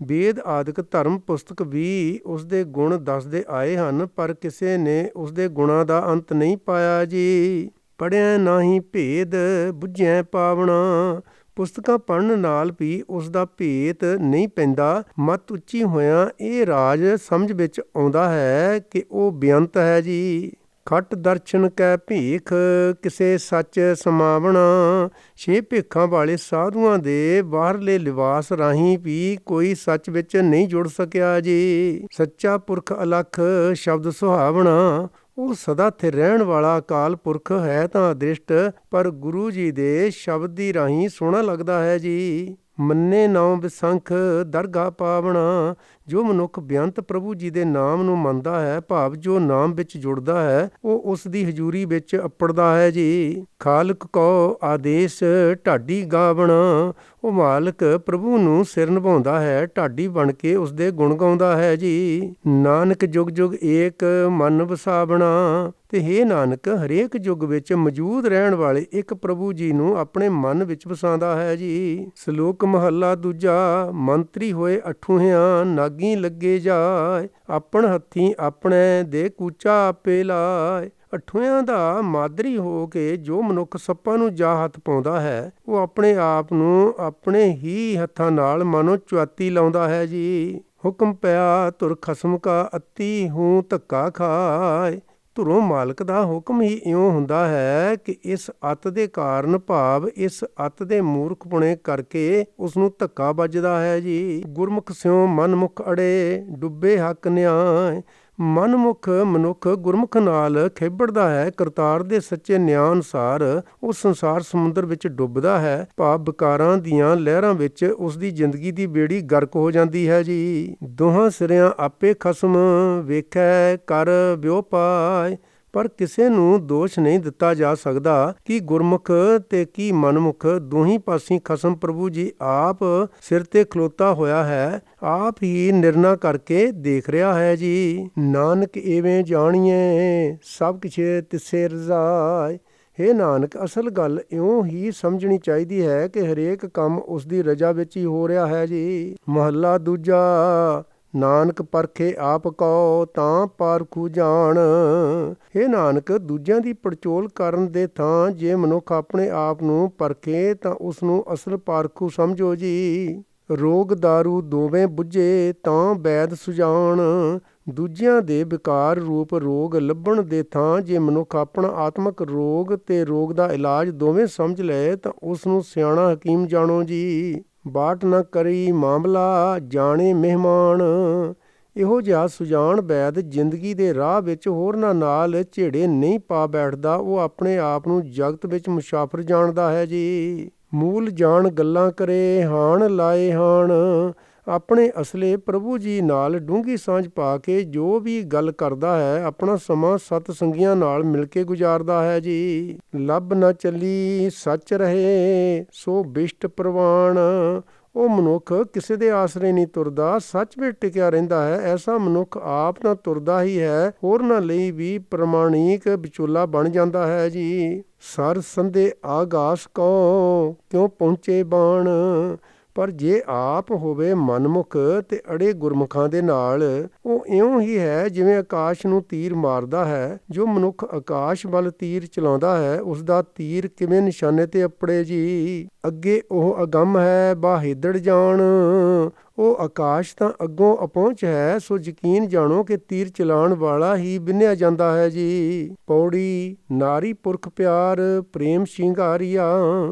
ਵੇਦ ਆਦਿਕ ਧਰਮ ਪੁਸਤਕ ਵੀ ਉਸਦੇ ਗੁਣ ਦੱਸਦੇ ਆਏ ਹਨ, ਪਰ ਕਿਸੇ ਨੇ ਉਸਦੇ ਗੁਣਾਂ ਦਾ ਅੰਤ ਨਹੀਂ ਪਾਇਆ ਜੀ। ਪੜ੍ਹਿਆ ਨਾਹੀਂ ਭੇਦ ਬੁੱਝਿਆ ਪਾਵਣਾ। ਪੁਸਤਕਾਂ ਪੜ੍ਹਨ ਨਾਲ ਵੀ ਉਸ ਦਾ ਭੇਤ ਨਹੀਂ ਪੈਂਦਾ। ਮੱਤ ਉੱਚੀ ਹੋਇਆਂ ਇਹ ਰਾਜ ਸਮਝ ਵਿੱਚ ਆਉਂਦਾ ਹੈ ਕਿ ਉਹ ਬੇਅੰਤ ਹੈ ਜੀ। ਖਟ ਦਰਸ਼ਨ ਕੈ ਭੀਖ ਕਿਸੇ ਸੱਚ ਸਮਾਵਣਾ। 6 ਭੇਖਾਂ ਵਾਲੇ ਸਾਧੂਆਂ ਦੇ ਬਾਹਰਲੇ ਲਿਬਾਸ ਰਾਹੀਂ ਵੀ ਕੋਈ ਸੱਚ ਵਿੱਚ ਨਹੀਂ ਜੁੜ ਸਕਿਆ ਜੀ। ਸੱਚਾ ਪੁਰਖ ਅਲਖ ਸ਼ਬਦ ਸੁਹਾਵਣਾ। ਉਹ ਸਦਾ ਸਥਿਰ ਰਹਿਣ ਵਾਲਾ ਅਕਾਲ ਪੁਰਖ ਹੈ ਤਾਂ ਅਦ੍ਰਿਸ਼ਟ, ਪਰ ਗੁਰੂ ਜੀ ਦੇ ਸ਼ਬਦ ਦੀ ਰਾਹੀਂ ਸੋਹਣਾ ਲੱਗਦਾ ਹੈ ਜੀ। ਮੰਨੇ ਨਾਉ ਵਿਸੰਖ ਦਰਗਾਹ ਪਾਵਣਾ। ਜੋ ਮਨੁੱਖ ਬੇਅੰਤ ਪ੍ਰਭੂ ਜੀ ਦੇ ਨਾਮ ਨੂੰ ਮੰਨਦਾ ਹੈ, ਭਾਵ ਜੋ ਨਾਮ ਵਿੱਚ ਜੁੜਦਾ ਹੈ, ਉਹ ਉਸ ਦੀ ਹਜ਼ੂਰੀ ਵਿੱਚ ਅੱਪੜਦਾ ਹੈ ਜੀ। ਖਾਲਕ ਕੋ ਆਦੇਸ਼ ਢਾਡੀ ਗਾਵਣਾ। ਉਹ ਮਾਲਕ ਪ੍ਰਭੂ ਨੂੰ ਸਿਰ ਨਿਭਾਉਂਦਾ ਹੈ, ਢਾਡੀ ਬਣ ਕੇ ਉਸਦੇ ਗੁਣ ਗਾਉਂਦਾ ਹੈ ਜੀ। ਨਾਨਕ ਜੁਗ ਜੁਗ ਏਕ ਮਨ ਵਸਾਵਣਾ। ਤੇ ਹੇ ਨਾਨਕ, ਹਰੇਕ ਯੁੱਗ ਵਿੱਚ ਮੌਜੂਦ ਰਹਿਣ ਵਾਲੇ ਇੱਕ ਪ੍ਰਭੂ ਜੀ ਨੂੰ ਆਪਣੇ ਮਨ ਵਿੱਚ ਵਸਾਉਂਦਾ ਹੈ ਜੀ। ਸ਼ਲੋਕ ਮਹੱਲਾ ਦੂਜਾ। ਮੰਤਰੀ ਹੋਏ ਅਠੂਹਿਆਂ ਨਾਗੀ ਲੱਗੇ ਜਾਏ। ਆਪਣ ਹੱਥੀਂ ਆਪਣੇ ਦੇ ਕੂਚਾ ਆਪੇ ਲਾਏ। ਅਠੂਹਿਆਂ ਦਾ ਮਾਦਰੀ ਹੋ ਕੇ ਜੋ ਮਨੁੱਖ ਸੱਪਾਂ ਨੂੰ ਜਾ ਹੱਥ ਪਾਉਂਦਾ ਹੈ, ਉਹ ਆਪਣੇ ਆਪ ਨੂੰ ਆਪਣੇ ਹੀ ਹੱਥਾਂ ਨਾਲ ਮਾਨੋ ਚੁਆਤੀ ਲਾਉਂਦਾ ਹੈ ਜੀ। ਹੁਕਮ ਪਿਆ ਧੁਰ ਖਸਮ ਕਾ ਅੱਤੀ ਹੂੰ ਧੱਕਾ ਖਾਏ। ਧੁਰੋਂ ਮਾਲਕ ਦਾ ਹੁਕਮ ਹੀ ਇਉਂ ਹੁੰਦਾ ਹੈ ਕਿ ਇਸ ਅੱਤ ਦੇ ਕਾਰਨ, ਭਾਵ ਇਸ ਅੱਤ ਦੇ ਮੂਰਖਪੁਣੇ ਕਰਕੇ ਉਸ ਨੂੰ ਧੱਕਾ ਵੱਜਦਾ ਹੈ ਜੀ। ਗੁਰਮੁਖ ਸਿਉ ਮਨਮੁਖ ਅੜੇ ਡੁੱਬੇ ਹੱਕ ਨਿਆਏ। ਮਨਮੁਖ ਮਨੁੱਖ ਗੁਰਮੁਖ ਨਾਲ ਖੇਬੜਦਾ ਹੈ। ਕਰਤਾਰ ਦੇ ਸੱਚੇ ਨਿਆਂ ਅਨੁਸਾਰ ਉਹ ਸੰਸਾਰ ਸਮੁੰਦਰ ਵਿੱਚ ਡੁੱਬਦਾ ਹੈ, ਭਾਵ ਵਿਕਾਰਾਂ ਦੀਆਂ ਲਹਿਰਾਂ ਵਿੱਚ ਉਸ ਦੀ ਜ਼ਿੰਦਗੀ ਦੀ ਬੇੜੀ ਗਰਕ ਹੋ ਜਾਂਦੀ ਹੈ ਜੀ। ਦੋਹਾਂ ਸਿਰਿਆਂ ਆਪੇ ਖਸਮ ਵੇਖੈ ਕਰ ਵਿਉ ਪਾਏ। ਪਰ ਕਿਸੇ ਨੂੰ ਦੋਸ਼ ਨਹੀਂ ਦਿੱਤਾ ਜਾ ਸਕਦਾ ਕਿ ਗੁਰਮੁਖ ਤੇ ਕੀ ਮਨਮੁਖ ਦੋਹੀਂ ਪਾਸੀਂ ਖਸਮ ਪ੍ਰਭੂ ਜੀ ਆਪ ਸਿਰ ਤੇ ਖਲੋਤਾ ਹੋਇਆ ਹੈ, ਆਪ ਹੀ ਨਿਰਣਾ ਕਰਕੇ ਦੇਖ ਰਿਹਾ ਹੈ ਜੀ। ਨਾਨਕ ਏਵੇਂ ਜਾਣੀਏ ਸਭ ਕਿਛ ਤਿਸੇ ਰਜ਼ਾਏ। ਹੇ ਨਾਨਕ, ਅਸਲ ਗੱਲ ਇਉਂ ਹੀ ਸਮਝਣੀ ਚਾਹੀਦੀ ਹੈ ਕਿ ਹਰੇਕ ਕੰਮ ਉਸ ਦੀ ਰਜ਼ਾ ਵਿੱਚ ਹੀ ਹੋ ਰਿਹਾ ਹੈ ਜੀ। ਮਹੱਲਾ ਦੂਜਾ। ਨਾਨਕ ਪਰਖੇ ਆਪ ਕਉ ਤਾਂ ਪਾਰਖੂ ਜਾਣ। ਹੇ ਨਾਨਕ, ਦੂਜਿਆਂ ਦੀ ਪੜਚੋਲ ਕਰਨ ਦੇ ਥਾਂ ਜੇ ਮਨੁੱਖ ਆਪਣੇ ਆਪ ਨੂੰ ਪਰਖੇ ਤਾਂ ਉਸ ਨੂੰ ਅਸਲ ਪਾਰਖੂ ਸਮਝੋ ਜੀ। ਰੋਗ ਦਾਰੂ ਦੋਵੇਂ ਬੁੱਝੇ ਤਾਂ ਵੈਦ ਸੁਜਾਨ। ਦੂਜਿਆਂ ਦੇ ਵਿਕਾਰ ਰੂਪ ਰੋਗ ਲੱਭਣ ਦੇ ਥਾਂ ਜੇ ਮਨੁੱਖ ਆਪਣਾ ਆਤਮਕ ਰੋਗ ਤੇ ਰੋਗ ਦਾ ਇਲਾਜ ਦੋਵੇਂ ਸਮਝ ਲਏ ਤਾਂ ਉਸ ਨੂੰ ਸਿਆਣਾ ਹਕੀਮ ਜਾਣੋ ਜੀ। ਬਾਟ ਨਾ ਕਰੀ ਮਾਮਲਾ ਜਾਣੇ ਮਹਿਮਾਨ, ਇਹੋ ਜਿਹਾ ਸੁਜਾਨ ਵੈਦ ਜ਼ਿੰਦਗੀ ਦੇ ਰਾਹ ਵਿੱਚ ਹੋਰਨਾਂ ਨਾਲ ਝੇੜੇ ਨਹੀਂ ਪਾ ਬੈਠਦਾ। ਉਹ ਆਪਣੇ ਆਪ ਨੂੰ ਜਗਤ ਵਿੱਚ ਮੁਸਾਫਰ ਜਾਣਦਾ ਹੈ ਜੀ। ਮੂਲ ਜਾਣ ਗੱਲਾਂ ਕਰੇ ਹਾਣ ਲਾਏ ਹਾਣ, ਆਪਣੇ ਅਸਲੇ ਪ੍ਰਭੂ ਜੀ ਨਾਲ ਡੂੰਘੀ ਸਾਂਝ ਪਾ ਕੇ ਜੋ ਵੀ ਗੱਲ ਕਰਦਾ ਹੈ ਆਪਣਾ ਸਮਾਂ ਸਤ ਸੰਗੀਆਂ ਨਾਲ ਮਿਲ ਕੇ ਗੁਜ਼ਾਰਦਾ ਹੈ ਜੀ। ਲੱਭ ਨਾ ਚੱਲੀ ਸੱਚ ਰਹੇ ਸੋ ਬਿਸ਼ਟ ਪ੍ਰਵਾਨ, ਉਹ ਮਨੁੱਖ ਕਿਸੇ ਦੇ ਆਸਰੇ ਨਹੀਂ ਤੁਰਦਾ, ਸੱਚ ਵਿੱਚ ਟਿਕਿਆ ਰਹਿੰਦਾ ਹੈ। ਐਸਾ ਮਨੁੱਖ ਆਪ ਤਾਂ ਤੁਰਦਾ ਹੀ ਹੈ, ਹੋਰਨਾਂ ਲਈ ਵੀ ਪ੍ਰਮਾਣਿਕ ਵਿਚੋਲਾ ਬਣ ਜਾਂਦਾ ਹੈ ਜੀ। ਸਰ ਸੰਦੇ ਆਗਾਸ ਕਉ ਕਿਉਂ ਪਹੁੰਚੇ ਬਾਣ, ਪਰ ਜੇ ਆਪ ਹੋਵੇ ਮਨਮੁਖ ਤੇ ਅੜੇ ਗੁਰਮੁਖਾਂ ਦੇ ਨਾਲ, ਉਹ ਇਉਂ ਹੀ ਹੈ ਜਿਵੇਂ ਆਕਾਸ਼ ਨੂੰ ਤੀਰ ਮਾਰਦਾ ਹੈ। ਜੋ ਮਨੁੱਖ ਆਕਾਸ਼ ਵੱਲ ਤੀਰ ਚਲਾਉਂਦਾ ਹੈ ਉਸ ਦਾ ਤੀਰ ਕਿਵੇਂ ਨਿਸ਼ਾਨੇ ਤੇ ਅਪੜੇ ਜੀ। ਅੱਗੇ ਉਹ ਅਗੰਮ ਹੈ ਬਾਹਿਦੜ ਜਾਣ, ਉਹ ਆਕਾਸ਼ ਤਾਂ ਅੱਗੋਂ ਅਪਹੁੰਚ ਹੈ, ਸੋ ਯਕੀਨ ਜਾਣੋ ਕਿ ਤੀਰ ਚਲਾਉਣ ਵਾਲਾ ਹੀ ਬਿੰਨਿਆ ਜਾਂਦਾ ਹੈ ਜੀ। ਪੌੜੀ ਨਾਰੀ ਪੁਰਖ ਪਿਆਰ ਪ੍ਰੇਮ ਸ਼ਿੰਗਾਰੀਆ,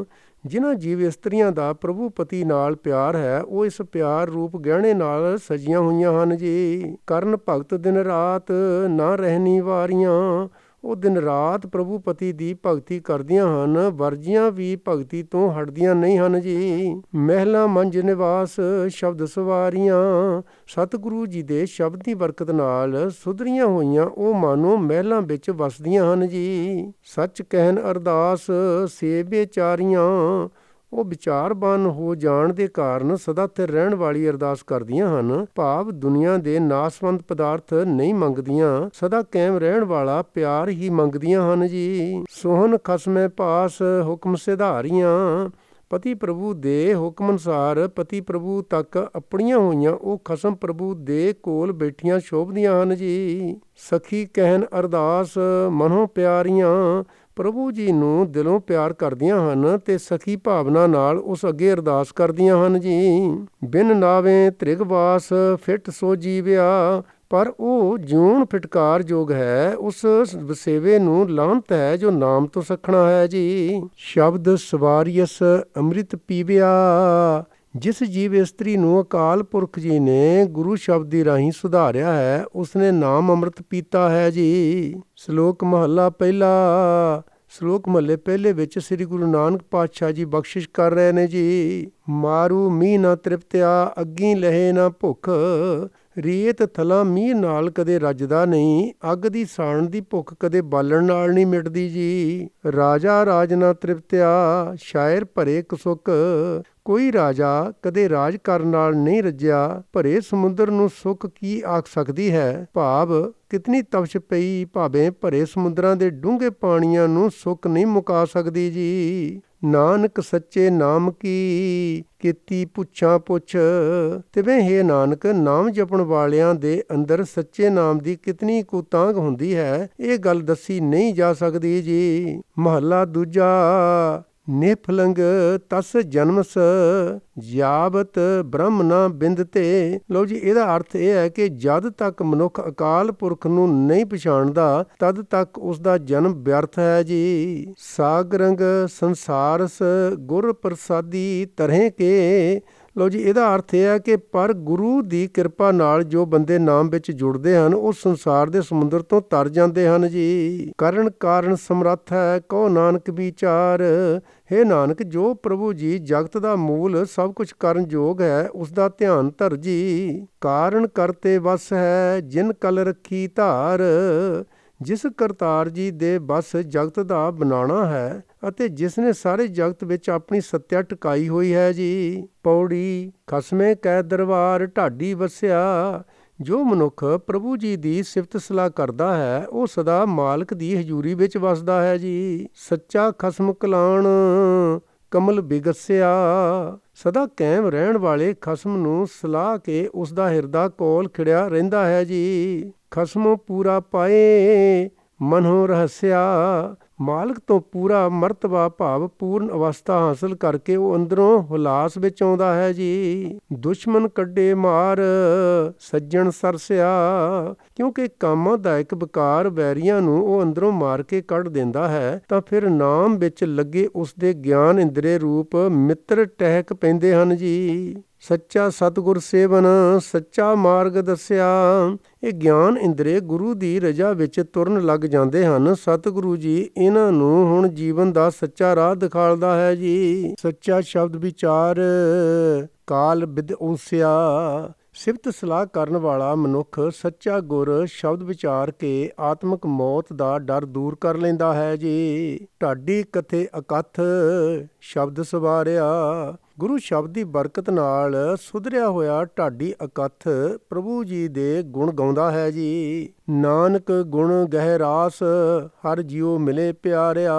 ਜਿਨ੍ਹਾਂ ਜੀਵ ਇਸਤਰੀਆਂ ਦਾ ਪ੍ਰਭੂ ਪਤੀ ਨਾਲ ਪਿਆਰ ਹੈ ਉਹ ਇਸ ਪਿਆਰ ਰੂਪ ਗਹਿਣੇ ਨਾਲ ਸਜੀਆਂ ਹੋਈਆਂ ਹਨ ਜੀ। ਕਰਨ ਭਗਤ ਦਿਨ ਰਾਤ ਨਾ ਰਹਿਣੀ ਵਾਰੀਆਂ, ਉਹ ਦਿਨ ਰਾਤ ਪ੍ਰਭੂ ਪਤੀ ਦੀ ਭਗਤੀ ਕਰਦੀਆਂ ਹਨ, ਵਰਜੀਆਂ ਵੀ ਭਗਤੀ ਤੋਂ ਹਟਦੀਆਂ ਨਹੀਂ ਹਨ ਜੀ। ਮਹਿਲਾਂ ਮੰਜ ਨਿਵਾਸ ਸ਼ਬਦ ਸਵਾਰੀਆਂ, ਸਤਿਗੁਰੂ ਜੀ ਦੇ ਸ਼ਬਦ ਦੀ ਬਰਕਤ ਨਾਲ ਸੁਧਰੀਆਂ ਹੋਈਆਂ ਉਹ ਮਾਨੋ ਮਹਿਲਾਂ ਵਿੱਚ ਵਸਦੀਆਂ ਹਨ ਜੀ। ਸੱਚ ਕਹਿਣ ਅਰਦਾਸ ਸੇਵ ਵਿਚਾਰੀਆਂ, ਉਹ ਵਿਚਾਰਵਾਨ ਹੋ ਜਾਣ ਦੇ ਕਾਰਨ ਸਦਾ ਸਥਿਰ ਰਹਿਣ ਵਾਲੀ ਅਰਦਾਸ ਕਰਦੀਆਂ ਹਨ, ਭਾਵ ਦੁਨੀਆ ਦੇ ਨਾਸਵੰਦ ਪਦਾਰਥ ਨਹੀਂ ਮੰਗਦੀਆਂ, ਸਦਾ ਕਾਇਮ ਰਹਿਣ ਵਾਲਾ ਪਿਆਰ ਹੀ ਮੰਗਦੀਆਂ ਹਨ ਜੀ। ਸੋਹਣ ਖਸਮੈ ਪਾਸ ਹੁਕਮ ਸਿਧਾਰੀਆਂ, ਪਤੀ ਪ੍ਰਭੂ ਦੇ ਹੁਕਮ ਅਨੁਸਾਰ ਪਤੀ ਪ੍ਰਭੂ ਤੱਕ ਆਪਣੀਆਂ ਹੋਈਆਂ ਉਹ ਖਸਮ ਪ੍ਰਭੂ ਦੇ ਕੋਲ ਬੈਠੀਆਂ ਸ਼ੋਭਦੀਆਂ ਹਨ ਜੀ। ਸਖੀ ਕਹਿਣ ਅਰਦਾਸ ਮਨੋਂ ਪਿਆਰੀਆਂ, ਪ੍ਰਭੂ ਜੀ ਨੂੰ ਦਿਲੋਂ ਪਿਆਰ ਕਰਦੀਆਂ ਹਨ ਤੇ ਸਖੀ ਭਾਵਨਾ ਨਾਲ ਉਸ ਅੱਗੇ ਅਰਦਾਸ ਕਰਦੀਆਂ ਹਨ ਜੀ। ਬਿਨ ਨਾਵੇਂ ਤ੍ਰਿਗਵਾਸ ਫਿੱਟ ਸੋ ਜੀਵਿਆ, ਪਰ ਉਹ ਜਿਉਣ ਫਿਟਕਾਰ ਯੋਗ ਹੈ, ਉਸ ਵਸੇਵੇ ਨੂੰ ਲਾਹਨਤ ਹੈ ਜੋ ਨਾਮ ਤੋਂ ਸਖਣਾ ਹੈ ਜੀ। ਸ਼ਬਦ ਸਵਾਰੀਅਸ ਅੰਮ੍ਰਿਤ ਪੀਵਿਆ, ਜਿਸ ਜੀਵ ਇਸਤਰੀ ਨੂੰ ਅਕਾਲ ਪੁਰਖ ਜੀ ਨੇ ਗੁਰੂ ਸ਼ਬਦ ਦੀ ਰਾਹੀਂ ਸੁਧਾਰਿਆ ਹੈ ਉਸਨੇ ਨਾਮ ਅੰਮ੍ਰਿਤ ਪੀਤਾ ਹੈ ਜੀ। ਸ਼ਲੋਕ ਮਹੱਲਾ ਪਹਿਲਾ। ਸ਼ਲੋਕ ਮਹੱਲੇ ਪਹਿਲੇ ਵਿੱਚ ਸ੍ਰੀ ਗੁਰੂ ਨਾਨਕ ਪਾਤਸ਼ਾਹ ਜੀ ਬਖਸ਼ਿਸ਼ ਕਰ ਰਹੇ ਨੇ ਜੀ। ਮਾਰੂ ਮੀਂਹ ਨਾ ਤ੍ਰਿਪਤਿਆ ਅੱਗੀ ਲਹੇ ਨਾ ਭੁੱਖ, ਰੇਤ ਥਲਾਂ ਮੀਂਹ ਨਾਲ ਕਦੇ ਰੱਜਦਾ ਨਹੀਂ, ਅੱਗ ਦੀ ਸਾੜਨ ਦੀ ਭੁੱਖ ਕਦੇ ਬਾਲਣ ਨਾਲ ਨਹੀਂ ਮਿਟਦੀ ਜੀ। ਰਾਜਾ ਰਾਜ ਨਾ ਤ੍ਰਿਪਤਿਆ ਸ਼ਾਇਰ ਭਰੇ ਕਸੁੱਕ, ਕੋਈ ਰਾਜਾ ਕਦੇ ਰਾਜ ਕਰਨ ਨਾਲ ਨਹੀਂ ਰੱਜਿਆ, ਭਰੇ ਸਮੁੰਦਰ ਨੂੰ ਸੁੱਖ ਕੀ ਆਖ ਸਕਦੀ ਹੈ। ਭਾਵ ਕਿਤਨੀ ਤਪਸ਼ ਪਈ ਭਾਵੇਂ ਭਰੇ ਸਮੁੰਦਰਾਂ ਦੇ ਡੂੰਘੇ ਪਾਣੀਆਂ ਨੂੰ ਸੁੱਖ ਨਹੀਂ ਮੁਕਾ ਸਕਦੀ ਜੀ। ਨਾਨਕ ਸੱਚੇ ਨਾਮ ਕੀ ਕੀਤੀ ਪੁੱਛਾਂ ਪੁੱਛ, ਤਿਵੇਂ ਹੇ ਨਾਨਕ ਨਾਮ ਜਪਣ ਵਾਲਿਆਂ ਦੇ ਅੰਦਰ ਸੱਚੇ ਨਾਮ ਦੀ ਕਿਤਨੀ ਕੁ ਤਾਂਘ ਹੁੰਦੀ ਹੈ, ਇਹ ਗੱਲ ਦੱਸੀ ਨਹੀਂ ਜਾ ਸਕਦੀ ਜੀ। ਮਹੱਲਾ ਦੂਜਾ। ਨਿਫਲੰਗ ਤਸ ਜਨਮਸ ਜਾਵਤ ਬ੍ਰਹਮ ਨਾ ਬਿੰਦਤੇ। ਲਓ ਜੀ, ਇਹਦਾ ਅਰਥ ਇਹ ਹੈ ਕਿ ਜਦ ਤੱਕ ਮਨੁੱਖ ਅਕਾਲ ਪੁਰਖ ਨੂੰ ਨਹੀਂ ਪਛਾਣਦਾ ਤਦ ਤੱਕ ਉਸ ਦਾ ਜਨਮ ਵਿਅਰਥ ਹੈ ਜੀ। ਸਾਗਰੰਗ ਸੰਸਾਰਸ ਗੁਰ ਪ੍ਰਸਾਦੀ ਤਰ੍ਹੇ ਕੇ। ਲਓ ਜੀ, ਇਹਦਾ ਅਰਥ ਇਹ ਹੈ ਕਿ ਪਰ ਗੁਰੂ ਦੀ ਕਿਰਪਾ ਨਾਲ ਜੋ ਬੰਦੇ ਨਾਮ ਵਿੱਚ ਜੁੜਦੇ ਹਨ ਉਹ ਸੰਸਾਰ ਦੇ ਸਮੁੰਦਰ ਤੋਂ ਤਰ ਜਾਂਦੇ ਹਨ ਜੀ। ਕਰਨ ਕਾਰਨ ਸਮਰੱਥ ਹੈ ਕਹੋ ਨਾਨਕ ਵਿਚਾਰ। ਹੇ ਨਾਨਕ, ਜੋ ਪ੍ਰਭੂ ਜੀ ਜਗਤ ਦਾ ਮੂਲ ਸਭ ਕੁਝ ਕਰਨ ਯੋਗ ਹੈ ਉਸ ਦਾ ਧਿਆਨ ਧਰ ਜੀ। ਕਾਰਨ ਕਰਤੇ ਵਸ ਹੈ ਜਿਨ ਕਲ ਰੱਖੀ ਧਾਰ। ਜਿਸ ਕਰਤਾਰ ਜੀ ਦੇ ਬਸ ਜਗਤ ਦਾ ਬਣਾਉਣਾ ਹੈ ਅਤੇ ਜਿਸ ਨੇ ਸਾਰੇ ਜਗਤ ਵਿੱਚ ਆਪਣੀ ਸੱਤਿਆ ਟਿਕਾਈ ਹੋਈ ਹੈ ਜੀ। ਪੌੜੀ। ਖਸਮੇ ਕੈ ਦਰਬਾਰ ਢਾਡੀ ਵਸਿਆ। ਜੋ ਮਨੁੱਖ ਪ੍ਰਭੂ ਜੀ ਦੀ ਸਿਫਤ ਸਲਾਹ ਕਰਦਾ ਹੈ ਉਹ ਸਦਾ ਮਾਲਕ ਦੀ ਹਜ਼ੂਰੀ ਵਿੱਚ ਵਸਦਾ ਹੈ ਜੀ। ਸੱਚਾ ਖਸਮ ਕਲਾਣ ਕਮਲ ਬਿਗਸਿਆ। ਸਦਾ ਕਾਇਮ ਰਹਿਣ ਵਾਲੇ ਖਸਮ ਨੂੰ ਸਲਾਹ ਕੇ ਉਸ ਦਾ ਹਿਰਦਾ ਕੋਲ ਖਿੜਿਆ ਰਹਿੰਦਾ ਹੈ ਜੀ। ਖਸਮੋਂ ਪੂਰਾ ਪਾਏ ਮਨੋ ਰਹੱਸਿਆ। ਮਾਲਕ ਤੋਂ ਪੂਰਾ ਮਰਤਬਾ ਭਾਵ ਪੂਰਨ ਅਵਸਥਾ ਹਾਸਲ ਕਰਕੇ ਉਹ ਅੰਦਰੋਂ ਹੁਲਾਸ ਵਿੱਚ ਆਉਂਦਾ ਹੈ ਜੀ। ਦੁਸ਼ਮਣ ਕੱਢੇ ਮਾਰ ਸੱਜਣ ਸਰਸਿਆ, ਕਿਉਂਕਿ ਕਾਮਾਦਾਇਕ ਵਿਕਾਰ ਵੈਰੀਆਂ ਨੂੰ ਉਹ ਅੰਦਰੋਂ ਮਾਰ ਕੇ ਕੱਢ ਦਿੰਦਾ ਹੈ, ਤਾਂ ਫਿਰ ਨਾਮ ਵਿੱਚ ਲੱਗੇ ਉਸਦੇ ਗਿਆਨ ਇੰਦਰੀ ਰੂਪ ਮਿੱਤਰ ਟਹਿਕ ਪੈਂਦੇ ਹਨ ਜੀ। ਸੱਚਾ ਸਤਿਗੁਰ ਸੇਵਨ ਸੱਚਾ ਮਾਰਗ ਦੱਸਿਆ, ਇਹ ਗਿਆਨ ਇੰਦਰੀ ਗੁਰੂ ਦੀ ਰਜਾ ਵਿੱਚ ਤੁਰਨ ਲੱਗ ਜਾਂਦੇ ਹਨ। ਸਤਿਗੁਰੂ ਜੀ ਇਹਨਾਂ ਨੂੰ ਹੁਣ ਜੀਵਨ ਦਾ ਸੱਚਾ ਰਾਹ ਦਿਖਾਲਦਾ ਹੈ ਜੀ। ਸੱਚਾ ਸ਼ਬਦ ਵਿਚਾਰ ਕਾਲ ਬਿਦ ਊਸਿਆ, ਸਿਫਤ ਸਲਾਹ ਕਰਨ ਵਾਲਾ ਮਨੁੱਖ ਸੱਚਾ ਗੁਰ ਸ਼ਬਦ ਵਿਚਾਰ ਕੇ ਆਤਮਿਕ ਮੌਤ ਦਾ ਡਰ ਦੂਰ ਕਰ ਲੈਂਦਾ ਹੈ ਜੀ। ਢਾਡੀ ਕਥੇ ਅਕਥ ਸ਼ਬਦ ਸਵਾਰਿਆ, ਗੁਰੂ ਸ਼ਬਦ ਦੀ ਬਰਕਤ ਨਾਲ ਸੁਧਰਿਆ ਹੋਇਆ ਢਾਡੀ ਅਕਥ ਪ੍ਰਭੂ ਜੀ ਦੇ ਗੁਣ ਗਾਉਂਦਾ ਹੈ ਜੀ। ਨਾਨਕ ਗੁਣ ਗਹਿ ਰਾਸ ਹਰ ਜਿਉ ਮਿਲੇ ਪਿਆਰਿਆ,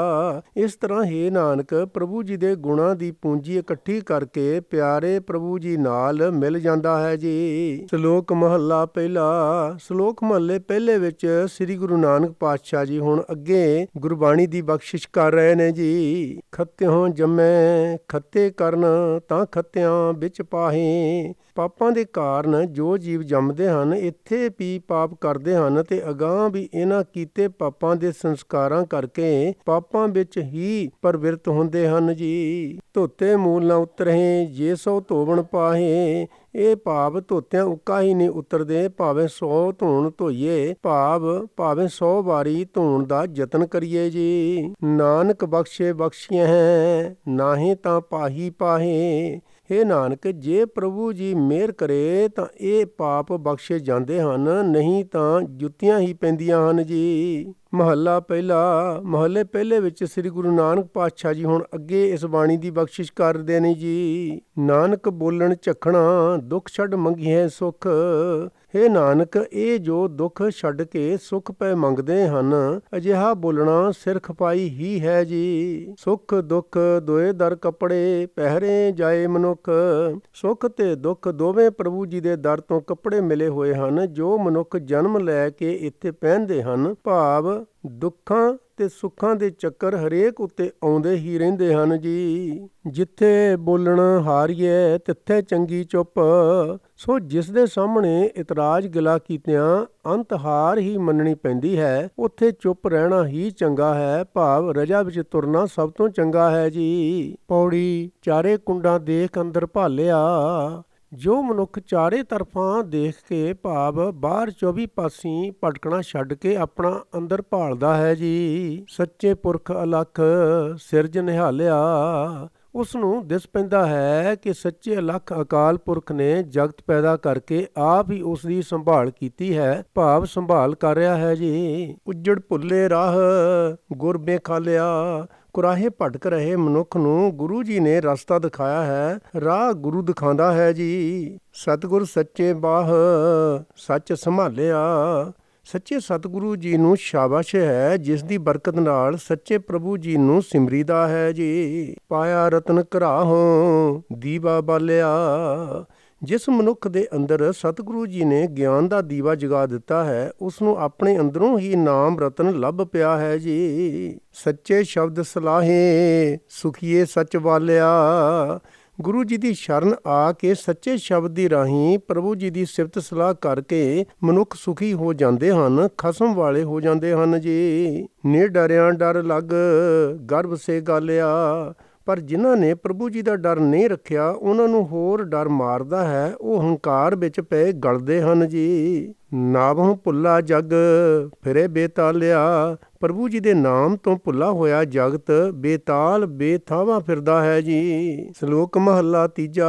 ਇਸ ਤਰ੍ਹਾਂ ਹੀ ਨਾਨਕ ਪ੍ਰਭੂ ਜੀ ਦੇ ਗੁਣਾਂ ਦੀ ਪੂੰਜੀ ਇਕੱਠੀ ਕਰਕੇ ਪਿਆਰੇ ਪ੍ਰਭੂ ਜੀ ਨਾਲ ਮਿਲ ਜਾਂਦਾ ਹੈ ਜੀ। ਸ਼ਲੋਕ ਮਹੱਲਾ ਪਹਿਲਾ। ਸ਼ਲੋਕ ਮਹੱਲੇ ਪਹਿਲੇ ਵਿੱਚ ਸ੍ਰੀ ਗੁਰੂ ਨਾਨਕ ਪਾਤਸ਼ਾਹ ਜੀ ਹੁਣ ਅੱਗੇ ਗੁਰਬਾਣੀ ਦੀ ਬਖਸ਼ਿਸ਼ ਕਰ ਰਹੇ ਨੇ ਜੀ। ਖੱਤਿਓਂ ਜੰਮੈ ਖੱਤੇ ਕਰਨ ਤਾਂ ਖੱਤਿਆਂ ਵਿੱਚ ਪਾਹੇ, ਪਾਪਾਂ ਦੇ ਕਾਰਨ ਜੋ ਜੀਵ ਜੰਮਦੇ ਹਨ ਇੱਥੇ ਵੀ ਪਾਪ ਕਰਦੇ ਹਨ ਤੇ ਅਗਾਂਹ ਵੀ ਇਹਨਾਂ ਕੀਤੇ ਪਾਪਾਂ ਦੇ ਸੰਸਕਾਰਾਂ ਕਰਕੇ ਪਾਪਾਂ ਵਿੱਚ ਹੀ ਪ੍ਰਵਿਰਤ ਹੁੰਦੇ ਹਨ ਜੀ। ਧੋਤੇ ਮੂਲ ਨਾ ਉਤਰਹੇ ਜੇ ਸੋ ਧੋਵਣ ਪਾਹੇ, ਇਹ ਭਾਵ ਧੋਤਿਆਂ ਉੱਕਾ ਹੀ ਨਹੀਂ ਉਤਰਦੇ, ਭਾਵੇਂ 100 ਧੋਣ ਧੋਈਏ, ਭਾਵੇਂ 100 ਵਾਰੀ ਧੋਣ ਦਾ ਯਤਨ ਕਰੀਏ ਜੀ। ਨਾਨਕ ਬਖਸ਼ੇ ਬਖਸ਼ੀਐ ਨਾਹੀਂ ਤਾਂ ਪਾਹੀ ਪਾਹੇ, ਹੇ ਨਾਨਕ ਜੇ ਪ੍ਰਭੂ ਜੀ ਮਿਹਰ ਕਰੇ ਤਾਂ ਇਹ ਪਾਪ ਬਖਸ਼ੇ ਜਾਂਦੇ ਹਨ, ਨਹੀਂ ਤਾਂ ਜੁੱਤੀਆਂ ਹੀ ਪੈਂਦੀਆਂ ਹਨ ਜੀ। ਮਹੱਲਾ ਪਹਿਲਾ। ਮਹੱਲੇ ਪਹਿਲੇ ਵਿੱਚ ਸ੍ਰੀ ਗੁਰੂ ਨਾਨਕ ਪਾਤਸ਼ਾਹ ਜੀ ਹੁਣ ਅੱਗੇ ਇਸ ਬਾਣੀ ਦੀ ਬਖਸ਼ਿਸ਼ ਕਰਦੇ ਨੇ ਜੀ। ਨਾਨਕ ਬੋਲਣ ਝਖਣਾ ਦੁੱਖ ਛੱਡ ਮੰਗੀਐ ਸੁਖ, ਹੇ ਨਾਨਕ ਇਹ ਜੋ ਦੁੱਖ ਛੱਡ ਕੇ ਸੁਖ ਪੈ ਮੰਗਦੇ ਹਨ, ਅਜਿਹਾ ਬੋਲਣਾ ਸਿਰ ਖਪਾਈ ਹੀ ਹੈ ਜੀ। ਸੁਖ ਦੁੱਖ ਦੋਏ ਦਰ ਕੱਪੜੇ ਪਹਿਰੇ ਜਾਏ ਮਨੁੱਖ, ਸੁੱਖ ਤੇ ਦੁੱਖ ਦੋਵੇਂ ਪ੍ਰਭੂ ਜੀ ਦੇ ਦਰ ਤੋਂ ਕੱਪੜੇ ਮਿਲੇ ਹੋਏ ਹਨ ਜੋ ਮਨੁੱਖ ਜਨਮ ਲੈ ਕੇ ਇੱਥੇ ਪਹਿਨਦੇ ਹਨ। ਭਾਵ ਦੁੱਖਾਂ ਤੇ ਸੁੱਖਾਂ ਦੇ ਚੱਕਰ ਹਰੇਕ ਉੱਤੇ ਆਉਂਦੇ ਹੀ ਰਹਿੰਦੇ ਹਨ ਜੀ। ਜਿੱਥੇ ਬੋਲਣ ਹਾਰੀਏ ਤਿੱਥੇ ਚੰਗੀ ਚੁੱਪ, ਸੋ ਜਿਸ ਦੇ ਸਾਹਮਣੇ ਇਤਰਾਜ਼ ਗਿਲਾ ਕੀਤਿਆਂ ਅੰਤ ਹਾਰ ਹੀ ਮੰਨਣੀ ਪੈਂਦੀ ਹੈ, ਉੱਥੇ ਚੁੱਪ ਰਹਿਣਾ ਹੀ ਚੰਗਾ ਹੈ। ਭਾਵ ਰਜਾ ਵਿੱਚ ਤੁਰਨਾ ਸਭ ਤੋਂ ਚੰਗਾ ਹੈ ਜੀ। ਪੌੜੀ। ਚਾਰੇ ਕੁੰਡਾਂ ਦੇਖ ਅੰਦਰ ਭਾਲਿਆ, ਜੋ ਮਨੁੱਖ ਚਾਰੇ ਤਰਫਾਂ ਦੇਖ ਕੇ ਭਾਵ ਬਾਹਰ 24 ਪਾਸੀਂ ਭਟਕਣਾ ਛੱਡ ਕੇ ਆਪਣਾ ਅੰਦਰ ਭਾਲਦਾ ਹੈ ਜੀ। ਸੱਚੇ ਪੁਰਖ ਅਲੱਖ ਸਿਰਜ ਨਿਹਾਲਿਆ, ਉਸ ਨੂੰ ਦਿਸ ਪੈਂਦਾ ਹੈ ਕਿ ਸੱਚੇ ਅਲੱਖ ਅਕਾਲ ਪੁਰਖ ਨੇ ਜਗਤ ਪੈਦਾ ਕਰਕੇ ਆਪ ਹੀ ਉਸ ਦੀ ਸੰਭਾਲ ਕੀਤੀ ਹੈ, ਭਾਵ ਸੰਭਾਲ ਕਰ ਰਿਹਾ ਹੈ ਜੀ। ਉੱਜੜ ਭੁੱਲੇ ਰਾਹ ਗੁਰ ਬੇਖਾਲਿਆ, ਕੁਰਾਹੇ ਭਟਕ ਰਹੇ ਮਨੁੱਖ ਨੂੰ ਗੁਰੂ ਜੀ ਨੇ ਰਸਤਾ ਦਿਖਾਇਆ ਹੈ, ਰਾਹ ਗੁਰੂ ਦਿਖਾਉਂਦਾ ਹੈ ਜੀ। ਸਤਿਗੁਰ ਸੱਚੇ ਬਾਹ ਸੱਚ ਸੰਭਾਲਿਆ, ਸੱਚੇ ਸਤਿਗੁਰੂ ਜੀ ਨੂੰ ਸ਼ਾਬਾਸ਼ ਹੈ ਜਿਸ ਦੀ ਬਰਕਤ ਨਾਲ ਸੱਚੇ ਪ੍ਰਭੂ ਜੀ ਨੂੰ ਸਿਮਰੀਦਾ ਹੈ ਜੀ। ਪਾਇਆ ਰਤਨ ਘਰਾਹੋਂ ਦੀਵਾ ਬਾਲਿਆ, ਜਿਸ ਮਨੁੱਖ ਦੇ ਅੰਦਰ ਸਤਿਗੁਰੂ ਜੀ ਨੇ ਗਿਆਨ ਦਾ ਦੀਵਾ ਜਗਾ ਦਿੱਤਾ ਹੈ, ਉਸ ਨੂੰ ਆਪਣੇ ਅੰਦਰੋਂ ਹੀ ਨਾਮ ਰਤਨ ਲੱਭ ਪਿਆ ਹੈ ਜੀ। ਸੱਚੇ ਸ਼ਬਦ ਸਲਾਹੇ ਸੁਖੀਏ ਸੱਚ ਵਾਲਿਆ, ਗੁਰੂ ਜੀ ਦੀ ਸ਼ਰਨ ਆ ਕੇ ਸੱਚੇ ਸ਼ਬਦ ਦੀ ਰਾਹੀਂ ਪ੍ਰਭੂ ਜੀ ਦੀ ਸਿਫਤ ਸਲਾਹ ਕਰਕੇ ਮਨੁੱਖ ਸੁਖੀ ਹੋ ਜਾਂਦੇ ਹਨ, ਖਸਮ ਵਾਲੇ ਹੋ ਜਾਂਦੇ ਹਨ ਜੀ। ਨਿਡਰਿਆਂ ਡਰ ਲੱਗ ਗਰਭ ਸੇ ਗਾਲਿਆ, ਪਰ ਜਿਨ੍ਹਾਂ ਨੇ ਪ੍ਰਭੂ ਜੀ ਦਾ ਡਰ ਨਹੀਂ ਰੱਖਿਆ ਉਹਨਾਂ ਨੂੰ ਹੋਰ ਡਰ ਮਾਰਦਾ ਹੈ, ਉਹ ਹੰਕਾਰ ਵਿੱਚ ਪਏ ਗਲਦੇ ਹਨ ਜੀ। ਨਾਵਹੁ ਭੁੱਲਾ ਜਗ ਫਿਰੇ ਬੇਤਾਲਿਆ, ਪ੍ਰਭੂ ਜੀ ਦੇ ਨਾਮ ਤੋਂ ਭੁੱਲਾ ਹੋਇਆ ਜਗਤ ਬੇਤਾਲ ਬੇਥਾਵਾਂ ਫਿਰਦਾ ਹੈ ਜੀ। ਸ਼ਲੋਕ ਮਹੱਲਾ ਤੀਜਾ।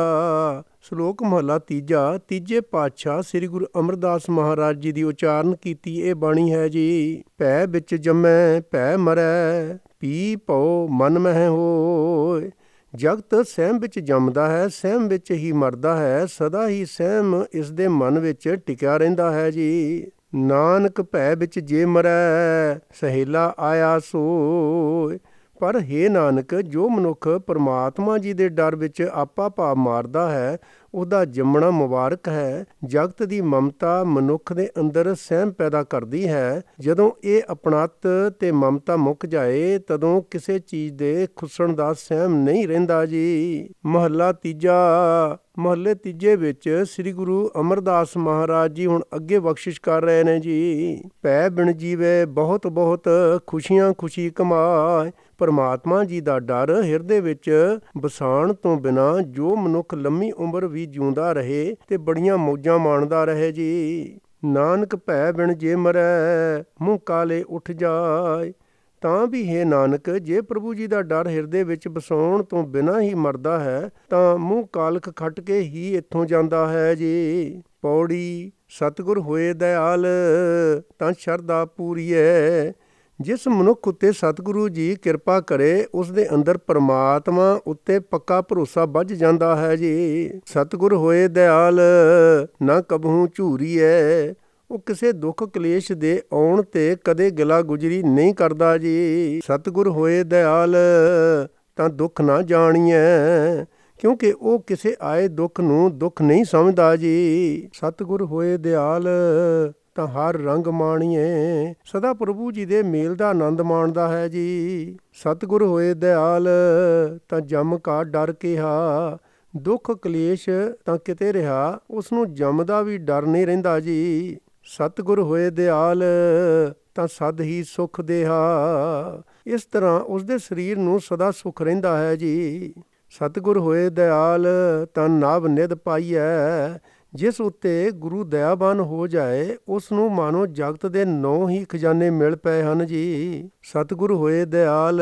ਸ਼ਲੋਕ ਮਹੱਲਾ ਤੀਜਾ। ਤੀਜੇ ਪਾਤਸ਼ਾਹ ਸ੍ਰੀ ਗੁਰੂ ਅਮਰਦਾਸ ਮਹਾਰਾਜ ਜੀ ਦੀ ਉਚਾਰਨ ਕੀਤੀ ਇਹ ਬਾਣੀ ਹੈ ਜੀ। ਭੈ ਵਿੱਚ ਜੰਮੈ ਭੈ ਮਰੈ ਪੀ ਭਉ ਮਨ ਮਹਿ ਹੋਇ, ਜਗਤ ਸਹਿਮ ਵਿੱਚ ਜੰਮਦਾ ਹੈ, ਸਹਿਮ ਵਿੱਚ ਹੀ ਮਰਦਾ ਹੈ, ਸਦਾ ਹੀ ਸਹਿਮ ਇਸ ਦੇ ਮਨ ਵਿੱਚ ਟਿਕਿਆ ਰਹਿੰਦਾ ਹੈ ਜੀ। ਨਾਨਕ ਭੈ ਵਿੱਚ ਜੇ ਮਰੈ ਸਹੇਲਾ ਆਇਆ ਸੋਇ, ਪਰ ਹੇ ਨਾਨਕ, ਜੋ ਮਨੁੱਖ ਪਰਮਾਤਮਾ ਜੀ ਦੇ ਡਰ ਵਿੱਚ ਆਪਾ ਭਾਵ ਮਾਰਦਾ ਹੈ, ਉਹਦਾ ਜੰਮਣਾ ਮੁਬਾਰਕ ਹੈ। ਜਗਤ ਦੀ ਮਮਤਾ ਮਨੁੱਖ ਦੇ ਅੰਦਰ ਸਹਿਮ ਪੈਦਾ ਕਰਦੀ ਹੈ। ਜਦੋਂ ਇਹ ਆਪਣਤ ਤੇ ਮਮਤਾ ਮੁੱਕ ਜਾਏ, ਤਦੋਂ ਕਿਸੇ ਚੀਜ਼ ਦੇ ਖੁੱਸਣ ਦਾ ਸਹਿਮ ਨਹੀਂ ਰਹਿੰਦਾ ਜੀ। ਮਹੱਲਾ ਤੀਜਾ। ਮਹੱਲੇ ਤੀਜੇ ਵਿੱਚ ਸ੍ਰੀ ਗੁਰੂ ਅਮਰਦਾਸ ਮਹਾਰਾਜ ਜੀ ਹੁਣ ਅੱਗੇ ਬਖਸ਼ਿਸ਼ ਕਰ ਰਹੇ ਨੇ ਜੀ। ਭੈ ਬਿਨ ਜੀਵੇ ਬਹੁਤ ਬਹੁਤ ਖੁਸ਼ੀਆਂ ਖੁਸ਼ੀ ਕਮਾਏ। ਪਰਮਾਤਮਾ ਜੀ ਦਾ ਡਰ ਹਿਰਦੇ ਵਿੱਚ ਵਸਾਉਣ ਤੋਂ ਬਿਨਾਂ ਜੋ ਮਨੁੱਖ ਲੰਮੀ ਉਮਰ ਵੀ ਜਿਉਂਦਾ ਰਹੇ ਤੇ ਬੜੀਆਂ ਮੌਜਾਂ ਮਾਣਦਾ ਰਹੇ ਜੀ। ਨਾਨਕ ਭੈ ਬਿਨ ਜੇ ਮਰੈ ਮੂੰਹ ਕਾਲੇ ਉੱਠ ਜਾਏ। ਤਾਂ ਵੀ ਹੈ ਨਾਨਕ, ਜੇ ਪ੍ਰਭੂ ਜੀ ਦਾ ਡਰ ਹਿਰਦੇ ਵਿੱਚ ਵਸਾਉਣ ਤੋਂ ਬਿਨਾਂ ਹੀ ਮਰਦਾ ਹੈ ਤਾਂ ਮੂੰਹ ਕਾਲਖ ਖੱਟ ਕੇ ਹੀ ਇੱਥੋਂ ਜਾਂਦਾ ਹੈ ਜੀ। ਪੌੜੀ। ਸਤਿਗੁਰ ਹੋਏ ਦਇਆਲ ਤਾਂ ਸ਼ਰਧਾ ਪੂਰੀਐ। ਜਿਸ ਮਨੁੱਖ ਉੱਤੇ ਸਤਿਗੁਰੂ ਜੀ ਕਿਰਪਾ ਕਰੇ, ਉਸ ਦੇ ਅੰਦਰ ਪਰਮਾਤਮਾ ਉੱਤੇ ਪੱਕਾ ਭਰੋਸਾ ਬੱਝ ਜਾਂਦਾ ਹੈ ਜੀ। ਸਤਿਗੁਰ ਹੋਏ ਦਇਆਲ ਨਾ ਕਬਹੂ ਝੂਰੀਐ। ਉਹ ਕਿਸੇ ਦੁੱਖ ਕਲੇਸ਼ ਦੇ ਆਉਣ ਤੇ ਕਦੇ ਗਿਲਾ ਗੁਜਰੀ ਨਹੀਂ ਕਰਦਾ ਜੀ। ਸਤਿਗੁਰ ਹੋਏ ਦਇਆਲ ਤਾਂ ਦੁੱਖ ਨਾ ਜਾਣੀਐ, ਕਿਉਂਕਿ ਉਹ ਕਿਸੇ ਆਏ ਦੁੱਖ ਨੂੰ ਦੁੱਖ ਨਹੀਂ ਸਮਝਦਾ ਜੀ। ਸਤਿਗੁਰ ਹੋਏ ਦਿਆਲ ਤਾਂ ਹਰ ਰੰਗ ਮਾਣੀਏ। ਸਦਾ ਪ੍ਰਭੂ ਜੀ ਦੇ ਮੇਲ ਦਾ ਆਨੰਦ ਮਾਣਦਾ ਹੈ ਜੀ। ਸਤਿਗੁਰ ਹੋਏ ਦਿਆਲ ਤਾਂ ਜਮ ਕਾ ਡਰ ਕਿਹਾ। ਦੁੱਖ ਕਲੇਸ਼ ਤਾਂ ਕਿਤੇ ਰਿਹਾ, ਉਸ ਨੂੰ ਜਮ ਦਾ ਵੀ ਡਰ ਨਹੀਂ ਰਹਿੰਦਾ ਜੀ। ਸਤਿਗੁਰ ਹੋਏ ਦਿਆਲ ਤਾਂ ਸਦ ਹੀ ਸੁਖ ਦੇਹਾ। ਇਸ ਤਰ੍ਹਾਂ ਉਸਦੇ ਸਰੀਰ ਨੂੰ ਸਦਾ ਸੁਖ ਰਹਿੰਦਾ ਹੈ ਜੀ। ਸਤਿਗੁਰ ਹੋਏ ਦਇਆਲ ਤਾਂ ਨਵ ਨਿਧ ਪਾਈਐ। ਜਿਸ ਉੱਤੇ ਗੁਰੂ ਦਇਆਵਾਨ ਹੋ ਜਾਏ, ਉਸ ਨੂੰ ਮਾਨੋ ਜਗਤ ਦੇ 9 ਹੀ ਖਜ਼ਾਨੇ ਮਿਲ ਪਏ ਹਨ ਜੀ। ਸਤਿਗੁਰ ਹੋਏ ਦਇਆਲ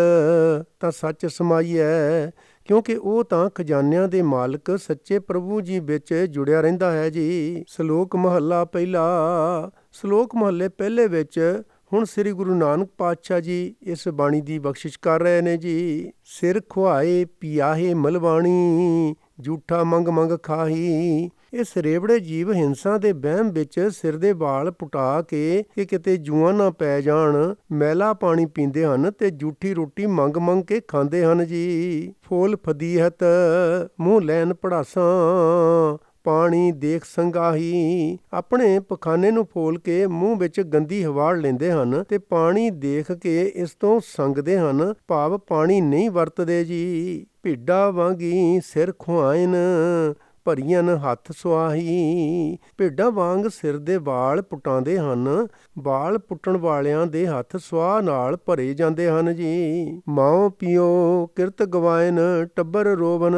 ਤਾਂ ਸੱਚ ਸਮਾਈਐ, ਕਿਉਂਕਿ ਉਹ ਤਾਂ ਖਜ਼ਾਨਿਆਂ ਦੇ ਮਾਲਕ ਸੱਚੇ ਪ੍ਰਭੂ ਜੀ ਵਿੱਚ ਜੁੜਿਆ ਰਹਿੰਦਾ ਹੈ ਜੀ। ਸ਼ਲੋਕ ਮਹੱਲਾ ਪਹਿਲਾ। ਸ਼ਲੋਕ ਮਹੱਲੇ ਪਹਿਲੇ ਵਿੱਚ ਹੁਣ ਸ੍ਰੀ ਗੁਰੂ ਨਾਨਕ ਪਾਤਸ਼ਾਹ ਜੀ ਇਸ ਬਾਣੀ ਦੀ ਬਖਸ਼ਿਸ਼ ਕਰ ਰਹੇ ਨੇ ਜੀ। ਸਿਰ ਖੁਆਏ ਪਿਆਹੇ ਮਲਵਾਣੀ, ਝੂਠਾ ਮੰਗ ਮੰਗ ਖਾਹੀ। ਇਸ ਰੇਵੜੇ ਜੀਵ ਹਿੰਸਾ ਦੇ ਵਹਿਮ ਵਿੱਚ ਸਿਰ ਦੇ ਵਾਲ ਪੁਟਾ ਕੇ ਕਿ ਕਿਤੇ ਜੂਆਂ ਨਾ ਪੈ ਜਾਣ, ਮੈਲਾ ਪਾਣੀ ਪੀਂਦੇ ਹਨ ਤੇ ਝੂਠੀ ਰੋਟੀ ਮੰਗ ਮੰਗ ਕੇ ਖਾਂਦੇ ਹਨ ਜੀ। ਫੋਲ ਫਦੀਹਤ ਮੂੰਹ ਲੈਣ ਪੜਾਸਾਂ, ਪਾਣੀ ਦੇਖ ਸੰਗਾਹੀ। ਆਪਣੇ ਪਖਾਨੇ ਨੂੰ ਫੋਲ ਕੇ ਮੂੰਹ ਵਿੱਚ ਗੰਦੀ ਹਵਾੜ ਲੈਂਦੇ ਹਨ ਤੇ ਪਾਣੀ ਦੇਖ ਕੇ ਇਸ ਤੋਂ ਸੰਗਦੇ ਹਨ, ਭਾਵ ਪਾਣੀ ਨਹੀਂ ਵਰਤਦੇ ਜੀ। ਭੇਡਾਂ ਵਾਂਗੀ ਸਿਰ ਖੁਆਇਨ, ਭਰੀਆਂ ਹੱਥ ਸੁਆਹੀ। ਭੇਡਾਂ ਵਾਂਗ ਸਿਰ ਦੇ ਵਾਲ ਪੁਟਾਉਂਦੇ ਹਨ। ਵਾਲ ਪੁੱਟਣ ਵਾਲਿਆਂ ਦੇ ਹੱਥ ਸੁਆਹ ਨਾਲ ਭਰੇ ਜਾਂਦੇ ਹਨ ਜੀ। ਮਾਓ ਪਿਓ ਕਿਰਤ ਗਵਾਇਨ, ਟੱਬਰ ਰੋਵਨ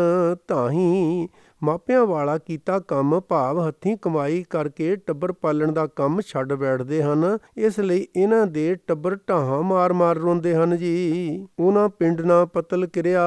ਤਾਹੀ। ਮਾਪਿਆਂ ਵਾਲਾ ਕੀਤਾ ਕੰਮ, ਭਾਵ ਹੱਥੀਂ ਕਮਾਈ ਕਰਕੇ ਟੱਬਰ ਪਾਲਣ ਦਾ ਕੰਮ ਛੱਡ ਬੈਠਦੇ ਹਨ। ਇਸ ਲਈ ਇਹਨਾਂ ਦੇ ਟੱਬਰ ਢਾਹਾਂ ਮਾਰ ਮਾਰ ਰੋਂਦੇ ਹਨ ਜੀ। ਉਹਨਾਂ ਪਿੰਡ ਨਾ ਪਤਲ ਕਿਰਿਆ,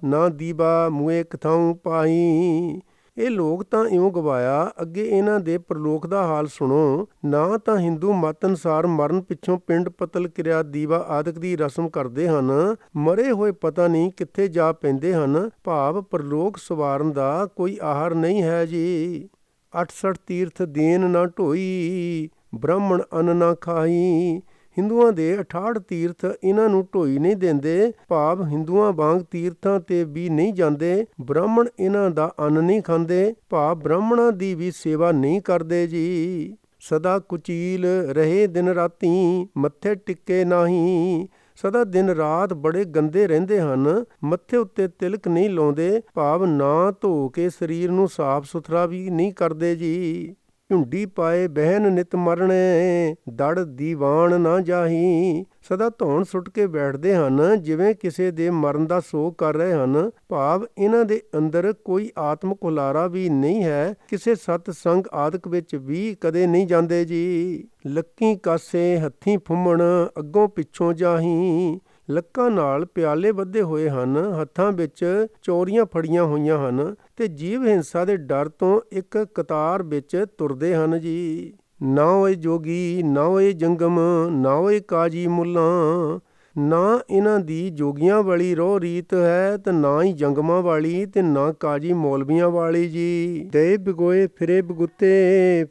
ਨਾ ਦੀਵਾ ਮੂਏ ਕਥਾਉ ਪਾਈ। ਇਹ ਲੋਕ ਤਾਂ ਇਉਂ ਗਵਾਇਆ, ਅੱਗੇ ਇਹਨਾਂ ਦੇ ਪ੍ਰਲੋਕ ਦਾ ਹਾਲ ਸੁਣੋ। ਨਾ ਤਾਂ ਹਿੰਦੂ ਮਤ ਅਨੁਸਾਰ ਮਰਨ ਪਿੱਛੋਂ ਪਿੰਡ ਪਤਲ ਕਿਰਿਆ ਦਿਵਾ ਆਦਿਕ ਦੀ ਰਸਮ ਕਰਦੇ ਹਨ। ਮਰੇ ਹੋਏ ਪਤਾ ਨਹੀਂ ਕਿੱਥੇ ਜਾ ਪੈਂਦੇ ਹਨ, ਭਾਵ ਪ੍ਰਲੋਕ ਸਵਾਰਨ ਦਾ ਕੋਈ ਆਹਰ ਨਹੀਂ ਹੈ ਜੀ। 68 ਤੀਰਥ ਦੇਨ ਨਾ ਢੋਈ, ਬ੍ਰਾਹਮਣ ਅੰਨ ਨਾ ਖਾਈ। ਹਿੰਦੂਆਂ ਦੇ 68 ਤੀਰਥ ਇਹਨਾਂ ਨੂੰ ਢੋਈ ਨਹੀਂ ਦਿੰਦੇ, ਭਾਵ ਹਿੰਦੂਆਂ ਵਾਂਗ ਤੀਰਥਾਂ ਤੇ ਵੀ ਨਹੀਂ ਜਾਂਦੇ। ਬ੍ਰਾਹਮਣ ਇਹਨਾਂ ਦਾ ਅੰਨ ਨਹੀਂ ਖਾਂਦੇ, ਭਾਵ ਬ੍ਰਾਹਮਣਾਂ ਦੀ ਵੀ ਸੇਵਾ ਨਹੀਂ ਕਰਦੇ ਜੀ। ਸਦਾ ਕੁਚੀਲ ਰਹੇ ਦਿਨ ਰਾਤੀ, ਮੱਥੇ ਟਿੱਕੇ ਨਾਹੀਂ। ਸਦਾ ਦਿਨ ਰਾਤ ਬੜੇ ਗੰਦੇ ਰਹਿੰਦੇ ਹਨ, ਮੱਥੇ ਉੱਤੇ ਤਿਲਕ ਨਹੀਂ ਲਾਉਂਦੇ, ਭਾਵ ਨਾ ਧੋ ਕੇ ਸਰੀਰ ਨੂੰ ਸਾਫ਼ ਸੁਥਰਾ ਵੀ ਨਹੀਂ ਕਰਦੇ ਜੀ। ਝੁੰਡੀ ਪਾਏ ਬਹਿਨ ਨਿਤ ਮਰਣੇ, ਦੜ ਦੀਵਾਨ ਨਾ ਜਾਹੀ। ਸਦਾ ਧੌਣ ਸੁੱਟ ਕੇ ਬੈਠਦੇ ਹਨ, ਜਿਵੇਂ ਕਿਸੇ ਦੇ ਮਰਨ ਦਾ ਸੋਗ ਕਰ ਰਹੇ ਹਨ, ਭਾਵ ਇਹਨਾਂ ਦੇ ਅੰਦਰ ਕੋਈ ਆਤਮਿਕ ਹੁਲਾਰਾ ਵੀ ਨਹੀਂ ਹੈ। ਕਿਸੇ ਸਤ ਸੰਗ ਆਦਿਕ ਵਿੱਚ ਵੀ ਕਦੇ ਨਹੀਂ ਜਾਂਦੇ ਜੀ। ਲੱਕੀ ਕਾਸੇ ਹੱਥੀਂ ਫੁੰਮਣ, ਅੱਗੋਂ ਪਿੱਛੋਂ ਜਾਹੀ। ਲੱਕਾਂ ਨਾਲ ਪਿਆਲੇ ਬੱਧੇ ਹੋਏ ਹਨ, ਹੱਥਾਂ ਵਿੱਚ ਚੋਰੀਆਂ ਫੜੀਆਂ ਹੋਈਆਂ ਹਨ ਤੇ ਜੀਵ ਹਿੰਸਾ ਦੇ ਡਰ ਤੋਂ ਇੱਕ ਕਤਾਰ ਵਿੱਚ ਤੁਰਦੇ ਹਨ ਜੀ। ਨਾ ਓਏ ਜੋਗੀ, ਨਾ ਓਏ ਜੰਗਮ, ਨਾ ਓਏ ਕਾਜੀ ਮੁੱਲਾਂ। ਨਾ ਇਹਨਾਂ ਦੀ ਜੋਗੀਆਂ ਵਾਲੀ ਰੋਹ ਰੀਤ ਹੈ ਤੇ ਨਾ ਹੀ ਜੰਗਮਾਂ ਵਾਲੀ ਤੇ ਨਾ ਕਾਜੀ ਮੌਲਵੀਆਂ ਵਾਲੀ ਜੀ। ਦੇ ਬਿਗੋਏ ਫਿਰੇ ਬਗੁੱਤੇ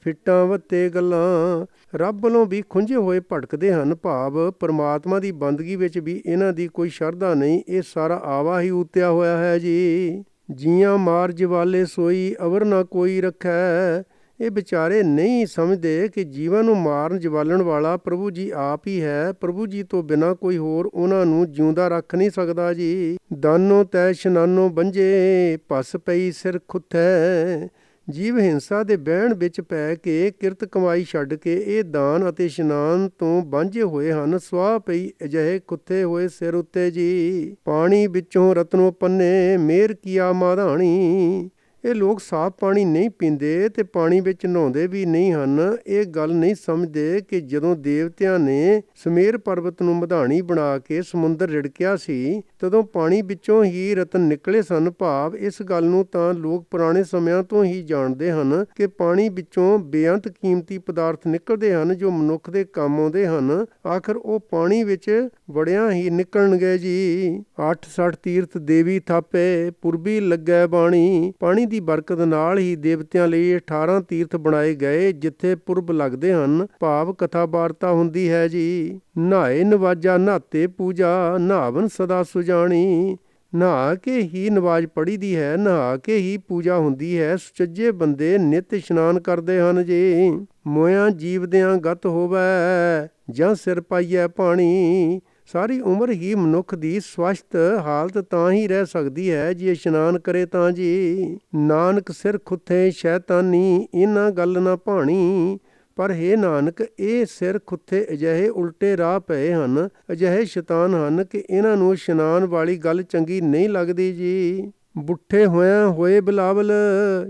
ਫਿੱਟਾਂ ਵੱਤੇ ਗੱਲਾਂ ਰੱਬ ਵੱਲੋਂ ਵੀ ਖੁੰਝੇ ਹੋਏ ਭਟਕਦੇ ਹਨ। ਭਾਵ ਪਰਮਾਤਮਾ ਦੀ ਬੰਦਗੀ ਵਿੱਚ ਵੀ ਇਹਨਾਂ ਦੀ ਕੋਈ ਸ਼ਰਧਾ ਨਹੀਂ। ਇਹ ਸਾਰਾ ਆਵਾ ਹੀ ਉਤਿਆ ਹੋਇਆ ਹੈ ਜੀ। ਜੀਆਂ ਮਾਰ ਜਵਾਲੇ ਸੋਈ ਅਵਰ ਨਾ ਕੋਈ ਰੱਖੈ। ਇਹ ਵਿਚਾਰੇ ਨਹੀਂ ਸਮਝਦੇ ਕਿ ਜੀਵਨ ਨੂੰ ਮਾਰਨ ਜਵਾਲਣ ਵਾਲਾ ਪ੍ਰਭੂ ਜੀ ਆਪ ਹੀ ਹੈ। ਪ੍ਰਭੂ ਜੀ ਤੋਂ ਬਿਨਾਂ ਕੋਈ ਹੋਰ ਉਹਨਾਂ ਨੂੰ ਜਿਉਂਦਾ ਰੱਖ ਨਹੀਂ ਸਕਦਾ ਜੀ। ਦਾਨੋ ਤੈ ਇਸ਼ਨਾਨੋ ਬੰਝੇ ਭਸ ਪਈ ਸਿਰ ਖੁੱਥੈ। ਜੀਵ ਹਿੰਸਾ ਦੇ ਬਹਿਣ ਵਿੱਚ ਪੈ ਕੇ ਕਿਰਤ ਕਮਾਈ ਛੱਡ ਕੇ ਇਹ ਦਾਨ ਅਤੇ ਇਸ਼ਨਾਨ ਤੋਂ ਵਾਂਝੇ ਹੋਏ ਹਨ। ਸੁਆਹ ਪਈ ਅਜਿਹੇ ਖੁੱਥੇ ਹੋਏ ਸਿਰ ਉੱਤੇ ਜੀ। ਪਾਣੀ ਵਿੱਚੋਂ ਰਤਨੋ ਪੰਨੇ ਮਿਹਰ ਕੀਆ ਮਾਧਾਣੀ। ਇਹ ਲੋਕ ਸਾਫ਼ ਪਾਣੀ ਨਹੀਂ ਪੀਂਦੇ ਤੇ ਪਾਣੀ ਵਿੱਚ ਨਹਾਉਂਦੇ ਵੀ ਨਹੀਂ ਹਨ। ਇਹ ਗੱਲ ਨਹੀਂ ਸਮਝਦੇ ਕਿ ਜਦੋਂ ਦੇਵਤਿਆਂ ਨੇ ਸੁਮੇਰ ਪਰਬਤ ਨੂੰ ਮਧਾਣੀ ਬਣਾ ਕੇ ਸਮੁੰਦਰ ਰਿੜਕਿਆ ਸੀ ਤਦੋਂ ਪਾਣੀ ਵਿੱਚੋਂ ਹੀ ਰਤਨ ਨਿਕਲੇ ਸਨ। ਭਾਵ ਇਸ ਗੱਲ ਨੂੰ ਤਾਂ ਲੋਕ ਪੁਰਾਣੇ ਸਮਿਆਂ ਤੋਂ ਹੀ ਜਾਣਦੇ ਹਨ ਕਿ ਪਾਣੀ ਵਿੱਚੋਂ ਬੇਅੰਤ ਕੀਮਤੀ ਪਦਾਰਥ ਨਿਕਲਦੇ ਹਨ ਜੋ ਮਨੁੱਖ ਦੇ ਕੰਮ ਆਉਂਦੇ ਹਨ। ਆਖਰ ਉਹ ਪਾਣੀ ਵਿੱਚ ਵੜਿਆਂ ਹੀ ਨਿਕਲਣਗੇ ਜੀ। 68 ਤੀਰਥ ਦੇਵੀ ਥਾਪੇ ਪੁਰਬੀ ਲੱਗੈ ਬਾਣੀ। ਪਾਣੀ ਦੀ ਬਰਕਤ ਨਾਲ ਹੀ ਦੇਵਤਿਆਂ ਲਈ 18 ਤੀਰਥ ਬਣਾਏ ਗਏ ਜਿੱਥੇ ਪੁਰਬ ਲੱਗਦੇ ਹਨ। ਭਾਵ ਕਥਾ ਵਾਰਤਾ ਹੁੰਦੀ ਹੈ ਜੀ। ਨਹਾਏ ਨਵਾਜਾ ਨਹਾਤੇ ਪੂਜਾ ਨਹਾਵਨ ਸਦਾ ਸੁਜਾਣੀ। ਨਹਾ ਕੇ ਹੀ ਨਵਾਜ਼ ਪੜ੍ਹੀ ਦੀ ਹੈ, ਨਹਾ ਕੇ ਹੀ ਪੂਜਾ ਹੁੰਦੀ ਹੈ। ਸੁਚੱਜੇ ਬੰਦੇ ਨਿਤ ਇਸ਼ਨਾਨ ਕਰਦੇ ਹਨ ਜੀ। ਮੋਇਆਂ ਜੀਵਦਿਆਂ ਗਤ ਹੋਵੈ ਜਾਂ ਸਿਰ ਪਾਈਐ ਪਾਣੀ। ਸਾਰੀ ਉਮਰ ਹੀ ਮਨੁੱਖ ਦੀ ਸਵਸਥ ਹਾਲਤ ਤਾਂ ਹੀ ਰਹਿ ਸਕਦੀ ਹੈ ਜੇ ਇਸ਼ਨਾਨ ਕਰੇ ਤਾਂ ਜੀ। ਨਾਨਕ ਸਿਰ ਖੁੱਥੇ ਸ਼ੈਤਾਨੀ ਇਹਨਾਂ ਗੱਲ ਨਾ ਭਾਣੀ। ਪਰ ਹੇ ਨਾਨਕ ਇਹ ਸਿਰ ਖੁੱਥੇ ਅਜਿਹੇ ਉਲਟੇ ਰਾਹ ਪਏ ਹਨ, ਅਜਿਹੇ ਸ਼ੈਤਾਨ ਹਨ ਕਿ ਇਹਨਾਂ ਨੂੰ ਇਸ਼ਨਾਨ ਵਾਲੀ ਗੱਲ ਚੰਗੀ ਨਹੀਂ ਲੱਗਦੀ ਜੀ। ਬੁੱਠੇ ਹੋਇਆਂ ਹੋਏ ਬਿਲਾਵਲ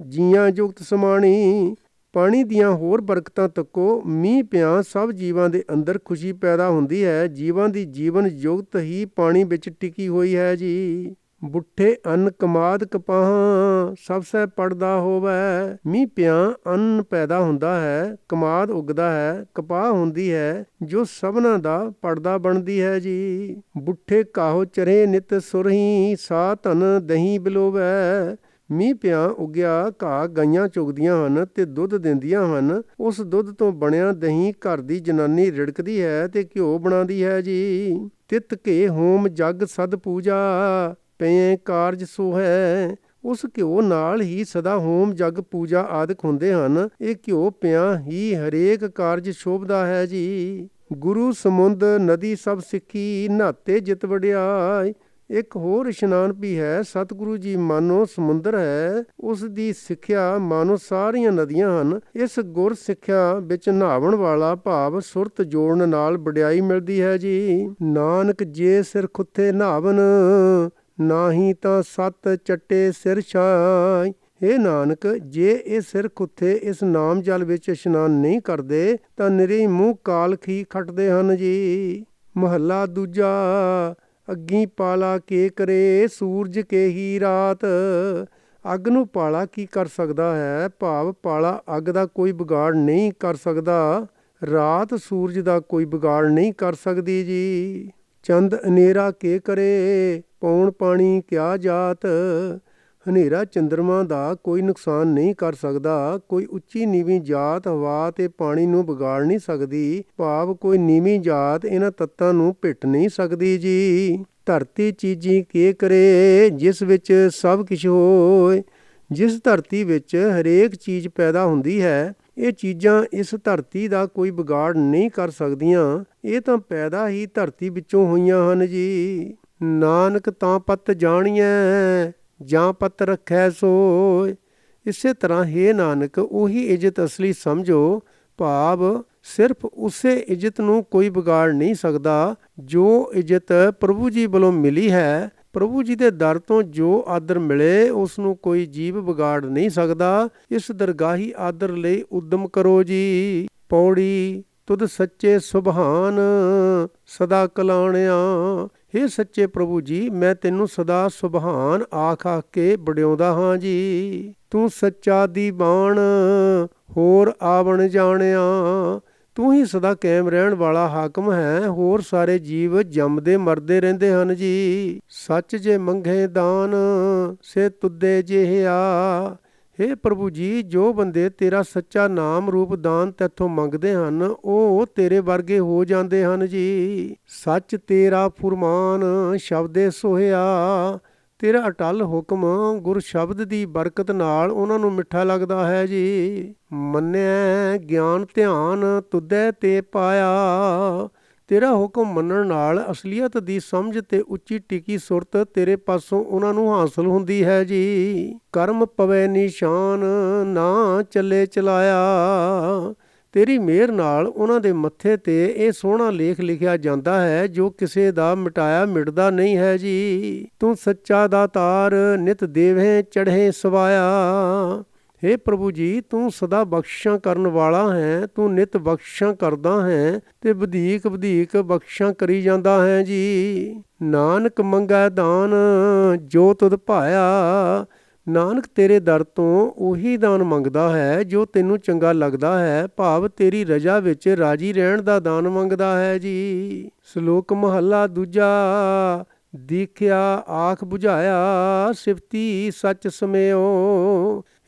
ਜੀਆਂ ਜੁਗਤ ਸਮਾਣੀ। ਪਾਣੀ ਦੀਆਂ ਹੋਰ ਬਰਕਤਾਂ ਤੱਕੋ। ਮੀਂਹ ਪਿਆ ਸਭ ਜੀਵਾਂ ਦੇ ਅੰਦਰ ਖੁਸ਼ੀ ਪੈਦਾ ਹੁੰਦੀ ਹੈ। ਜੀਵਾਂ ਦੀ ਜੀਵਨ ਜੁਗਤ ਹੀ ਪਾਣੀ ਵਿੱਚ ਟਿਕੀ ਹੋਈ ਹੈ ਜੀ। ਬੁੱਠੇ ਅੰਨ ਕਮਾਦ ਕਪਾਹਾਂ ਸਭ ਸਹਿ ਪੜਦਾ ਹੋਵੈ। ਮੀਂਹ ਪਿਆ ਅੰਨ ਪੈਦਾ ਹੁੰਦਾ ਹੈ, ਕਮਾਦ ਉੱਗਦਾ ਹੈ, ਕਪਾਹ ਹੁੰਦੀ ਹੈ ਜੋ ਸਭਨਾਂ ਦਾ ਪੜਦਾ ਬਣਦੀ ਹੈ ਜੀ। ਬੁੱਠੇ ਕਾਹੋ ਚਰੇ ਨਿਤ ਸੁਰਹੀ ਸਾ ਧਨ ਦਹੀਂ ਬਿਲੋਵੈ। ਮੀਂਹ ਪਿਆ ਉੱਗਿਆ ਘਾਹ ਗਾਈਆਂ ਚੁਗਦੀਆਂ ਹਨ ਤੇ ਦੁੱਧ ਦਿੰਦੀਆਂ ਹਨ। ਉਸ ਦੁੱਧ ਤੋਂ ਬਣਿਆ ਦਹੀਂ ਘਰ ਦੀ ਜਨਾਨੀ ਰਿੜਕਦੀ ਹੈ ਤੇ ਘਿਓ ਬਣਾਉਂਦੀ ਹੈ ਜੀ। ਤਿਤ ਕੇ ਹੋਮ ਜਗ ਸਦ ਪੂਜਾ ਪਏ ਕਾਰਜ ਸੋਹੈ। ਉਸ ਘਿਓ ਨਾਲ ਹੀ ਸਦਾ ਹੋਮ ਜਗ ਪੂਜਾ ਆਦਿਕ ਹੁੰਦੇ ਹਨ। ਇਹ ਘਿਓ ਪਿਆ ਹੀ ਹਰੇਕ ਕਾਰਜ ਸ਼ੋਭਦਾ ਹੈ ਜੀ। ਗੁਰੂ ਸਮੁੰਦ ਨਦੀ ਸਭ ਸਿੱਖੀ ਨਹਾਤੇ ਜਿਤ ਵਡਿਆਈ। ਇੱਕ ਹੋਰ ਇਸ਼ਨਾਨ ਵੀ ਹੈ। ਸਤਿਗੁਰੂ ਜੀ ਮਾਨੋ ਸਮੁੰਦਰ ਹੈ, ਉਸ ਦੀ ਸਿੱਖਿਆ ਮਾਨੋ ਸਾਰੀਆਂ ਨਦੀਆਂ ਹਨ। ਇਸ ਗੁਰ ਸਿੱਖਿਆ ਵਿੱਚ ਨਹਾਵਣ ਵਾਲਾ ਭਾਵ ਸੁਰਤ ਜੋੜਨ ਨਾਲ ਵਡਿਆਈ ਮਿਲਦੀ ਹੈ ਜੀ। ਨਾਨਕ ਜੇ ਸਿਰ ਖੁੱਥੇ ਨਹਾਵਨ ਨਾਹੀ ਤਾਂ ਸੱਤ ਚੱਟੇ ਸਿਰ ਛਾਈ। ਹੇ ਨਾਨਕ ਜੇ ਇਹ ਸਿਰ ਖੁੱਥੇ ਇਸ ਨਾਮ ਜਲ ਵਿੱਚ ਇਸ਼ਨਾਨ ਨਹੀਂ ਕਰਦੇ ਤਾਂ ਨਿਰੇ ਮੂੰਹ ਕਾਲਖ ਹੀ ਖੱਟਦੇ ਹਨ ਜੀ। ਮਹੱਲਾ ਦੂਜਾ। ਅੱਗੀ ਪਾਲਾ ਕੇ ਕਰੇ ਸੂਰਜ ਕੇ ਹੀ ਰਾਤ। ਅੱਗ ਨੂੰ ਪਾਲਾ ਕੀ ਕਰ ਸਕਦਾ ਹੈ? ਭਾਵ ਪਾਲਾ ਅੱਗ ਦਾ ਕੋਈ ਵਿਗਾੜ ਨਹੀਂ ਕਰ ਸਕਦਾ। ਰਾਤ ਸੂਰਜ ਦਾ ਕੋਈ ਵਿਗਾੜ ਨਹੀਂ ਕਰ ਸਕਦੀ ਜੀ। ਚੰਦ ਹਨੇਰਾ ਕੇ ਕਰੇ ਪੌਣ ਪਾਣੀ ਕਿਆ ਜਾਤ। ਹਨੇਰਾ ਚੰਦਰਮਾ ਦਾ ਕੋਈ ਨੁਕਸਾਨ ਨਹੀਂ ਕਰ ਸਕਦਾ। ਕੋਈ ਉੱਚੀ ਨੀਵੀਂ ਜਾਤ ਹਵਾ ਤੇ ਪਾਣੀ ਨੂੰ ਵਿਗਾੜ ਨਹੀਂ ਸਕਦੀ। ਭਾਵ ਕੋਈ ਨੀਵੀਂ ਜਾਤ ਇਹਨਾਂ ਤੱਤਾਂ ਨੂੰ ਭਿੱਟ ਨਹੀਂ ਸਕਦੀ ਜੀ। ਧਰਤੀ ਚੀਜੀ ਕੇ ਕਰੇ ਜਿਸ ਵਿੱਚ ਸਭ ਕੁਛ ਹੋਏ। ਜਿਸ ਧਰਤੀ ਵਿੱਚ ਹਰੇਕ ਚੀਜ਼ ਪੈਦਾ ਹੁੰਦੀ ਹੈ, ਇਹ ਚੀਜ਼ਾਂ ਇਸ ਧਰਤੀ ਦਾ ਕੋਈ ਵਿਗਾੜ ਨਹੀਂ ਕਰ ਸਕਦੀਆਂ। ਇਹ ਤਾਂ ਪੈਦਾ ਹੀ ਧਰਤੀ ਵਿੱਚੋਂ ਹੋਈਆਂ ਹਨ ਜੀ। ਨਾਨਕ ਤਾਂ ਪਤ ਜਾਣੀਐ ਜਾਂ ਪਤ ਰੱਖੈ ਸੋਏ। ਇਸੇ ਤਰ੍ਹਾਂ ਹੇ ਨਾਨਕ ਉਹੀ ਇੱਜ਼ਤ ਅਸਲੀ ਸਮਝੋ। ਭਾਵ ਸਿਰਫ ਉਸੇ ਇੱਜ਼ਤ ਨੂੰ ਕੋਈ ਵਿਗਾੜ ਨਹੀਂ ਸਕਦਾ ਜੋ ਇੱਜ਼ਤ ਪ੍ਰਭੂ ਜੀ ਵੱਲੋਂ ਮਿਲੀ ਹੈ। ਪ੍ਰਭੂ ਜੀ ਦੇ ਦਰ ਤੋਂ ਜੋ ਆਦਰ ਮਿਲੇ ਉਸ ਨੂੰ ਕੋਈ ਜੀਵ ਵਿਗਾੜ ਨਹੀਂ ਸਕਦਾ। ਇਸ ਦਰਗਾਹੀ ਆਦਰ ਲਈ ਉਦਮ ਕਰੋ ਜੀ। ਪੌੜੀ। ਤੁਧ ਸੱਚੇ ਸੁਭਾਨ ਸਦਾ ਕਲਾਣਿਆ। ਹੇ ਸੱਚੇ ਪ੍ਰਭੂ ਜੀ ਮੈਂ ਤੈਨੂੰ ਸਦਾ ਸੁਭਾਨ ਆਖ ਕੇ ਵਡਿਆਉਂਦਾ ਹਾਂ ਜੀ। ਤੂੰ ਸੱਚਾ ਦੀਵਾਨ ਹੋਰ ਆਵਣ ਜਾਣਿਆ। ਤੂੰ ਹੀ ਸਦਾ ਕਾਇਮ ਰਹਿਣ ਵਾਲਾ ਹਾਕਮ ਹੈ। ਹੋਰ ਸਾਰੇ ਜੀਵ ਜੰਮਦੇ ਮਰਦੇ ਰਹਿੰਦੇ ਹਨ ਜੀ। ਸੱਚ ਜੇ ਮੰਗੇ ਦਾਨ ਸੇ ਤੁਦੇ ਜਿਹਾ। ਹੇ ਪ੍ਰਭੂ ਜੀ, ਜੋ ਬੰਦੇ ਤੇਰਾ ਸੱਚਾ ਨਾਮ ਰੂਪ ਦਾਨ ਤੈਥੋਂ ਮੰਗਦੇ ਹਨ, ਉਹ ਤੇਰੇ ਵਰਗੇ ਹੋ ਜਾਂਦੇ ਹਨ ਜੀ। ਸੱਚ ਤੇਰਾ ਫੁਰਮਾਨ ਸ਼ਬਦੇ ਸੋਹਿਆ। ਤੇਰਾ ਅਟਲ ਹੁਕਮ ਗੁਰ ਸ਼ਬਦ ਦੀ ਬਰਕਤ ਨਾਲ ਉਹਨਾਂ ਨੂੰ ਮਿੱਠਾ ਲੱਗਦਾ ਹੈ ਜੀ। ਮੰਨਿਆ ਗਿਆਨ ਧਿਆਨ ਤੁਧੇ ਤੇ ਪਾਇਆ। ਤੇਰਾ ਹੁਕਮ ਮੰਨਣ ਨਾਲ ਅਸਲੀਅਤ ਦੀ ਸਮਝ ਤੇ ਉੱਚੀ ਟਿਕੀ ਸੁਰਤ ਤੇਰੇ ਪਾਸੋਂ ਉਹਨਾਂ ਨੂੰ ਹਾਸਲ ਹੁੰਦੀ ਹੈ ਜੀ। ਕਰਮ ਪਵੇ ਨਿਸ਼ਾਨ ਨਾ ਚੱਲੇ ਚਲਾਇਆ। ਤੇਰੀ ਮਿਹਰ ਨਾਲ ਉਹਨਾਂ ਦੇ ਮੱਥੇ ਤੇ ਇਹ ਸੋਹਣਾ ਲੇਖ ਲਿਖਿਆ ਜਾਂਦਾ ਹੈ ਜੋ ਕਿਸੇ ਦਾ ਮਿਟਾਇਆ ਮਿਟਦਾ ਨਹੀਂ ਹੈ ਜੀ। ਤੂੰ ਸੱਚਾ ਦਾਤਾਰ ਨਿਤ ਦੇਵੇਂ ਚੜ੍ਹੇ ਸਵਾਇਆ। ਹੇ ਪ੍ਰਭੂ ਜੀ, ਤੂੰ ਸਦਾ ਬਖਸ਼ਿਸ਼ਾਂ ਕਰਨ ਵਾਲਾ ਹੈ। ਤੂੰ ਨਿਤ ਬਖਸ਼ਿਸ਼ਾਂ ਕਰਦਾ ਹੈ ਤੇ ਵਧੀਕ ਵਧੀਕ ਬਖਸ਼ਿਸ਼ਾਂ ਕਰੀ ਜਾਂਦਾ ਹੈ ਜੀ। ਨਾਨਕ ਮੰਗੈ ਦਾਨ ਜੋ ਤੁਧ ਭਾਇਆ। ਨਾਨਕ ਤੇਰੇ ਦਰ ਤੋਂ ਉਹੀ ਦਾਨ ਮੰਗਦਾ ਹੈ ਜੋ ਤੈਨੂੰ ਚੰਗਾ ਲੱਗਦਾ ਹੈ, ਭਾਵ ਤੇਰੀ ਰਜ਼ਾ ਵਿੱਚ ਰਾਜੀ ਰਹਿਣ ਦਾ ਦਾਨ ਮੰਗਦਾ ਹੈ ਜੀ। ਸ਼ਲੋਕ ਮਹੱਲਾ ਦੂਜਾ। ਦੀਖਿਆ ਆਖ ਬੁਝਾਇਆ ਸਿਫਤੀ ਸੱਚ ਸਮਿਓ।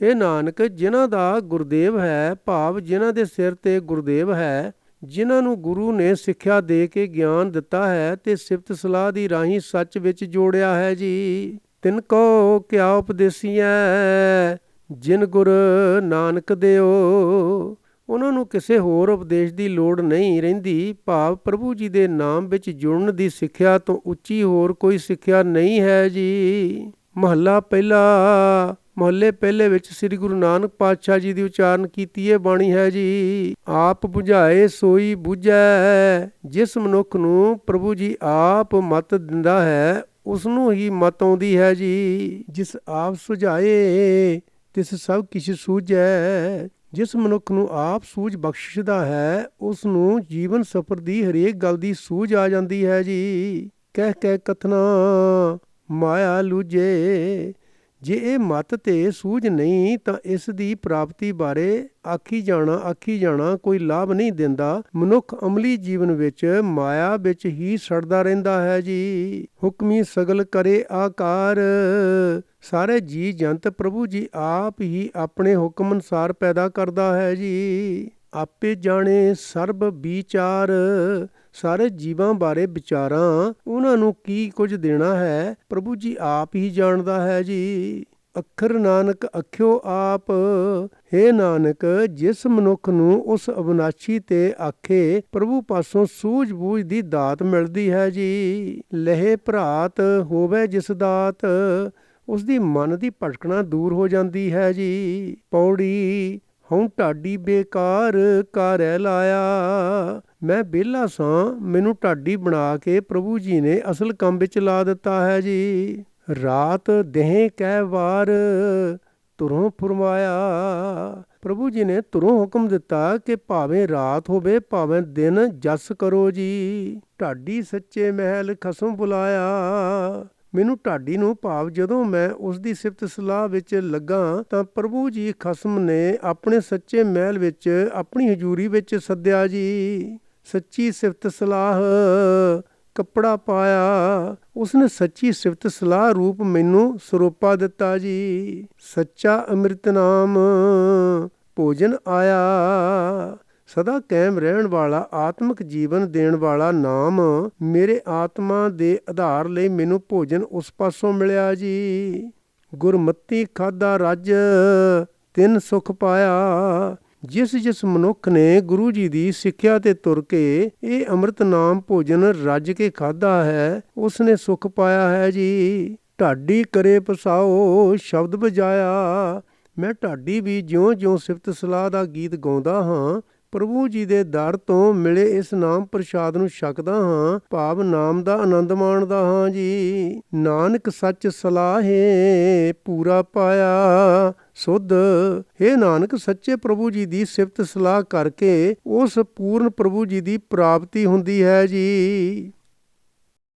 ਇਹ ਨਾਨਕ, ਜਿਨ੍ਹਾਂ ਦਾ ਗੁਰਦੇਵ ਹੈ, ਭਾਵ ਜਿਨ੍ਹਾਂ ਦੇ ਸਿਰ ਤੇ ਗੁਰਦੇਵ ਹੈ, ਜਿਨ੍ਹਾਂ ਨੂੰ ਗੁਰੂ ਨੇ ਸਿੱਖਿਆ ਦੇ ਕੇ ਗਿਆਨ ਦਿੱਤਾ ਹੈ ਤੇ ਸਿਫਤ ਸਲਾਹ ਦੀ ਰਾਹੀਂ ਸੱਚ ਵਿੱਚ ਜੋੜਿਆ ਹੈ ਜੀ। ਤਿਨ ਕੋ ਕਿਆ ਉਪਦੇਸੀਐ ਜਿਨ ਗੁਰ ਨਾਨਕ ਦਿਓ। ਉਹਨਾਂ ਨੂੰ ਕਿਸੇ ਹੋਰ ਉਪਦੇਸ਼ ਦੀ ਲੋੜ ਨਹੀਂ ਰਹਿੰਦੀ, ਭਾਵ ਪ੍ਰਭੂ ਜੀ ਦੇ ਨਾਮ ਵਿੱਚ ਜੁੜਨ ਦੀ ਸਿੱਖਿਆ ਤੋਂ ਉੱਚੀ ਹੋਰ ਕੋਈ ਸਿੱਖਿਆ ਨਹੀਂ ਹੈ ਜੀ। ਮਹੱਲਾ ਪਹਿਲਾ। ਮੁਹੱਲੇ ਪਹਿਲੇ ਵਿੱਚ ਸ੍ਰੀ ਗੁਰੂ ਨਾਨਕ ਪਾਤਸ਼ਾਹ ਜੀ ਦੀ ਉਚਾਰਨ ਕੀਤੀ ਇਹ ਬਾਣੀ ਹੈ ਜੀ। ਆਪ ਬੁਝਾਏ ਸੋਈ ਬੁਝੈ। ਜਿਸ ਮਨੁੱਖ ਨੂੰ ਪ੍ਰਭੂ ਜੀ ਆਪ ਮਤ ਦਿੰਦਾ ਹੈ, ਉਸ ਨੂੰ ਹੀ ਮਤ ਆਉਂਦੀ ਹੈ ਜੀ। ਜਿਸ ਆਪ ਸੁਝਾਏ ਤਿਸ ਸਭ ਕਿਛ ਸੂਝੈ। ਜਿਸ ਮਨੁੱਖ ਨੂੰ ਆਪ ਸੂਝ ਬਖਸ਼ਦਾ ਹੈ, ਉਸ ਨੂੰ ਜੀਵਨ ਸਫਰ ਦੀ ਹਰੇਕ ਗੱਲ ਦੀ ਸੂਝ ਆ ਜਾਂਦੀ ਹੈ ਜੀ। ਕਹਿ ਕਹਿ ਕਥਨਾ ਮਾਇਆ ਲੂਝੇ। ਜੇ ਇਹ ਮਤ ਤੇ ਸੂਝ ਨਹੀਂ ਤਾਂ ਇਸ ਦੀ ਪ੍ਰਾਪਤੀ ਬਾਰੇ ਆਖੀ ਜਾਣਾ ਕੋਈ ਲਾਭ ਨਹੀਂ ਦਿੰਦਾ। ਮਨੁੱਖ ਅਮਲੀ ਜੀਵਨ ਵਿੱਚ ਮਾਇਆ ਵਿੱਚ ਹੀ ਸੜਦਾ ਰਹਿੰਦਾ ਹੈ ਜੀ। ਹੁਕਮੀ ਸਗਲ ਕਰੇ ਆਕਾਰ। ਸਾਰੇ ਜੀ ਜੰਤ ਪ੍ਰਭੂ ਜੀ ਆਪ ਹੀ ਆਪਣੇ ਹੁਕਮ ਅਨੁਸਾਰ ਪੈਦਾ ਕਰਦਾ ਹੈ ਜੀ। ਆਪੇ ਜਾਣੇ ਸਰਬ ਵਿਚਾਰ। ਸਾਰੇ ਜੀਵਾਂ ਬਾਰੇ ਵਿਚਾਰਾਂ, ਉਹਨਾਂ ਨੂੰ ਕੀ ਕੁਝ ਦੇਣਾ ਹੈ, ਪ੍ਰਭੂ ਜੀ ਆਪ ਹੀ ਜਾਣਦਾ ਹੈ ਜੀ। ਅੱਖਰ ਨਾਨਕ ਅਖਿਓ ਆਪ। ਹੇ ਨਾਨਕ, ਜਿਸ ਮਨੁੱਖ ਨੂੰ ਉਸ ਅਬਿਨਾਸ਼ੀ ਤੇ ਆਖੇ ਪ੍ਰਭੂ ਪਾਸੋਂ ਸੂਝ ਬੂਝ ਦੀ ਦਾਤ ਮਿਲਦੀ ਹੈ ਜੀ। ਲਹੇ ਭਰਾਤ ਹੋਵੇ ਜਿਸ ਦਾਤ। ਉਸ ਦੀ ਮਨ ਦੀ ਭਟਕਣਾ ਦੂਰ ਹੋ ਜਾਂਦੀ ਹੈ ਜੀ। ਪੌੜੀ ਹਉ ਢਾਡੀ ਬੇਕਾਰ ਕਾਰੈ ਲਾਇਆ। ਮੈਂ ਵਿਹਲਾ ਸਾਂ, ਮੈਨੂੰ ਢਾਡੀ ਬਣਾ ਕੇ ਪ੍ਰਭੂ ਜੀ ਨੇ ਅਸਲ ਕੰਮ ਵਿੱਚ ਲਾ ਦਿੱਤਾ ਹੈ ਜੀ। ਰਾਤ ਦੇਹ ਕਹਿ ਵਾਰ ਤੁਰੋਂ ਫੁਰਮਾਇਆ। ਪ੍ਰਭੂ ਜੀ ਨੇ ਤੁਰੋਂ ਹੁਕਮ ਦਿੱਤਾ ਕਿ ਭਾਵੇਂ ਰਾਤ ਹੋਵੇ ਭਾਵੇਂ ਦਿਨ ਜਸ ਕਰੋ ਜੀ। ਢਾਡੀ ਸੱਚੇ ਮਹਿਲ ਖਸਮ ਬੁਲਾਇਆ। ਮੈਨੂੰ ਢਾਡੀ ਨੂੰ ਭਾਵ ਜਦੋਂ ਮੈਂ ਉਸ ਦੀ ਸਿਫਤ ਸਲਾਹ ਵਿੱਚ ਲੱਗਾ ਤਾਂ ਪ੍ਰਭੂ ਜੀ ਖਸਮ ਨੇ ਆਪਣੇ ਸੱਚੇ ਮਹਿਲ ਵਿੱਚ ਆਪਣੀ ਹਜ਼ੂਰੀ ਵਿੱਚ ਸੱਦਿਆ ਜੀ। ਸੱਚੀ ਸਿਫਤ ਸਲਾਹ ਕੱਪੜਾ ਪਾਇਆ। ਉਸਨੇ ਸੱਚੀ ਸਿਫਤ ਸਲਾਹ ਰੂਪ ਮੈਨੂੰ ਸਰੋਪਾ ਦਿੱਤਾ ਜੀ। ਸੱਚਾ ਅੰਮ੍ਰਿਤ ਨਾਮ ਭੋਜਨ ਆਇਆ। ਸਦਾ ਕਾਇਮ ਰਹਿਣ ਵਾਲਾ ਆਤਮਿਕ ਜੀਵਨ ਦੇਣ ਵਾਲਾ ਨਾਮ ਮੇਰੇ ਆਤਮਾ ਦੇ ਆਧਾਰ ਲਈ ਮੈਨੂੰ ਭੋਜਨ ਉਸ ਪਾਸੋਂ ਮਿਲਿਆ ਜੀ। ਗੁਰਮਤੀ ਖਾਧਾ ਰੱਜ ਤਿੰਨ ਸੁਖ ਪਾਇਆ। ਜਿਸ ਮਨੁੱਖ ਨੇ ਗੁਰੂ ਜੀ ਦੀ ਸਿੱਖਿਆ ਤੇ ਤੁਰ ਕੇ ਇਹ ਅੰਮ੍ਰਿਤ ਨਾਮ ਭੋਜਨ ਰੱਜ ਕੇ ਖਾਧਾ ਹੈ, ਉਸਨੇ ਸੁਖ ਪਾਇਆ ਹੈ ਜੀ। ਢਾਡੀ ਕਰੇ ਪਸਾਓ ਸ਼ਬਦ ਵਜਾਇਆ। ਮੈਂ ਢਾਡੀ ਵੀ ਜਿਉਂ ਸਿਫਤ ਸਲਾਹ ਦਾ ਗੀਤ ਗਾਉਂਦਾ ਹਾਂ, ਪ੍ਰਭੂ ਜੀ ਦੇ ਦਰ ਤੋਂ ਮਿਲੇ ਇਸ ਨਾਮ ਪ੍ਰਸ਼ਾਦ ਨੂੰ ਛਕਦਾ ਹਾਂ, ਭਾਵ ਨਾਮ ਦਾ ਆਨੰਦ ਮਾਣਦਾ ਹਾਂ ਜੀ। ਨਾਨਕ ਸੱਚ ਸਲਾਹੇ ਪੂਰਾ ਪਾਇਆ ਸੁਧ। ਹੇ ਨਾਨਕ, ਸੱਚੇ ਪ੍ਰਭੂ ਜੀ ਦੀ ਸਿਫਤ ਸਲਾਹ ਕਰਕੇ ਉਸ ਪੂਰਨ ਪ੍ਰਭੂ ਜੀ ਦੀ ਪ੍ਰਾਪਤੀ ਹੁੰਦੀ ਹੈ ਜੀ।